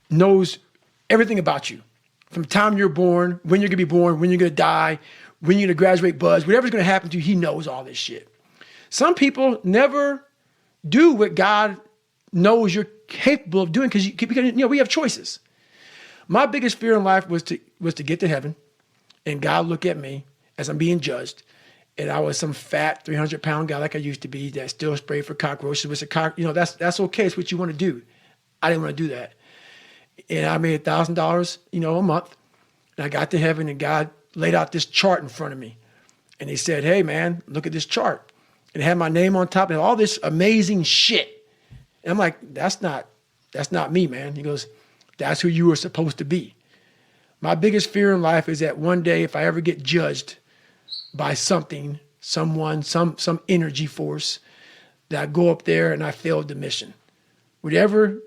[SPEAKER 1] knows everything about you From the time you're born, when you're gonna be born, when you're gonna die, when you're gonna graduate, buzz, whatever's gonna happen to you, he knows all this shit. Some people never do what God knows you're capable of doing because we have choices. My biggest fear in life was to get to heaven and God look at me as I'm being judged. And I was some fat 300-pound guy like I used to be that still sprayed for cockroaches. That's okay. It's what you want to do. I didn't want to do that. And I made $1,000, a month. And I got to heaven and God laid out this chart in front of me. And he said, hey man, look at this chart. And it had my name on top and all this amazing shit. And I'm like, that's not me, man. He goes, that's who you were supposed to be. My biggest fear in life is that one day if I ever get judged by something, someone, some energy force, that I go up there and I failed the mission. Whatever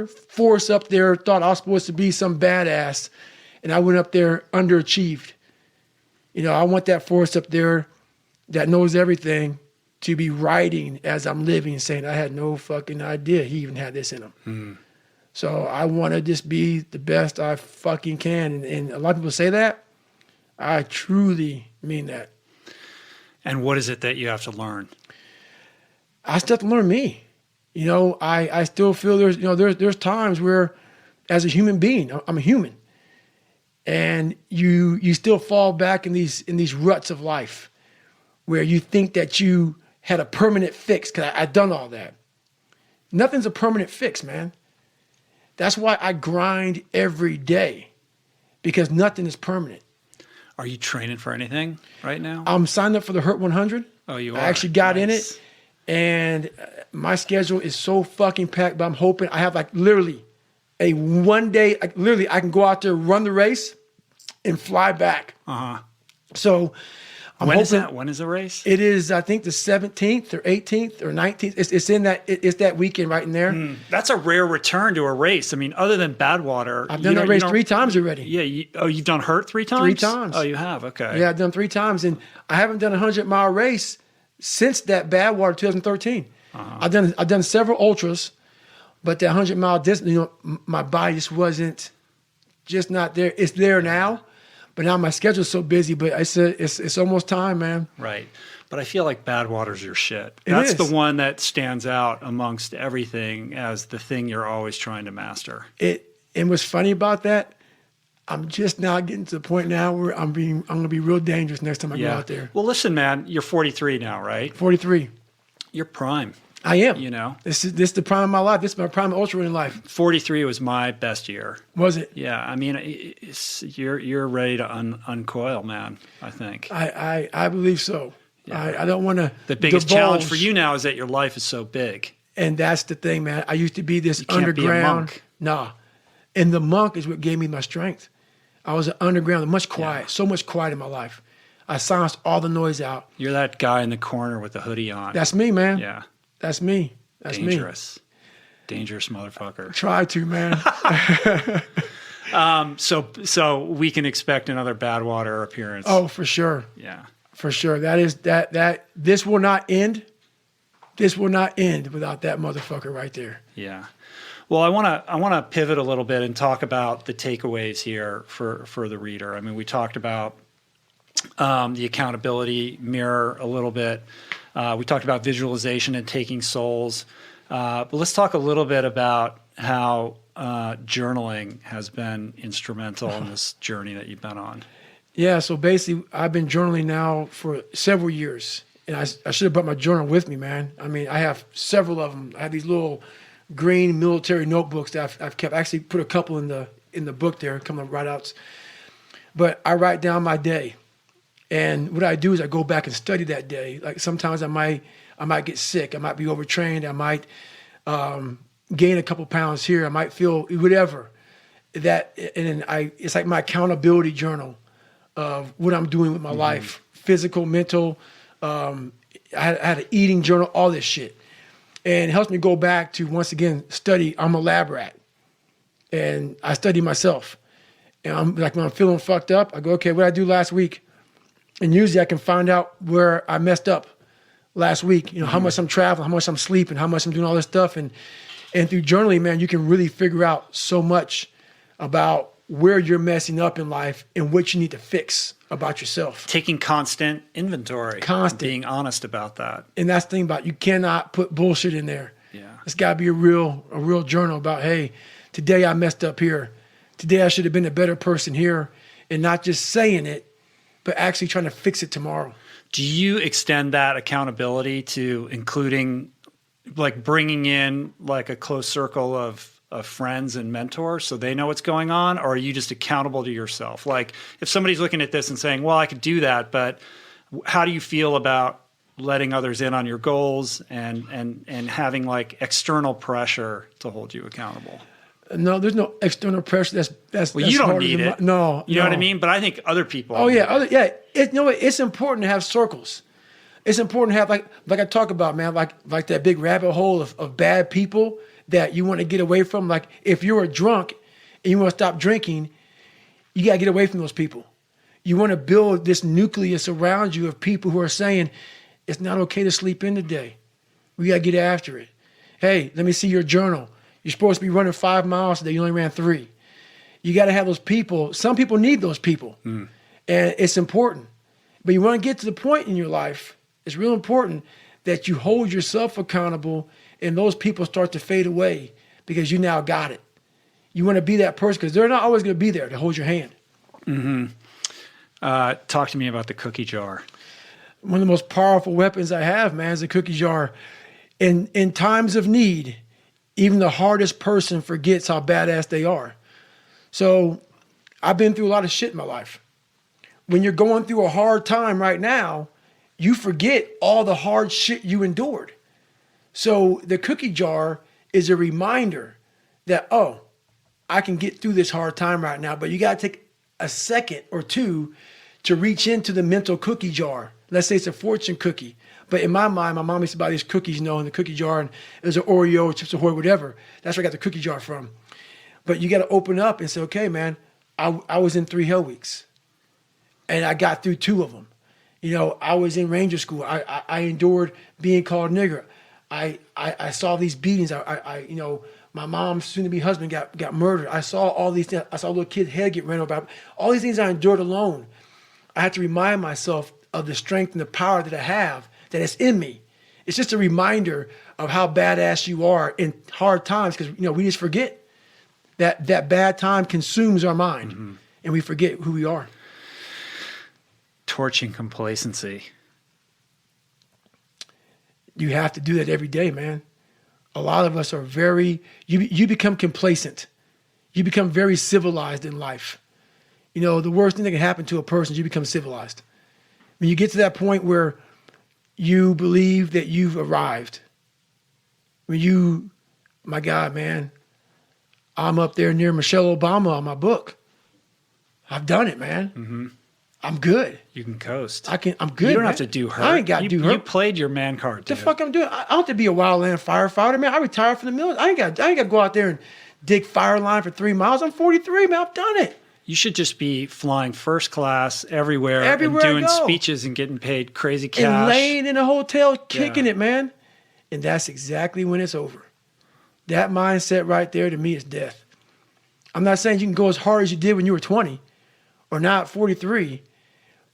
[SPEAKER 1] force up there thought I was supposed to be some badass and I went up there underachieved. I want that force up there that knows everything to be writing as I'm living, saying I had no fucking idea he even had this in him. Mm. So I want to just be the best I fucking can. And a lot of people say that. I truly mean that.
[SPEAKER 2] And what is it that you have to learn?
[SPEAKER 1] I still have to learn me. I still feel there's times where as a human being, I'm a human. And you still fall back in these ruts of life where you think that you had a permanent fix because I've done all that. Nothing's a permanent fix, man. That's why I grind every day because nothing is permanent.
[SPEAKER 2] Are you training for anything right now?
[SPEAKER 1] I'm signed up for the Hurt 100.
[SPEAKER 2] Oh, you are?
[SPEAKER 1] I actually got
[SPEAKER 2] nice.
[SPEAKER 1] in it. And my schedule is so fucking packed, but I'm hoping I have literally a one day, I can go out there, run the race and fly back. Uh-huh. So I'm
[SPEAKER 2] When
[SPEAKER 1] hoping,
[SPEAKER 2] is that? When is the race?
[SPEAKER 1] It is, I think, the 17th or 18th or 19th. It's in that. It's that weekend right in there.
[SPEAKER 2] That's a rare return to a race. I mean, other than Badwater,
[SPEAKER 1] I've done that race 3 times already.
[SPEAKER 2] Yeah. You've done Hurt 3 times?
[SPEAKER 1] 3 times.
[SPEAKER 2] Oh, you have. Okay.
[SPEAKER 1] Yeah, I've done 3 times, and I haven't done a 100-mile race since that Badwater 2013. Uh-huh. I've done several ultras, but that 100-mile distance, my body just not there. It's there now. But now my schedule's so busy, but it's almost time, man.
[SPEAKER 2] Right. But I feel like Badwater's your shit. That's the one that stands out amongst everything as the thing you're always trying to master.
[SPEAKER 1] And what's funny about that, I'm just now getting to the point now where I'm going to be real dangerous next time I go out there.
[SPEAKER 2] Well, listen, man, you're 43 now, right?
[SPEAKER 1] 43. You're
[SPEAKER 2] prime.
[SPEAKER 1] I am. This is the prime of my life. This is my prime of ultra running life.
[SPEAKER 2] 43 was my best year.
[SPEAKER 1] Was it?
[SPEAKER 2] Yeah. I mean, you're ready to uncoil, man, I think.
[SPEAKER 1] I believe so. Yeah. I don't want to
[SPEAKER 2] The biggest challenge for you now is that your life is so big.
[SPEAKER 1] And that's the thing, man. I used to be this underground.
[SPEAKER 2] Be a monk.
[SPEAKER 1] Nah. And the monk is what gave me my strength. I was an underground, so much quiet in my life. I silenced all the noise out.
[SPEAKER 2] You're that guy in the corner with the hoodie on.
[SPEAKER 1] That's me, man.
[SPEAKER 2] Yeah.
[SPEAKER 1] That's me. That's
[SPEAKER 2] dangerous. Dangerous motherfucker.
[SPEAKER 1] Try to, man.
[SPEAKER 2] So we can expect another Badwater appearance.
[SPEAKER 1] Oh, for sure.
[SPEAKER 2] Yeah.
[SPEAKER 1] For sure. That this will not end. This will not end without that motherfucker right there.
[SPEAKER 2] Yeah. Well, I want to pivot a little bit and talk about the takeaways here for the reader. I mean, we talked about the accountability mirror a little bit. We talked about visualization and taking souls. But let's talk a little bit about how journaling has been instrumental in this journey that you've been on.
[SPEAKER 1] Yeah, so basically, I've been journaling now for several years. And I should have brought my journal with me, man. I mean, I have several of them. I have these little green military notebooks that I've kept. I actually put a couple in the book there, a couple of write-outs. But I write down my day. And what I do is I go back and study that day. Like sometimes I might get sick. I might be overtrained. I might gain a couple pounds here. I might feel whatever. It's like my accountability journal of what I'm doing with my life, physical, mental. I had an eating journal, all this shit. And it helps me go back to, once again, study. I'm a lab rat. And I study myself. And I'm like, when I'm feeling fucked up, I go, okay, what did I do last week? And usually I can find out where I messed up last week, how much I'm traveling, how much I'm sleeping, how much I'm doing all this stuff. And through journaling, man, you can really figure out so much about where you're messing up in life and what you need to fix about yourself.
[SPEAKER 2] Taking constant inventory. Being honest about that.
[SPEAKER 1] And that's the thing about, you cannot put bullshit in there.
[SPEAKER 2] Yeah.
[SPEAKER 1] It's got to be a real journal about, hey, today I messed up here. Today I should have been a better person here, and not just saying it, but actually trying to fix it tomorrow.
[SPEAKER 2] Do you extend that accountability to including, like, bringing in like a close circle of friends and mentors so they know what's going on? Or are you just accountable to yourself? Like, if somebody's looking at this and saying, well, I could do that, but how do you feel about letting others in on your goals and having like external pressure to hold you accountable?
[SPEAKER 1] No, there's no external pressure. That's
[SPEAKER 2] you don't need it.
[SPEAKER 1] No,
[SPEAKER 2] you know what I mean. But I think other people.
[SPEAKER 1] Oh yeah, it's important to have circles. It's important to have like I talk about, man, like that big rabbit hole of bad people that you want to get away from. Like, if you're a drunk and you want to stop drinking, you got to get away from those people. You want to build this nucleus around you of people who are saying, it's not okay to sleep in today. We got to get after it. Hey, let me see your journal. You're supposed to be running 5 miles today. You only ran 3. You got to have those people. Some people need those people. And it's important. But you want to get to the point in your life, it's real important that you hold yourself accountable and those people start to fade away because you now got it. You want to be that person because they're not always going to be there to hold your hand.
[SPEAKER 2] Talk to me about the cookie jar.
[SPEAKER 1] One of the most powerful weapons I have, man, is a cookie jar. In times of need, even the hardest person forgets how badass they are. So I've been through a lot of shit in my life. When you're going through a hard time right now, you forget all the hard shit you endured. So the cookie jar is a reminder that, oh, I can get through this hard time right now, but you got to take a second or two to reach into the mental cookie jar. Let's say it's a fortune cookie. But in my mind, my mom used to buy these cookies, in the cookie jar, and it was an Oreo, Chips Ahoy, whatever. That's where I got the cookie jar from. But you got to open up and say, okay, man, I was in 3 hell weeks, and I got through 2 of them. I was in Ranger School. I endured being called nigger. I saw these beatings. My mom's soon-to-be husband got murdered. I saw all these things. I saw a little kid's head get ran over. All these things I endured alone. I had to remind myself of the strength and the power that I have, that it's in me. It's just a reminder of how badass you are in hard times, because we just forget that bad time consumes our mind, and we forget who we are.
[SPEAKER 2] Torching complacency.
[SPEAKER 1] You have to do that every day, man. A lot of us are you become complacent. You become very civilized in life. The worst thing that can happen to a person is you become civilized. When you get to that point where you believe that you've arrived, my God, man, I'm up there near Michelle Obama on my book. I've done it, man. I'm good.
[SPEAKER 2] You can coast.
[SPEAKER 1] I'm good.
[SPEAKER 2] You don't
[SPEAKER 1] man.
[SPEAKER 2] have to do her.
[SPEAKER 1] I ain't got to do her.
[SPEAKER 2] You played your man card.
[SPEAKER 1] The fuck I'm doing? I don't have to be a wildland firefighter, man. I retired from the military. I ain't got to go out there and dig fire line for 3 miles. I'm 43, man. I've done it.
[SPEAKER 2] You should just be flying first class everywhere and doing speeches and getting paid crazy cash.
[SPEAKER 1] And laying in a hotel, kicking it, man. And that's exactly when it's over. That mindset right there, to me, is death. I'm not saying you can go as hard as you did when you were 20 or now at 43,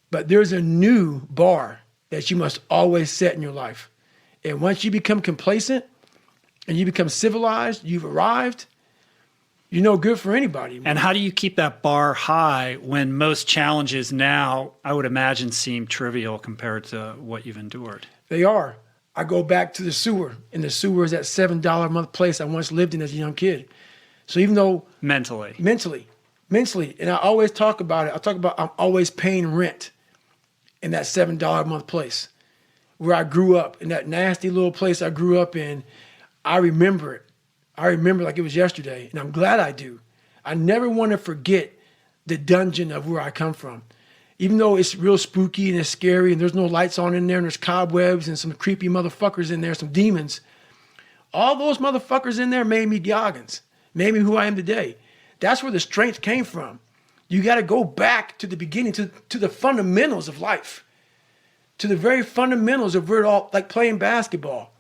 [SPEAKER 1] but there's a new bar that you must always set in your life. And once you become complacent and you become civilized, you've arrived, you're no good for anybody. Man.
[SPEAKER 2] And how do you keep that bar high when most challenges now, I would imagine, seem trivial compared to what you've endured? They
[SPEAKER 1] are. I go back to the sewer, and the sewer is that $7 a month place I once lived in as a young kid. So even though... Mentally, and I always talk about it. I talk about I'm always paying rent in that $7 a month place where I grew up, in that nasty little place I grew up in. I remember it. I remember like it was yesterday, and I'm glad I do. I never want to forget the dungeon of where I come from. Even though it's real spooky and it's scary and there's no lights on in there and there's cobwebs and some creepy motherfuckers in there, some demons, all those motherfuckers in there made me Goggins, made me who I am today. That's where the strength came from. You got to go back to the beginning, to the fundamentals of life, to the very fundamentals of where it all, like playing basketball.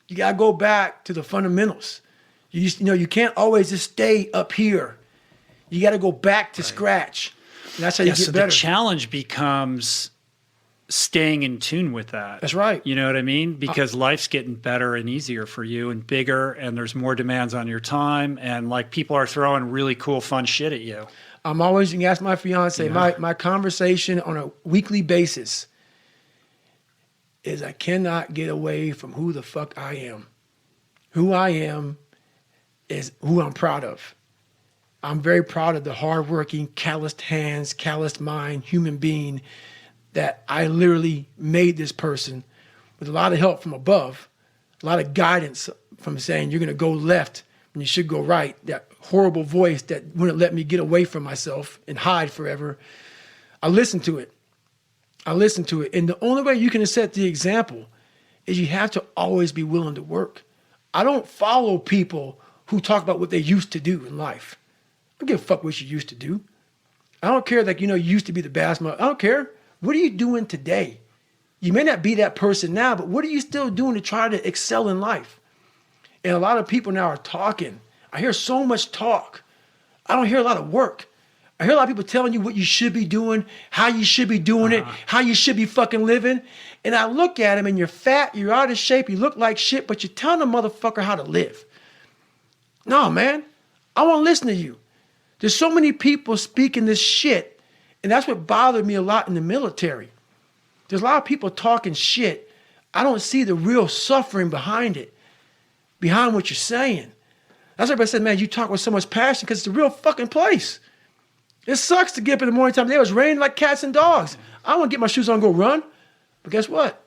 [SPEAKER 1] You got to go back to the fundamentals. You can't always just stay up here. You got to go back to scratch. And that's how you get
[SPEAKER 2] so
[SPEAKER 1] better.
[SPEAKER 2] The challenge becomes staying in tune with that.
[SPEAKER 1] That's right.
[SPEAKER 2] You know what I mean? Because life's getting better and easier for you and bigger, and there's more demands on your time, and like people are throwing really cool, fun shit at you.
[SPEAKER 1] I'm always, you can ask my fiance, my conversation on a weekly basis is I cannot get away from who the fuck I am. Who I am is who I'm proud of. I'm very proud of the hardworking, calloused hands, calloused mind, human being that I literally made this person with a lot of help from above, a lot of guidance from saying you're going to go left when you should go right. That horrible voice that wouldn't let me get away from myself and hide forever. I listened to it. And the only way you can set the example is you have to always be willing to work. I don't follow people who talk about what they used to do in life. I don't give a fuck what you used to do. I don't care that, you used to be the best. I don't care. What are you doing today? You may not be that person now, but what are you still doing to try to excel in life? And a lot of people now are talking. I hear so much talk. I don't hear a lot of work. I hear a lot of people telling you what you should be doing, how you should be doing it, how you should be fucking living. And I look at them and you're fat, you're out of shape, you look like shit, but you're telling a motherfucker how to live. No, man, I want to listen to you. There's so many people speaking this shit, and that's what bothered me a lot in the military. There's a lot of people talking shit. I don't see the real suffering behind it, behind what you're saying. That's why everybody said, man, you talk with so much passion because it's a real fucking place. It sucks to get up in the morning time. It was raining like cats and dogs. I want to get my shoes on and go run. But guess what?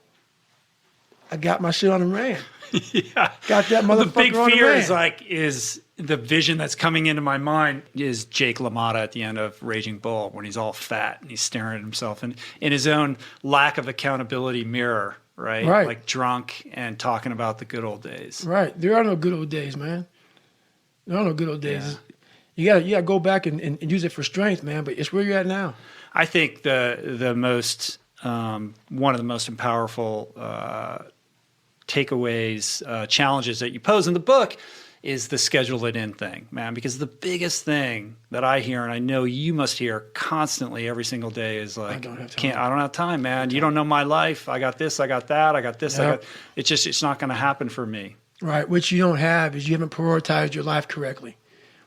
[SPEAKER 1] I got my shit on and ran.
[SPEAKER 2] Yeah.
[SPEAKER 1] Got that motherfucker on and ran.
[SPEAKER 2] The big fear is the vision that's coming into my mind is Jake LaMotta at the end of Raging Bull when he's all fat and he's staring at himself and in his own lack of accountability mirror, right? Like drunk and talking about the good old days.
[SPEAKER 1] Right. There are no good old days, man. There are no good old days. Yeah. You gotta go back and use it for strength, man. But it's where you're at now.
[SPEAKER 2] I think the most one of the most powerful takeaways, challenges that you pose in the book is the schedule it in thing, man. Because the biggest thing that I hear, and I know you must hear constantly every single day, is like, I don't have time, man. You don't know my life. I got this, I got that, I got this, I got. It's not going to happen for me.
[SPEAKER 1] Right. What you don't have is you haven't prioritized your life correctly.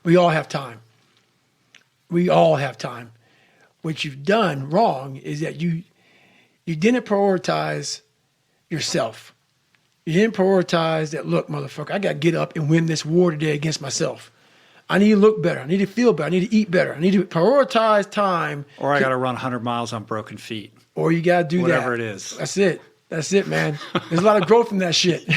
[SPEAKER 1] We all have time. We all have time. What you've done wrong is that you didn't prioritize yourself. You didn't prioritize that, look, motherfucker, I got to get up and win this war today against myself. I need to look better. I need to feel better. I need to eat better. I need to prioritize time.
[SPEAKER 2] Or I got to run 100 miles on broken feet.
[SPEAKER 1] Or you got to do
[SPEAKER 2] whatever it is.
[SPEAKER 1] That's it. That's it, man. There's a lot of growth in that shit.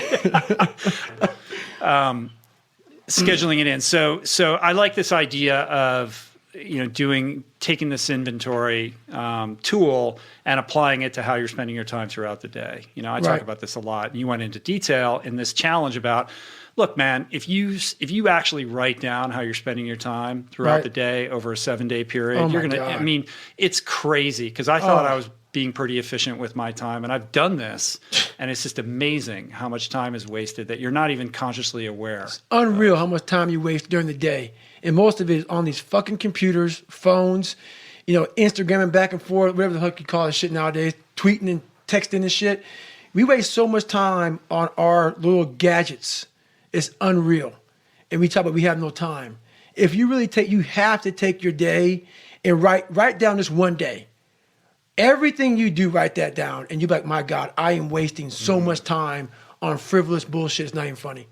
[SPEAKER 2] Scheduling it in. So I like this idea of, taking this inventory tool and applying it to how you're spending your time throughout the day. I talk about this a lot. And you went into detail in this challenge about, look, man, if you actually write down how you're spending your time throughout the day over a 7-day period, you're going to, it's crazy because I thought I was being pretty efficient with my time. And I've done this, and it's just amazing how much time is wasted that you're not even consciously aware. It's
[SPEAKER 1] unreal how much time you waste during the day. And most of it is on these fucking computers, phones, Instagramming back and forth, whatever the fuck you call this shit nowadays, tweeting and texting and shit. We waste so much time on our little gadgets. It's unreal. And we talk about we have no time. If you really you have to take your day and write down this one day. Everything you do, write that down, and you're like, my God, I am wasting so much time on frivolous bullshit. It's not even funny.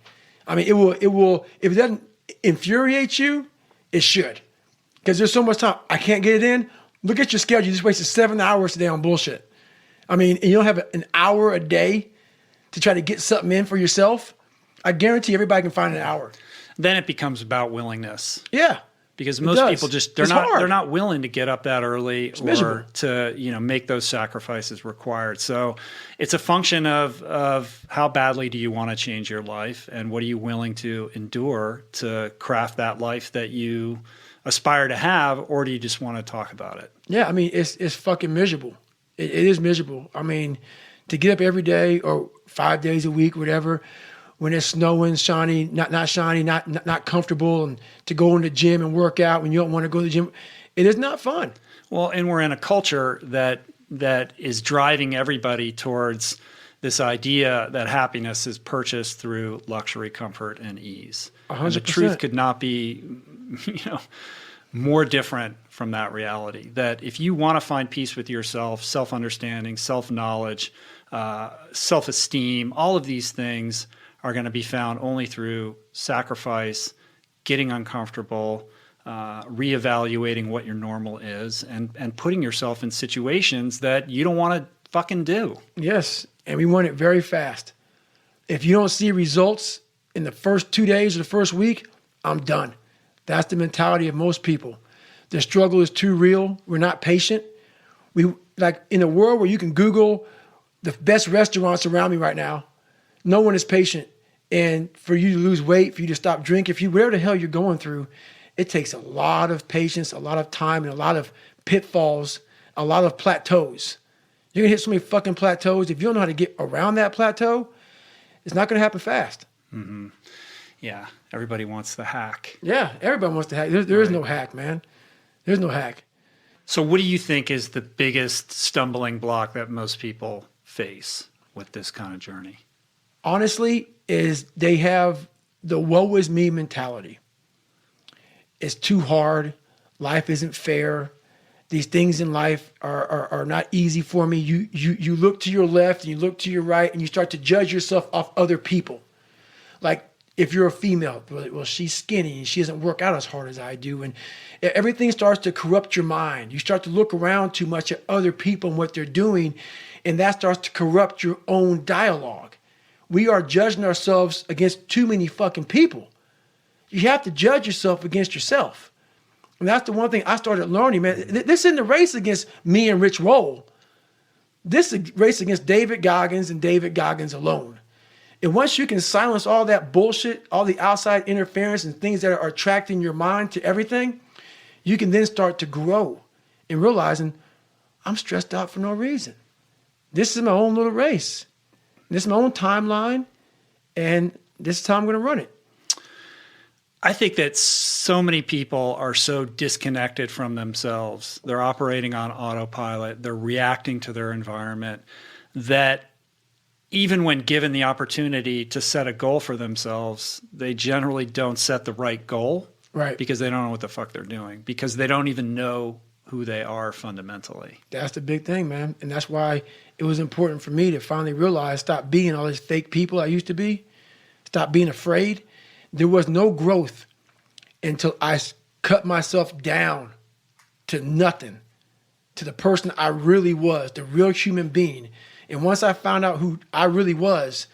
[SPEAKER 1] It will, if it doesn't infuriate you, it should. Because there's so much time. I can't get it in. Look at your schedule. You just wasted 7 hours today on bullshit. And you don't have an hour a day to try to get something in for yourself. I guarantee everybody can find an hour.
[SPEAKER 2] Then it becomes about willingness.
[SPEAKER 1] Yeah.
[SPEAKER 2] Because most people they're not willing to get up that early or to make those sacrifices required. So it's a function of how badly do you want to change your life and what are you willing to endure to craft that life that you aspire to have, or do you just want to talk about it?
[SPEAKER 1] Yeah, it's fucking miserable. It is miserable. To get up every day or 5 days a week, whatever, when it's snowing, shiny, not shiny, not comfortable, and to go in the gym and work out when you don't want to go to the gym. It is not fun.
[SPEAKER 2] Well, and we're in a culture that is driving everybody towards this idea that happiness is purchased through luxury, comfort, and ease.
[SPEAKER 1] 100%.
[SPEAKER 2] And the truth could not be, more different from that reality. That if you want to find peace with yourself, self-understanding, self-knowledge, self-esteem, all of these things are going to be found only through sacrifice, getting uncomfortable, reevaluating what your normal is, and putting yourself in situations that you don't want to fucking do.
[SPEAKER 1] Yes, and we want it very fast. If you don't see results in the first 2 days or the first week, I'm done. That's the mentality of most people. The struggle is too real. We're not patient. We like in a world where you can Google the best restaurants around me right now, no one is patient. And for you to lose weight, for you to stop drinking, whatever the hell you're going through, it takes a lot of patience, a lot of time, and a lot of pitfalls, a lot of plateaus. You're gonna hit so many fucking plateaus. If you don't know how to get around that plateau, it's not gonna happen fast.
[SPEAKER 2] Mm-hmm. Yeah, everybody wants the hack.
[SPEAKER 1] Yeah, everybody wants to hack. There is no hack, man. There's no hack.
[SPEAKER 2] So what do you think is the biggest stumbling block that most people face with this kind of journey?
[SPEAKER 1] Honestly, is they have the woe is me mentality. It's too hard. Life isn't fair. These things in life are not easy for me. You look to your left and you look to your right and you start to judge yourself off other people. Like if you're a female, well, she's skinny and she doesn't work out as hard as I do. And everything starts to corrupt your mind. You start to look around too much at other people and what they're doing, and that starts to corrupt your own dialogue. We are judging ourselves against too many fucking people. You have to judge yourself against yourself. And that's the one thing I started learning, man. This isn't a race against me and Rich Roll. This is a race against David Goggins and David Goggins alone. And once you can silence all that bullshit, all the outside interference and things that are attracting your mind to everything, you can then start to grow and realizing I'm stressed out for no reason. This is my own little race. This is my own timeline, and this is how I'm going to run it.
[SPEAKER 2] I think that so many people are so disconnected from themselves. They're operating on autopilot. They're reacting to their environment that even when given the opportunity to set a goal for themselves, they generally don't set the right goal.
[SPEAKER 1] Right.
[SPEAKER 2] Because they don't know what the fuck they're doing, because they don't even know who they are fundamentally.
[SPEAKER 1] That's the big thing, man. And that's why it was important for me to finally realize, stop being all these fake people I used to be, stop being afraid. There was no growth until I cut myself down to nothing, to the person I really was, the real human being. And once I found out who I really was,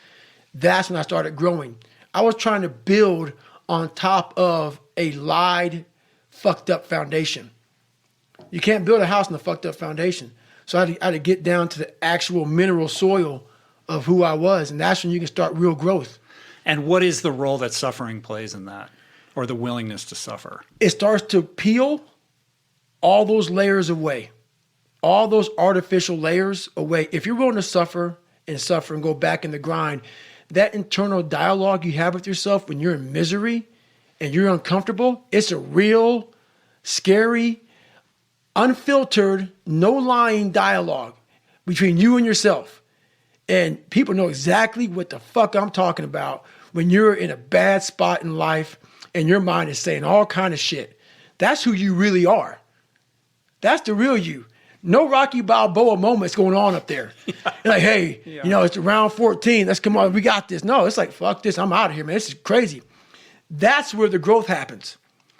[SPEAKER 1] that's when I started growing. I was trying to build on top of a lied, fucked up foundation. You can't build a house on a fucked up foundation. So I had to get down to the actual mineral soil of who I was. And that's when you can start real growth.
[SPEAKER 2] And what is the role that suffering plays in that, or the willingness to suffer?
[SPEAKER 1] It starts to peel all those layers away, all those artificial layers away. If you're willing to suffer and go back in the grind, that internal dialogue you have with yourself when you're in misery and you're uncomfortable, it's a real, scary, unfiltered, no lying dialogue between you and yourself. And people know exactly what the fuck I'm talking about when you're in a bad spot in life and your mind is saying all kind of shit. That's who you really are. That's the real you. No Rocky Balboa moments going on up there. Yeah. Like, hey, it's round 14. Let's come on. We got this. No, it's like, fuck this. I'm out of here, man. This is crazy. That's where the growth happens.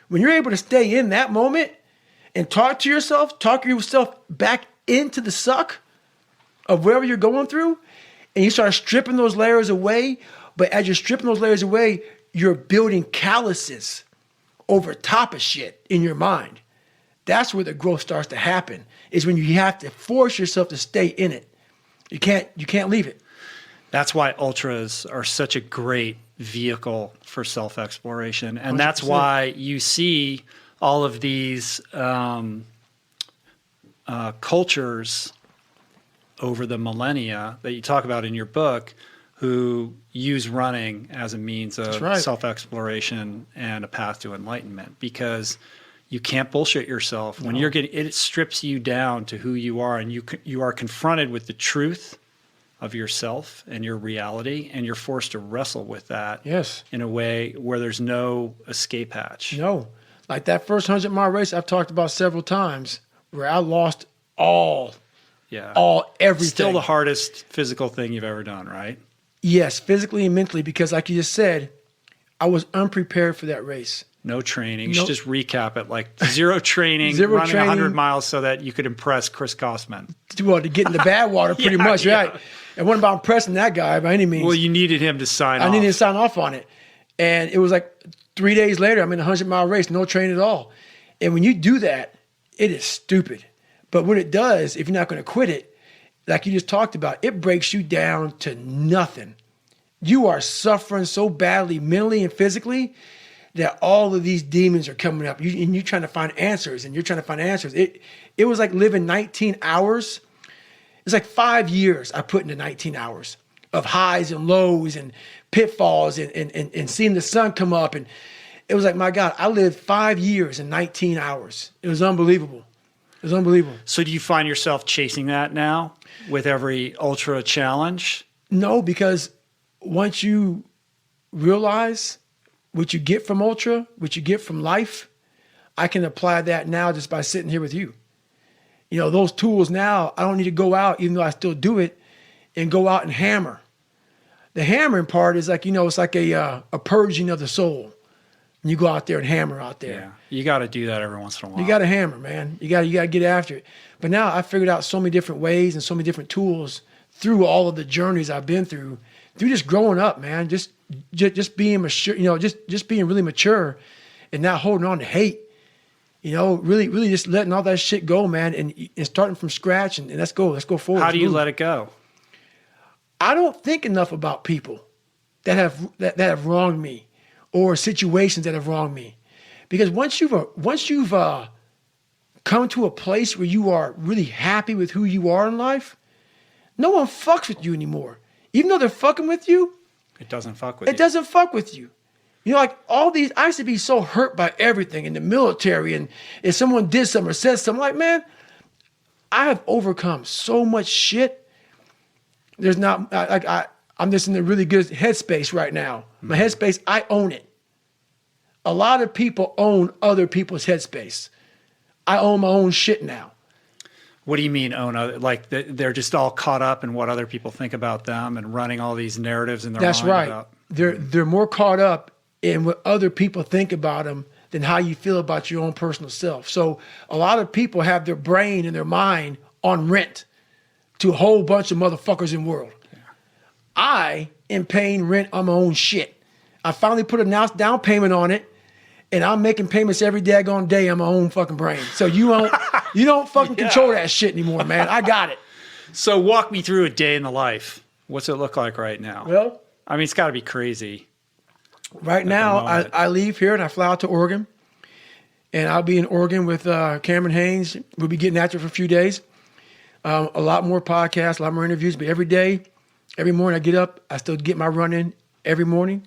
[SPEAKER 1] When you're able to stay in that moment and talk yourself back into the suck of wherever you're going through, and you start stripping those layers away. But as you're stripping those layers away, you're building calluses over top of shit in your mind. That's where the growth starts to happen, is when you have to force yourself to stay in it. You can't leave it.
[SPEAKER 2] That's why ultras are such a great vehicle for self-exploration. And
[SPEAKER 1] 100%.
[SPEAKER 2] That's why you see all of these cultures over the millennia that you talk about in your book, who use running as a means of
[SPEAKER 1] right.
[SPEAKER 2] self-exploration and a path to enlightenment, because you can't bullshit yourself when you're getting, it strips you down to who you are, and you are confronted with the truth of yourself and your reality, and you're forced to wrestle with that in a way where there's no escape hatch.
[SPEAKER 1] No. Like that first 100-mile race I've talked about several times, where I lost everything.
[SPEAKER 2] Still the hardest physical thing you've ever done, right?
[SPEAKER 1] Yes, physically and mentally, because like you just said, I was unprepared for that race.
[SPEAKER 2] No training. You should just recap it. Like zero training, running 100 miles so that you could impress Chris Kosman.
[SPEAKER 1] Well, to get in the Badwater, pretty much, right? It wasn't about impressing that guy by any means.
[SPEAKER 2] Well, you needed him to sign off.
[SPEAKER 1] I needed to sign off on it. And it was like 3 days later, I'm in a 100-mile race, no training at all. And when you do that, it is stupid. But what it does, if you're not going to quit it, like you just talked about, it breaks you down to nothing. You are suffering so badly mentally and physically that all of these demons are coming up. And you're trying to find answers, and you're trying to find answers. It was like living 19 hours. It's like 5 years I put into 19 hours of highs and lows and pitfalls and seeing the sun come up. And it was like, my God, I lived 5 years in 19 hours. It was unbelievable. It was unbelievable.
[SPEAKER 2] So do you find yourself chasing that now with every ultra challenge?
[SPEAKER 1] No, because once you realize what you get from ultra, what you get from life, I can apply that now just by sitting here with you. You know, those tools now, I don't need to go out, even though I still do it, and go out and hammer. The hammering part is like, you know, it's like a purging of the soul. And you go out there and hammer out there.
[SPEAKER 2] Yeah, you got to do that every once in a while.
[SPEAKER 1] You got to hammer, man. You got to get after it. But now I figured out so many different ways and so many different tools through all of the journeys I've been through just growing up, man. Just being mature, you know, just being really mature and not holding on to hate. You know, really just letting all that shit go, man, and starting from scratch and let's go forward.
[SPEAKER 2] How do you let it go?
[SPEAKER 1] I don't think enough about people that have wronged me or situations that have wronged me. Because once you've come to a place where you are really happy with who you are in life, no one fucks with you anymore. Even though they're fucking with you,
[SPEAKER 2] it doesn't fuck with you.
[SPEAKER 1] It doesn't fuck with you. You know, like all these, I used to be so hurt by everything in the military, and if someone did something or said something, like, man, I have overcome so much shit. There's not, I'm just in a really good headspace right now. My headspace, I own it. A lot of people own other people's headspace. I own my own shit now.
[SPEAKER 2] What do you mean own other? Like they're just all caught up in what other people think about them and running all these narratives in their mind.
[SPEAKER 1] That's right.
[SPEAKER 2] About,
[SPEAKER 1] they're more caught up in what other people think about them than how you feel about your own personal self. So a lot of people have their brain and their mind on rent to a whole bunch of motherfuckers in the world. Yeah. I am paying rent on my own shit. I finally put a down payment on it, and I'm making payments every daggone day on my own fucking brain. So you don't fucking control that shit anymore, man. I got it.
[SPEAKER 2] So walk me through a day in the life. What's it look like right now?
[SPEAKER 1] Well,
[SPEAKER 2] I mean, it's got to be crazy.
[SPEAKER 1] Right now, I leave here and I fly out to Oregon, and I'll be in Oregon with Cameron Haynes. We'll be getting after it for a few days. A lot more podcasts, a lot more interviews, but every day, every morning I get up, I still get my run in every morning.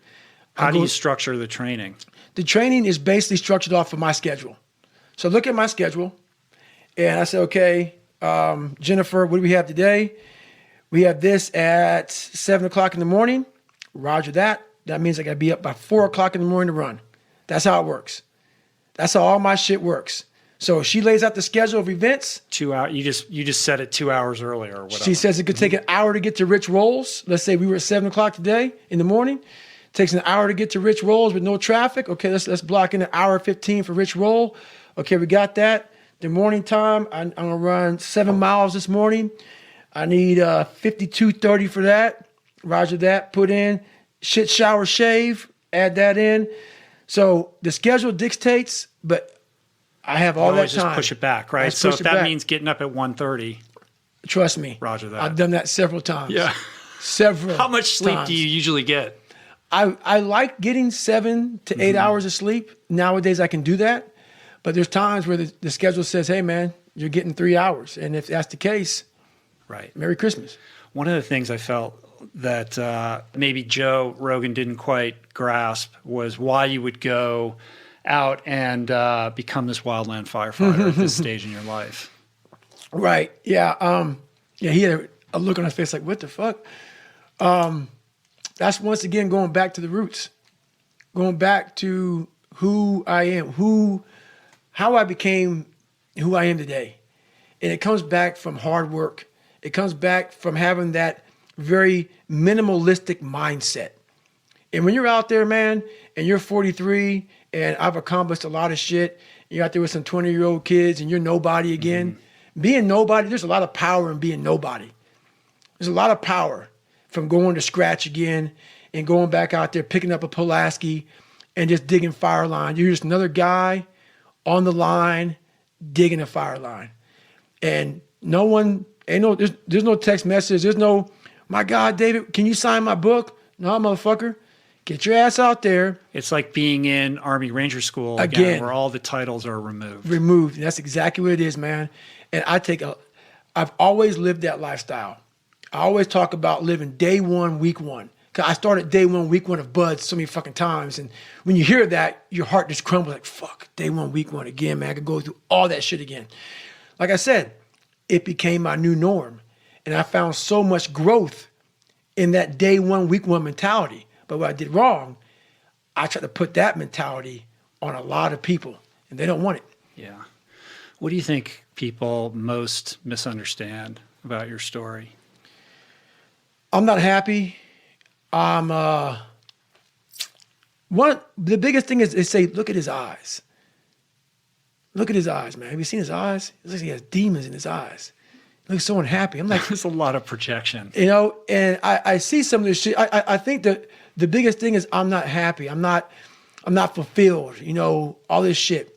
[SPEAKER 2] How do you structure the training?
[SPEAKER 1] The training is basically structured off of my schedule. So look at my schedule, and I say, okay, Jennifer, what do we have today? We have this at 7 o'clock in the morning. Roger that. That means I got to be up by 4 o'clock in the morning to run. That's how it works. That's how all my shit works. So she lays out the schedule of events.
[SPEAKER 2] 2 hours. You just set it 2 hours earlier or whatever.
[SPEAKER 1] She says it could take an hour to get to Rich Rolls. Let's say we were at 7 o'clock today in the morning. It takes an hour to get to Rich Rolls with no traffic. Okay, let's block in an hour 15 for Rich Roll. Okay, we got that. The morning time, I'm going to run 7 miles this morning. I need 52:30 for that. Roger that. Put in shit, shower, shave. Add that in. So the schedule dictates, but I have all that time.
[SPEAKER 2] Just push it back, right? So if that means getting up at 1:30.
[SPEAKER 1] Trust me.
[SPEAKER 2] Roger that.
[SPEAKER 1] I've done that several times.
[SPEAKER 2] Yeah.
[SPEAKER 1] Several
[SPEAKER 2] How much sleep
[SPEAKER 1] times.
[SPEAKER 2] do you usually get?
[SPEAKER 1] I like getting 7 to 8 hours of sleep. Nowadays I can do that. But there's times where the schedule says, hey, man, you're getting 3 hours. And if that's the case,
[SPEAKER 2] right.
[SPEAKER 1] Merry Christmas.
[SPEAKER 2] One of the things I felt that maybe Joe Rogan didn't quite grasp was why you would go out and become this wildland firefighter at this stage in your life.
[SPEAKER 1] Right. Yeah. Yeah. He had a look on his face like, what the fuck? That's once again going back to the roots, going back to who I am, how I became who I am today. And it comes back from hard work. It comes back from having that very minimalistic mindset. And when you're out there, man, and you're 43 and I've accomplished a lot of shit, you're out there with some 20-year-old kids and you're nobody again. Being nobody, there's a lot of power in being nobody. There's a lot of power from going to scratch again and going back out there, picking up a Pulaski and just digging fire line. You're just another guy on the line digging a fire line. And no one, there's no text message. There's no, my God, David, can you sign my book? No, motherfucker. Get your ass out there.
[SPEAKER 2] It's like being in Army Ranger School again, where all the titles are removed.
[SPEAKER 1] And that's exactly what it is, man. And I've always lived that lifestyle. I always talk about living day one, week one. Cause I started day one, week one of Buds so many fucking times. And when you hear that, your heart just crumbles like, fuck, day one, week one again, man. I could go through all that shit again. Like I said, it became my new norm. And I found so much growth in that day one, week one mentality. But what I did wrong, I tried to put that mentality on a lot of people and they don't want it.
[SPEAKER 2] Yeah. What do you think people most misunderstand about your story?
[SPEAKER 1] I'm not happy. The biggest thing is they say, look at his eyes. Look at his eyes, man. Have you seen his eyes? It looks like he has demons in his eyes. He looks so unhappy. I'm like,
[SPEAKER 2] there's a lot of projection.
[SPEAKER 1] And I see some of this shit. I think that the biggest thing is I'm not happy. I'm not fulfilled. All this shit.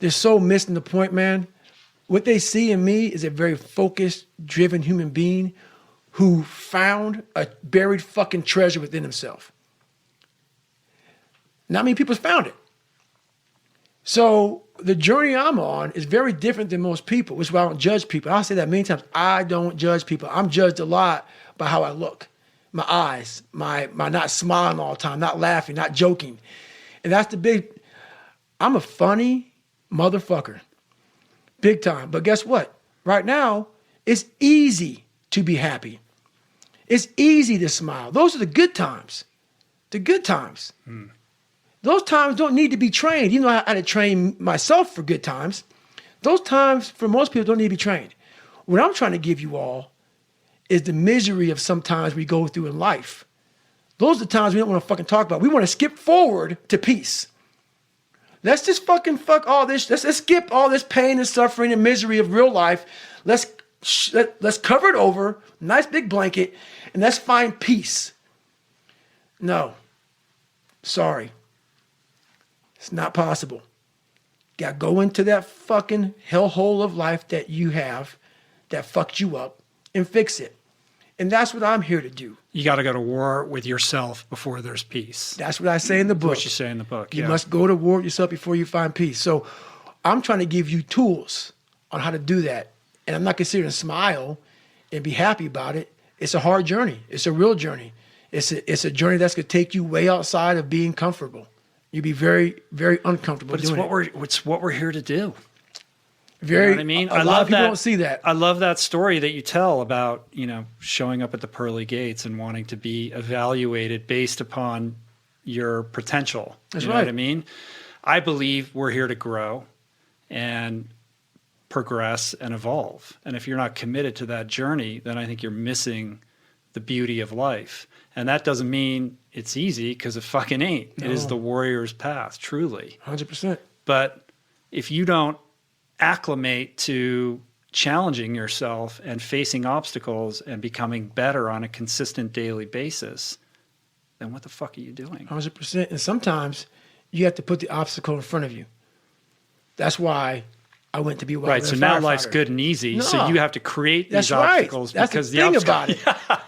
[SPEAKER 1] They're so missing the point, man. What they see in me is a very focused, driven human being who found a buried fucking treasure within himself. Not many people's found it. So the journey I'm on is very different than most people, which is why I don't judge people. I'll say that many times. I don't judge people. I'm judged a lot by how I look. My eyes, my not smiling all the time, not laughing, not joking. And that's I'm a funny motherfucker. Big time. But guess what? Right now, it's easy to be happy. It's easy to smile. Those are the good times. The good times. Those times don't need to be trained. You know, I had to train myself for good times. Those times, for most people, don't need to be trained. What I'm trying to give you all is the misery of sometimes we go through in life. Those are the times we don't want to fucking talk about. We want to skip forward to peace. Let's just fucking fuck all this. Let's skip all this pain and suffering and misery of real life. Let's cover it over, nice big blanket, and let's find peace. No. Sorry. It's not possible. You gotta go into that fucking hellhole of life that you have that fucked you up and fix it. And that's what I'm here to do.
[SPEAKER 2] You got to go to war with yourself before there's peace.
[SPEAKER 1] That's what I say in the book.
[SPEAKER 2] What you say in the book.
[SPEAKER 1] You must go to war with yourself before you find peace. So I'm trying to give you tools on how to do that. And I'm not going to sit here and smile and be happy about it. It's a hard journey. It's a real journey. It's a journey that's going to take you way outside of being comfortable. You'd be very, very uncomfortable
[SPEAKER 2] doing it. It's what we're here to do.
[SPEAKER 1] Very,
[SPEAKER 2] you know what I mean?
[SPEAKER 1] A lot of people don't see that.
[SPEAKER 2] I love that story that you tell about, showing up at the pearly gates and wanting to be evaluated based upon your potential.
[SPEAKER 1] That's
[SPEAKER 2] you know
[SPEAKER 1] right.
[SPEAKER 2] what I mean? I believe we're here to grow and progress and evolve. And if you're not committed to that journey, then I think you're missing the beauty of life. And that doesn't mean it's easy, because it fucking ain't. No. It is the warrior's path, truly.
[SPEAKER 1] 100%.
[SPEAKER 2] But if you don't acclimate to challenging yourself and facing obstacles and becoming better on a consistent daily basis, then what the fuck are you doing?
[SPEAKER 1] 100%. And sometimes you have to put the obstacle in front of you. That's why I went to be a
[SPEAKER 2] right. So now life's good and easy.
[SPEAKER 1] No.
[SPEAKER 2] So you have to create these obstacles.
[SPEAKER 1] That's
[SPEAKER 2] because
[SPEAKER 1] the thing about it.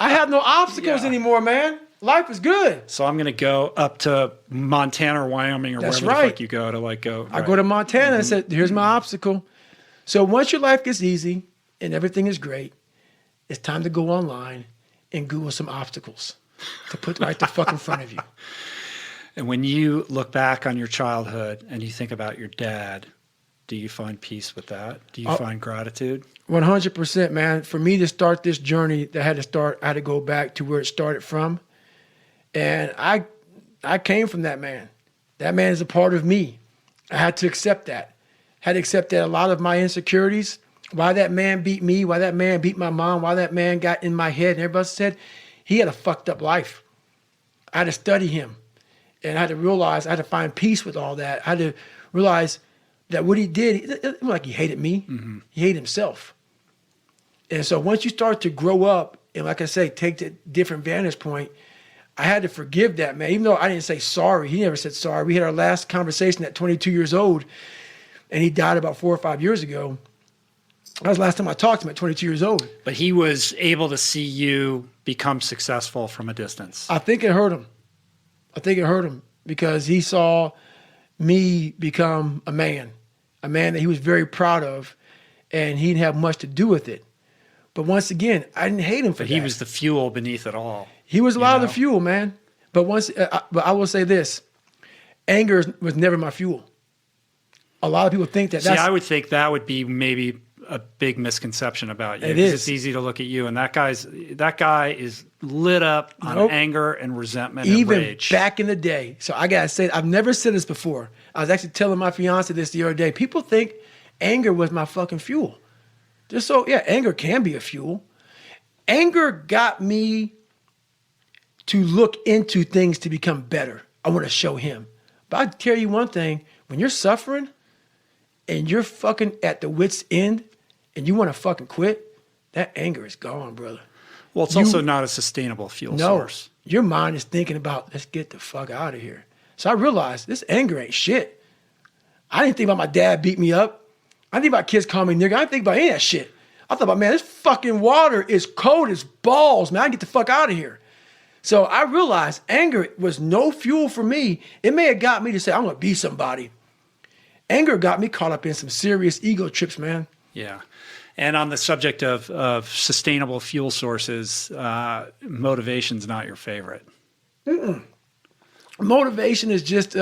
[SPEAKER 1] I have no obstacles anymore, man. Life is good.
[SPEAKER 2] So I'm going to go up to Montana or Wyoming or wherever the fuck you go to go.
[SPEAKER 1] I go to Montana and said, here's my obstacle. So once your life gets easy and everything is great, it's time to go online and Google some obstacles to put right the fuck in front of you.
[SPEAKER 2] And when you look back on your childhood and you think about your dad, do you find peace with that? Do you find gratitude?
[SPEAKER 1] 100%, man. For me to start this journey, I had to go back to where it started from. And I came from that man. That man is a part of me. I had to accept that. Had to accept that a lot of my insecurities, why that man beat me, why that man beat my mom, why that man got in my head, and everybody said he had a fucked up life. I had to study him. And I had to realize, I had to find peace with all that. I had to realize that what he did, it wasn't like he hated me. Mm-hmm. He hated himself. And so once you start to grow up, and like I say, take the different vantage point, I had to forgive that man. Even though I didn't say sorry, he never said sorry. We had our last conversation at 22 years old, and he died about 4 or 5 years ago. That was the last time I talked to him at 22 years old.
[SPEAKER 2] But he was able to see you become successful from a distance.
[SPEAKER 1] I think it hurt him. Because he saw me become a man that he was very proud of, and he didn't have much to do with it. But once again, I didn't hate him for that.
[SPEAKER 2] He was the fuel beneath it all.
[SPEAKER 1] He was a lot of the fuel, man. But but I will say this: anger was never my fuel. A lot of people think that.
[SPEAKER 2] See, I would think that would be maybe a big misconception about you.
[SPEAKER 1] It is.
[SPEAKER 2] It's easy to look at you, and that guy is lit up on anger and resentment and rage.
[SPEAKER 1] Even back in the day. So I gotta say, I've never said this before. I was actually telling my fiance this the other day. People think anger was my fucking fuel. Anger can be a fuel. Anger got me to look into things to become better. I want to show him. But I tell you one thing, when you're suffering and you're fucking at the wit's end and you want to fucking quit, that anger is gone, brother.
[SPEAKER 2] Well, it's also not a sustainable fuel source.
[SPEAKER 1] Your mind is thinking about, let's get the fuck out of here. So I realized this anger ain't shit. I didn't think about my dad beat me up. I didn't think about kids calling me nigga. I didn't think about any of that shit. I thought about, man, this fucking water is cold as balls, man. I get the fuck out of here. So I realized anger was no fuel for me. It may have got me to say, I'm going to be somebody. Anger got me caught up in some serious ego trips, man.
[SPEAKER 2] Yeah. And on the subject of sustainable fuel sources, motivation's not your favorite.
[SPEAKER 1] Mm-mm. Motivation is just...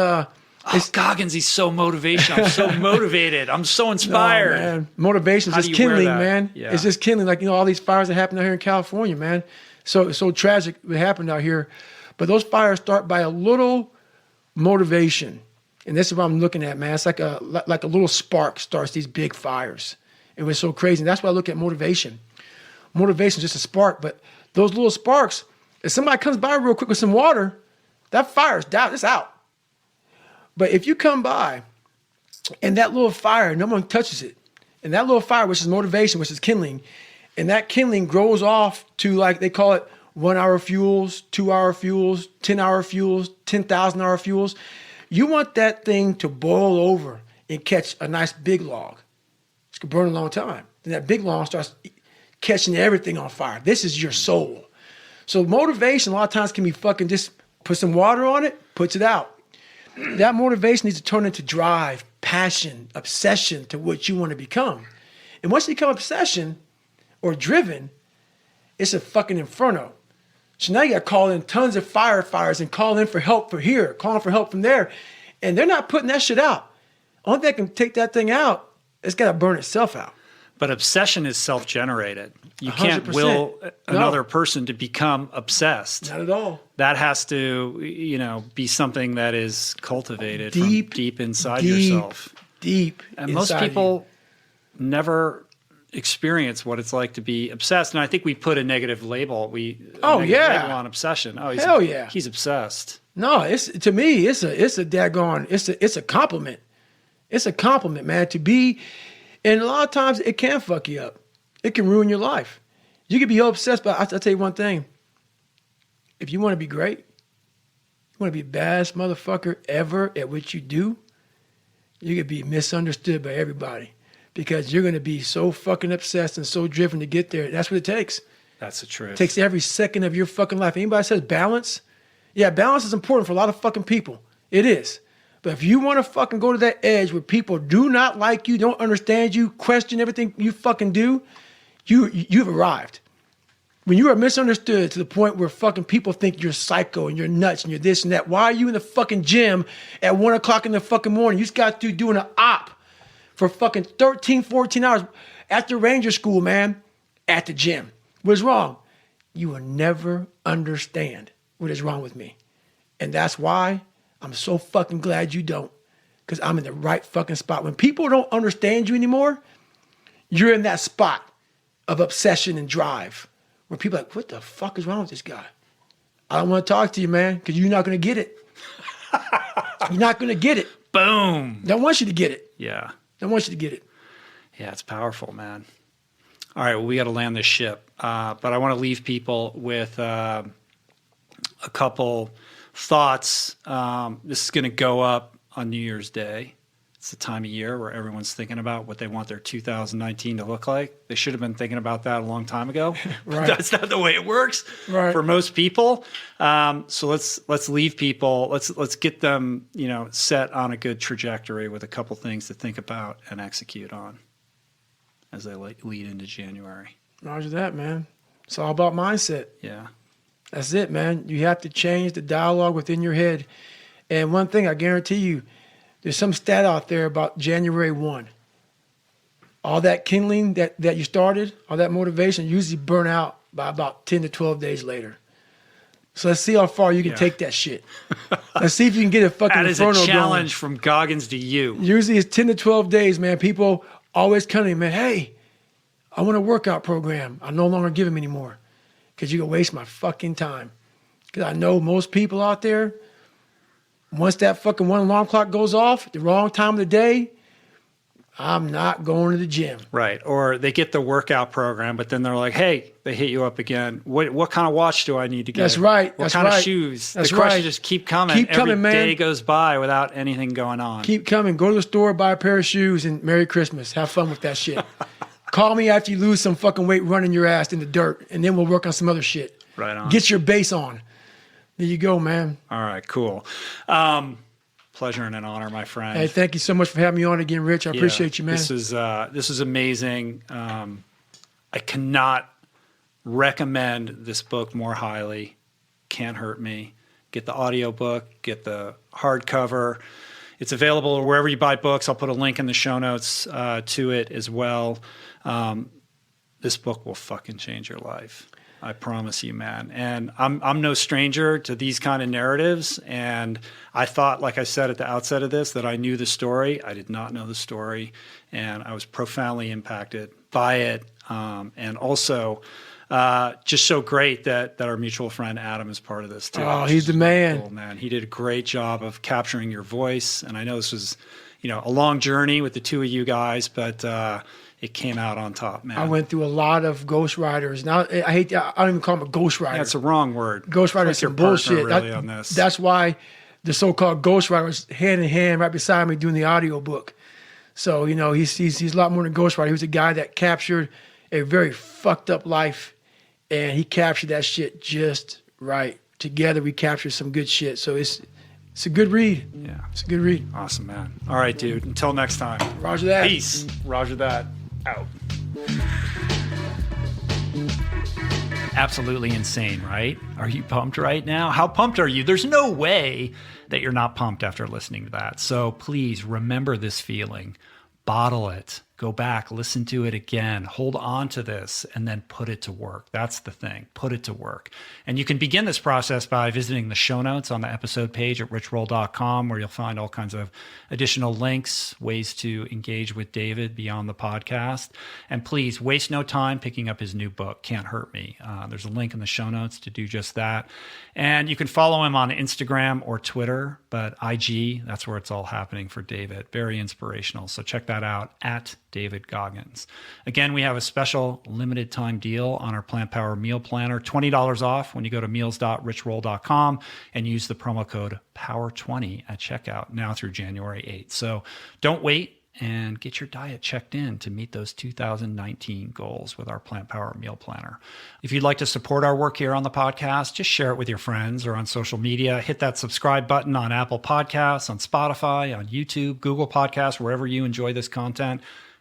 [SPEAKER 2] Goggins, he's so motivational. I'm so motivated. I'm so inspired.
[SPEAKER 1] No, man. Motivation is just kindling, man. Yeah. It's just kindling. Like, all these fires that happen out here in California, man. So tragic what happened out here. But those fires start by a little motivation. And this is what I'm looking at, man. It's like a little spark starts these big fires. It was so crazy. And that's why I look at motivation. Motivation is just a spark. But those little sparks, if somebody comes by real quick with some water, that fire's down. It's out. But if you come by and that little fire, no one touches it, and that little fire, which is motivation, which is kindling, and that kindling grows off to, like, they call it 1 hour fuels, 2 hour fuels, 10-hour fuels, 10,000-hour fuels. You want that thing to boil over and catch a nice big log. It's going to burn a long time. Then that big log starts catching everything on fire. This is your soul. So motivation a lot of times can be fucking just put some water on it, puts it out. That motivation needs to turn into drive, passion, obsession to what you want to become. And once you become obsession or driven, it's a fucking inferno. So now you got to call in tons of firefighters and call in for help for here, calling for help from there. And they're not putting that shit out. Only thing that can take that thing out, it's got to burn itself out.
[SPEAKER 2] But obsession is self-generated. You
[SPEAKER 1] 100%.
[SPEAKER 2] Can't will another person to become obsessed.
[SPEAKER 1] Not at all.
[SPEAKER 2] That has to, be something that is cultivated deep inside yourself.
[SPEAKER 1] Deep.
[SPEAKER 2] And most people never experience what it's like to be obsessed. And I think we put a negative label. Label on obsession.
[SPEAKER 1] Hell yeah.
[SPEAKER 2] He's obsessed.
[SPEAKER 1] No, to me, it's a daggone, it's a compliment. It's a compliment, man, to be. And a lot of times it can fuck you up. It can ruin your life. You can be obsessed, but I'll tell you one thing. If you want to be great, you want to be the baddest motherfucker ever at what you do, you could be misunderstood by everybody because you're going to be so fucking obsessed and so driven to get there. That's what it takes.
[SPEAKER 2] That's the truth.
[SPEAKER 1] It takes every second of your fucking life. Anybody says balance? Yeah, balance is important for a lot of fucking people. It is. But if you want to fucking go to that edge where people do not like you, don't understand you, question everything you fucking do, you've arrived. when you are misunderstood to the point where fucking people think you're psycho and you're nuts and you're this and that, why are you in the fucking gym at 1 o'clock in the fucking morning? You just got to doing an op for fucking 13, 14 hours after Ranger school, man, at the gym. What is wrong? You will never understand what is wrong with me. And that's why I'm so fucking glad you don't, because I'm in the right fucking spot. When people don't understand you anymore, you're in that spot of obsession and drive where people are like, what the fuck is wrong with this guy? I don't want to talk to you, man, because you're not going to get it. You're not going to get it.
[SPEAKER 2] Boom.
[SPEAKER 1] Don't want you to get it.
[SPEAKER 2] Yeah.
[SPEAKER 1] Don't want you to get it.
[SPEAKER 2] Yeah, it's powerful, man. All right, well, we got to land this ship. But I want to leave people with a couple thoughts. This is going to go up on New Year's Day. It's the time of year where everyone's thinking about what they want their 2019 to look like. They should have been thinking about that a long time ago.
[SPEAKER 1] Right.
[SPEAKER 2] That's not the way it works
[SPEAKER 1] right.
[SPEAKER 2] for most people. So let's leave people. Let's get them, set on a good trajectory with a couple things to think about and execute on as they lead into January.
[SPEAKER 1] Roger that, man. It's all about mindset.
[SPEAKER 2] Yeah.
[SPEAKER 1] That's it, man. You have to change the dialogue within your head. And one thing I guarantee you, there's some stat out there about January 1. All that kindling that you started, all that motivation, usually burn out by about 10 to 12 days later. So let's see how far you can take that shit. Let's see if you can get a fucking
[SPEAKER 2] That is a
[SPEAKER 1] inferno
[SPEAKER 2] challenge
[SPEAKER 1] going.
[SPEAKER 2] from Goggins to you.
[SPEAKER 1] Usually it's 10 to 12 days, man. People always come to me, man, hey, I want a workout program. I no longer give them anymore because you're going to waste my fucking time. Because I know most people out there, once that fucking one alarm clock goes off at the wrong time of the day, I'm not going to the gym.
[SPEAKER 2] Right. Or they get the workout program, but then they're like, hey, they hit you up again. What kind of watch do I need to get?
[SPEAKER 1] That's right.
[SPEAKER 2] What
[SPEAKER 1] That's
[SPEAKER 2] kind
[SPEAKER 1] right.
[SPEAKER 2] of shoes?
[SPEAKER 1] That's
[SPEAKER 2] the questions
[SPEAKER 1] right.
[SPEAKER 2] just keep coming.
[SPEAKER 1] Keep coming,
[SPEAKER 2] Every
[SPEAKER 1] man.
[SPEAKER 2] day goes by without anything going on.
[SPEAKER 1] Keep coming. Go to the store, buy a pair of shoes, and Merry Christmas. Have fun with that shit. Call me after you lose some fucking weight running your ass in the dirt, and then we'll work on some other shit.
[SPEAKER 2] Right on.
[SPEAKER 1] Get your base on. There you go, man.
[SPEAKER 2] All right, cool. Pleasure and an honor, my friend.
[SPEAKER 1] Hey, thank you so much for having me on again, Rich. I appreciate you, man.
[SPEAKER 2] This is amazing. I cannot recommend this book more highly. Cant Hurt Me. Get the audiobook, get the hardcover. It's available wherever you buy books. I'll put a link in the show notes to it as well. This book will fucking change your life. I promise you, man. And I'm no stranger to these kind of narratives. And I thought, like I said at the outset of this, that I knew the story. I did not know the story. And I was profoundly impacted by it. And also just so great that our mutual friend Adam is part of this too.
[SPEAKER 1] Oh, he's the man.
[SPEAKER 2] Cool, man. He did a great job of capturing your voice. And I know this was, a long journey with the two of you guys, but it came out on top, man.
[SPEAKER 1] I went through a lot of ghostwriters. Now I don't even call him a ghostwriter.
[SPEAKER 2] That's a wrong word.
[SPEAKER 1] Ghostwriter is some bullshit.
[SPEAKER 2] Really on this.
[SPEAKER 1] That's why the so-called ghostwriter was hand in hand right beside me doing the audiobook. So, he's a lot more than a ghostwriter. He was a guy that captured a very fucked up life, and he captured that shit just right. Together we captured some good shit. So it's a good read.
[SPEAKER 2] Yeah.
[SPEAKER 1] It's a good read.
[SPEAKER 2] Awesome, man. All right, dude. Until next time.
[SPEAKER 1] Roger that.
[SPEAKER 2] Peace. Roger that. Out. Absolutely insane, right? Are you pumped right now? How pumped are you? There's no way that you're not pumped after listening to that. So please remember this feeling. Bottle it. Go back, listen to it again, hold on to this, and then put it to work. That's the thing. Put it to work. And you can begin this process by visiting the show notes on the episode page at richroll.com, where you'll find all kinds of additional links, ways to engage with David beyond the podcast. And please waste no time picking up his new book, Cant Hurt Me. There's a link in the show notes to do just that. And you can follow him on Instagram or Twitter, but IG, that's where it's all happening for David. Very inspirational. So check that out at David Goggins. Again, we have a special limited time deal on our Plant Power Meal Planner, $20 off when you go to meals.richroll.com and use the promo code POWER20 at checkout now through January 8th. So don't wait and get your diet checked in to meet those 2019 goals with our Plant Power Meal Planner. If you'd like to support our work here on the podcast, just share it with your friends or on social media. Hit that subscribe button on Apple Podcasts, on Spotify, on YouTube, Google Podcasts, wherever you enjoy this content.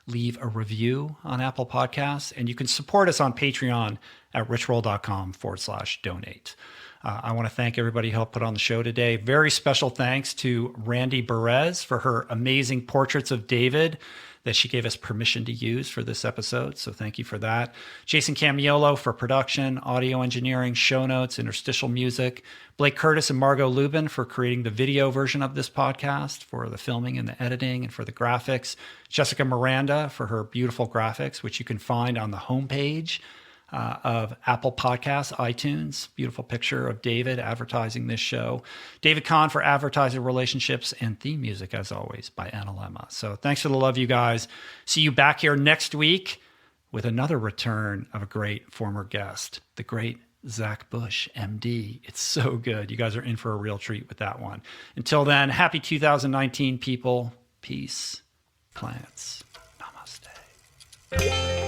[SPEAKER 2] leave a review on Apple Podcasts, and you can support us on Patreon at richroll.com/donate. I want to thank everybody who helped put on the show today. Very special thanks to Randy Perez for her amazing portraits of David that she gave us permission to use for this episode. So thank you for that. Jason Camiolo for production, audio engineering, show notes, interstitial music. Blake Curtis and Margot Lubin for creating the video version of this podcast, for the filming and the editing, and for the graphics. Jessica Miranda for her beautiful graphics, which you can find on the homepage of Apple Podcasts, iTunes. Beautiful picture of David advertising this show. David Kahn for advertiser relationships, and theme music, as always, by Analemma. So thanks for the love, you guys. See you back here next week with another return of a great former guest, the great Zach Bush, MD. It's so good. You guys are in for a real treat with that one. Until then, happy 2019, people. Peace. Plants. Namaste.